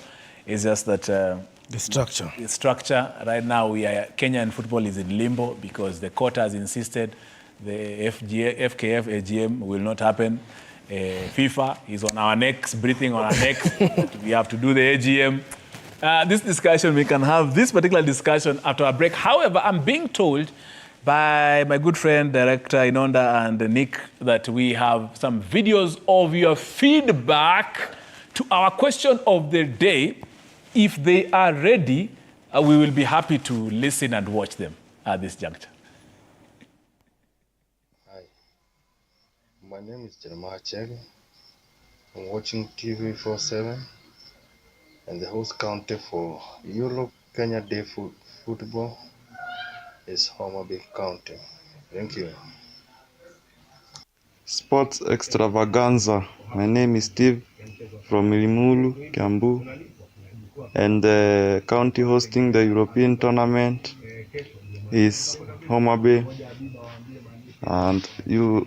It's just that the structure. The structure right now, Kenyan football is in limbo because the court has insisted the FKF AGM will not happen. FIFA is on our necks, breathing on our necks. We have to do the AGM. This discussion, we can have this particular discussion after a break. However, I'm being told by my good friend, Director Inonda and Nick, that we have some videos of your feedback to our question of the day. If they are ready, we will be happy to listen and watch them at this juncture. My name is Jeremiah Chege. I'm watching TV47 and the host county for Europe Kenya Day Football. is Homa Bay County. Thank you. Sports Extravaganza. My name is Steve from Ilimulu, Kiambu, and the county hosting the European tournament is Homa Bay. And you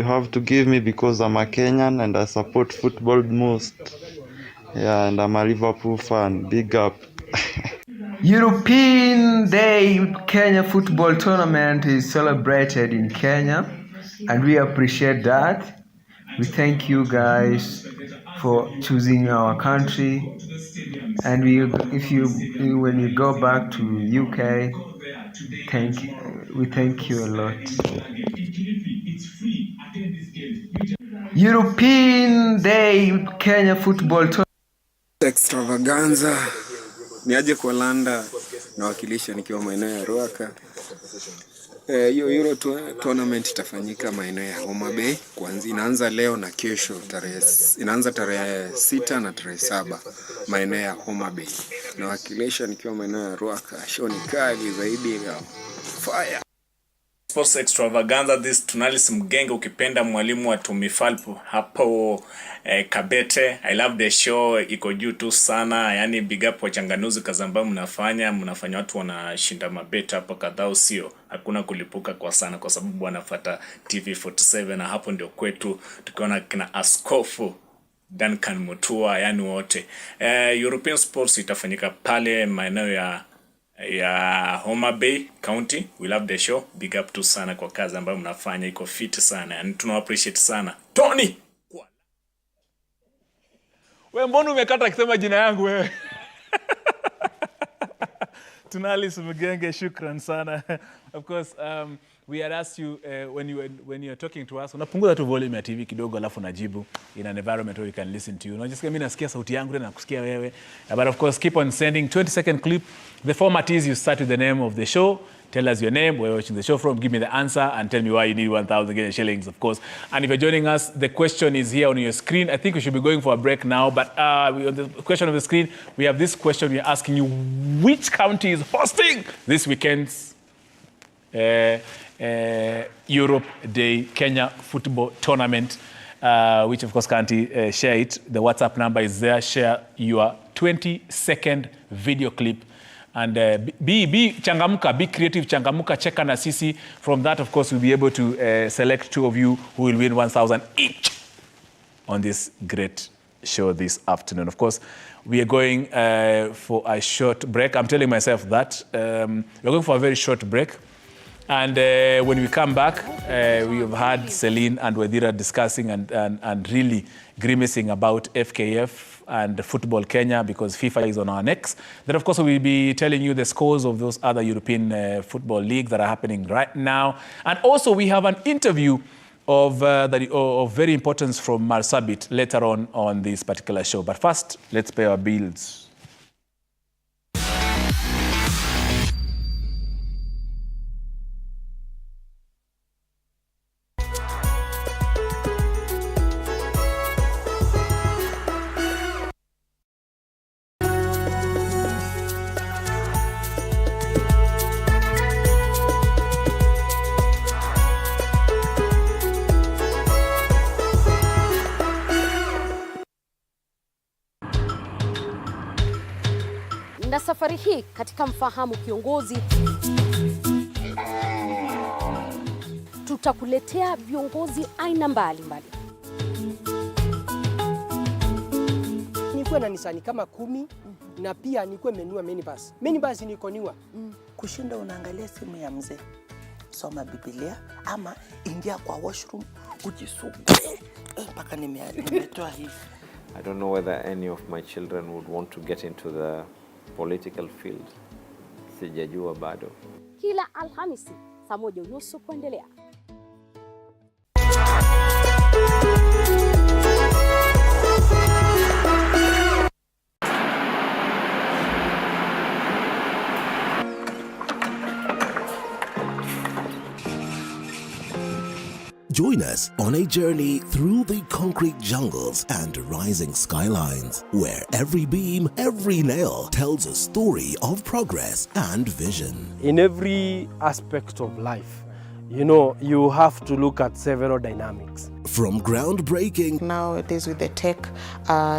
have to give me because I'm a Kenyan and I support football most. Yeah, and I'm a Liverpool fan. Big up. European Day Kenya Football Tournament is celebrated in Kenya, and we appreciate that. We thank you guys for choosing our country, and when you go back to UK, we thank you a lot. European Day Kenya Football Tournament. Extravaganza niaje kwa Landa nawakilisha nikiwa maeneo ya Ruaka. Hiyo Euro tournament itafanyika maeneo ya Homa Bay. Kwanza inaanza leo na kesho inaanza tarehe 6 na tarehe 7 maeneo ya Homa Bay. Nawakilisha nikiwa maeneo ya Ruaka. Show ni kali zaidi ya fire. Sports Extravaganza, this Tunalis Mgenge ukipenda mwalimu wa Tumifalpo hapo Kabete. I love the show, iko juu tu sana. Yani big up wachanganuzi kazi ambayo mnafanya watu wanashinda mabeta hapo kadhaa, sio hakuna kulipuka kwa sana kwa sababu wanafuata TV47 na hapo ndio kwetu tukiona kina Askofu Duncan Mutua, yani wote. European Sports itafanyika pale maeneo ya Homa Bay County. We love the show. Big up tu sana kwa kazi ambayo mnafanya, iko fit sana. And tuna appreciate sana. Tony! Wewe mbona umekata kusema jina yangu wewe? Tunalis Mgenge, shukran sana. Of course, we had asked you when you're talking to us, unapunguza tu volume ya TV kidogo alafu najibu in an environment where you can listen to you. Unajisikia mimi nasikia sauti yangu na nakusikia wewe. But of course, keep on sending 20-second clip. The format is you start with the name of the show, tell us your name, where you're watching the show from, give me the answer, and tell me why you need 1,000 shillings, of course. And if you're joining us, the question is here on your screen. I think we should be going for a break now, but on the question of the screen, we have this question. We're asking you, which county is hosting this weekend's Europe Day Kenya Football Tournament? Which, of course, county share it. The WhatsApp number is there. Share your 20-second video clip. And be changamuka, be creative, changamuka, cheka na sisi. From that, of course, we'll be able to select 2 of you who will win 1,000 each on this great show this afternoon. Of course, we are going for a short break. I'm telling myself that. We're going for a very short break. And when we come back, we have had Celine and Wadira discussing and really grimacing about FKF and Football Kenya because FIFA is on our necks. Then, of course, we'll be telling you the scores of those other European football leagues that are happening right now. And also, we have an interview of very importance from Marsabit later on this particular show. But first, let's pay our bills. Na safari hii katika Mfahamu Kiongozi tutakuletea viongozi aina mbalimbali. Nikuwe na nisani kama 10 na pia nikuwe menua minibus. Minibus nikoniwa. Kushinda unaangalia simu ya mzee. Soma Biblia ama ingia kwa washroom ujisugue. Mpaka nimetoa hivi. I don't know whether any of my children would want to get into the political field. Sijajua bado. Kila Alhamisi saa 1:30 kuendelea. Join us on a journey through the concrete jungles and rising skylines, where every beam, every nail tells a story of progress and vision. In every aspect of life, you have to look at several dynamics. From groundbreaking. Nowadays with the tech,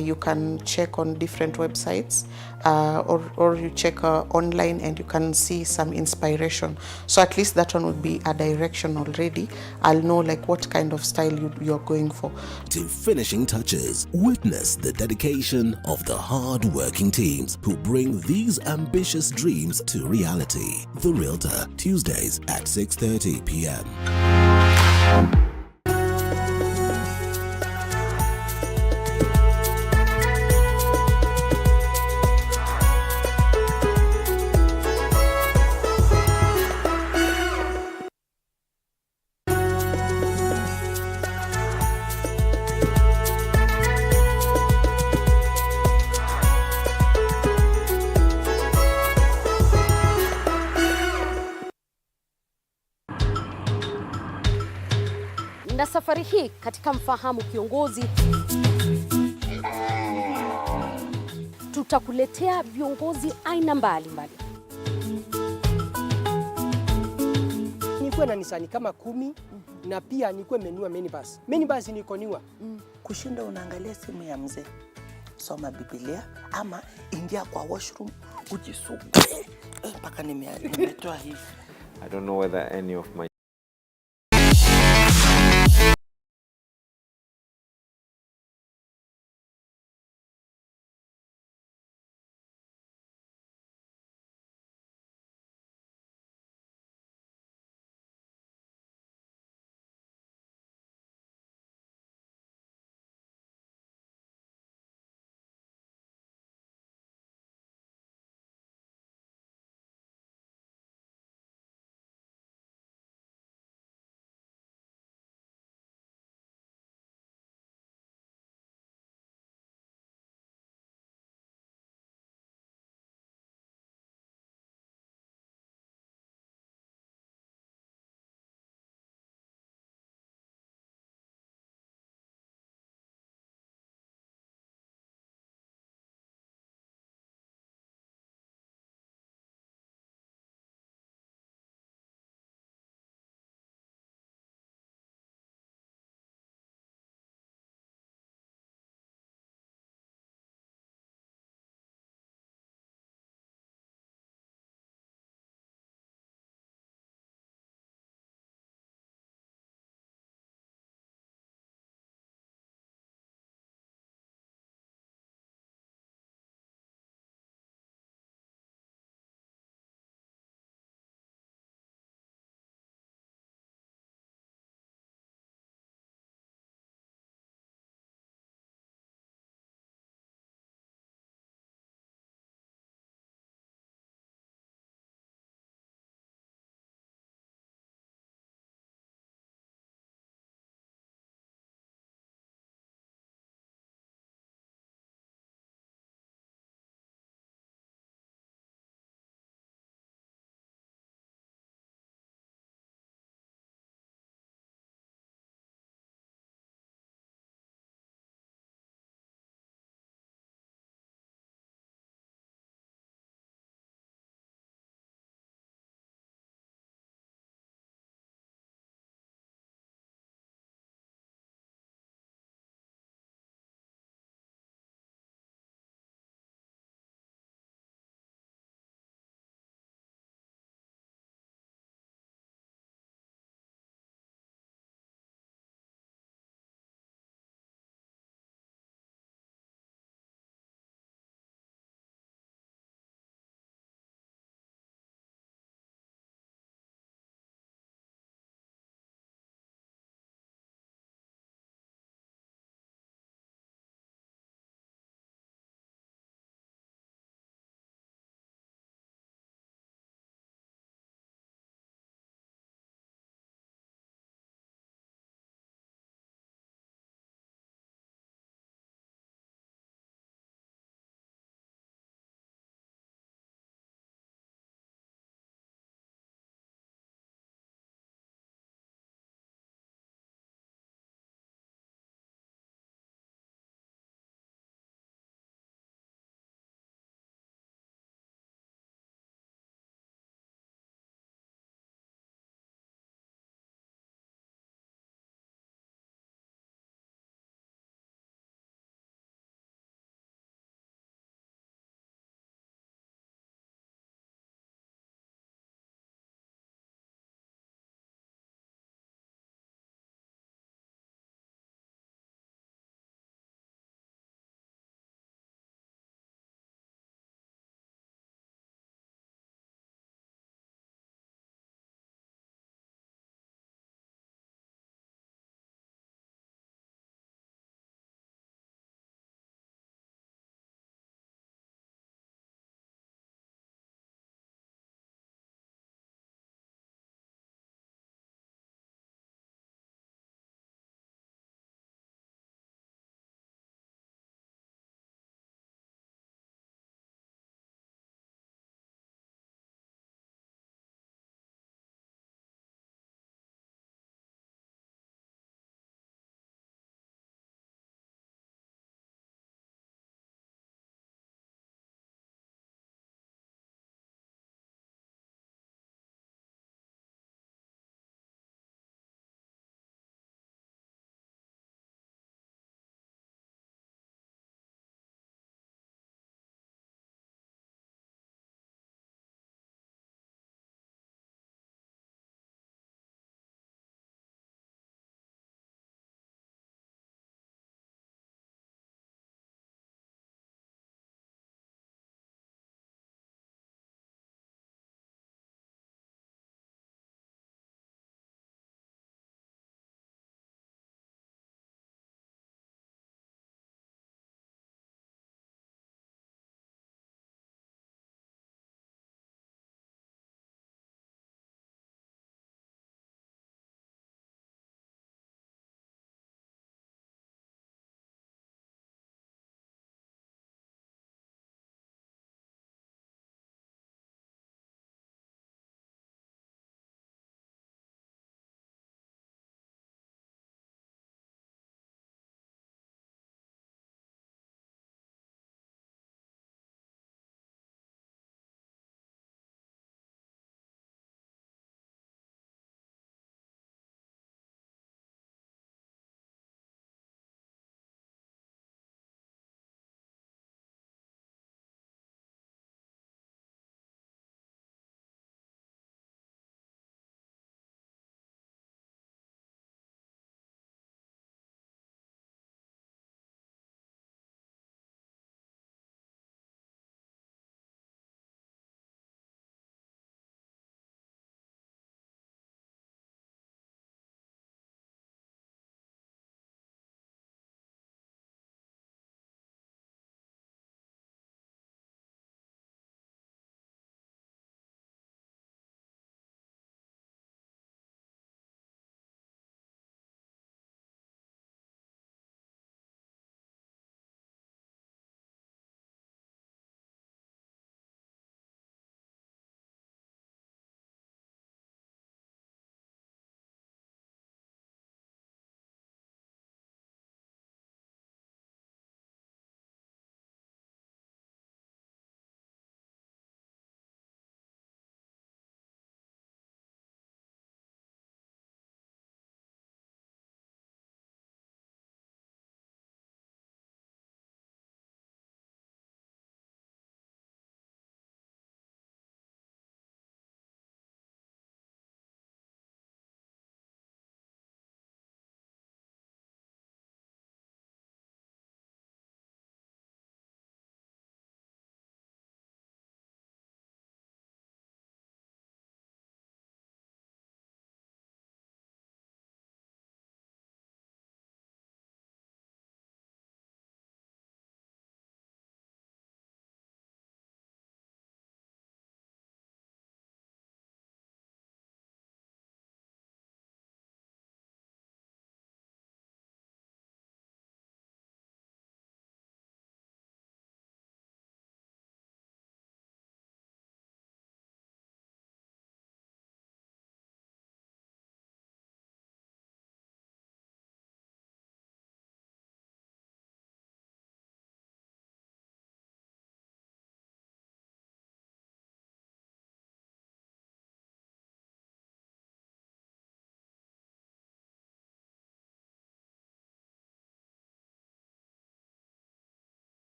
you can check on different websites or you check online and you can see some inspiration. So at least that one would be a direction already. I'll know like what kind of style you're going for. To finishing touches, witness the dedication of the hard-working teams who bring these ambitious dreams to reality. The Realtor, Tuesdays at 6:30 p.m. Na safari hii katika Mfahamu Kiongozi tutakuletea viongozi aina mbalimbali. Nikuwe na nisani kama 10 na pia nikuwe menua minibus. Minibus nikoniwa. Kushinda unaangalia simu ya mzee, soma Biblia ama ingia kwa washroom ujisugue mpaka nimetoa hivi. I don't know whether any of my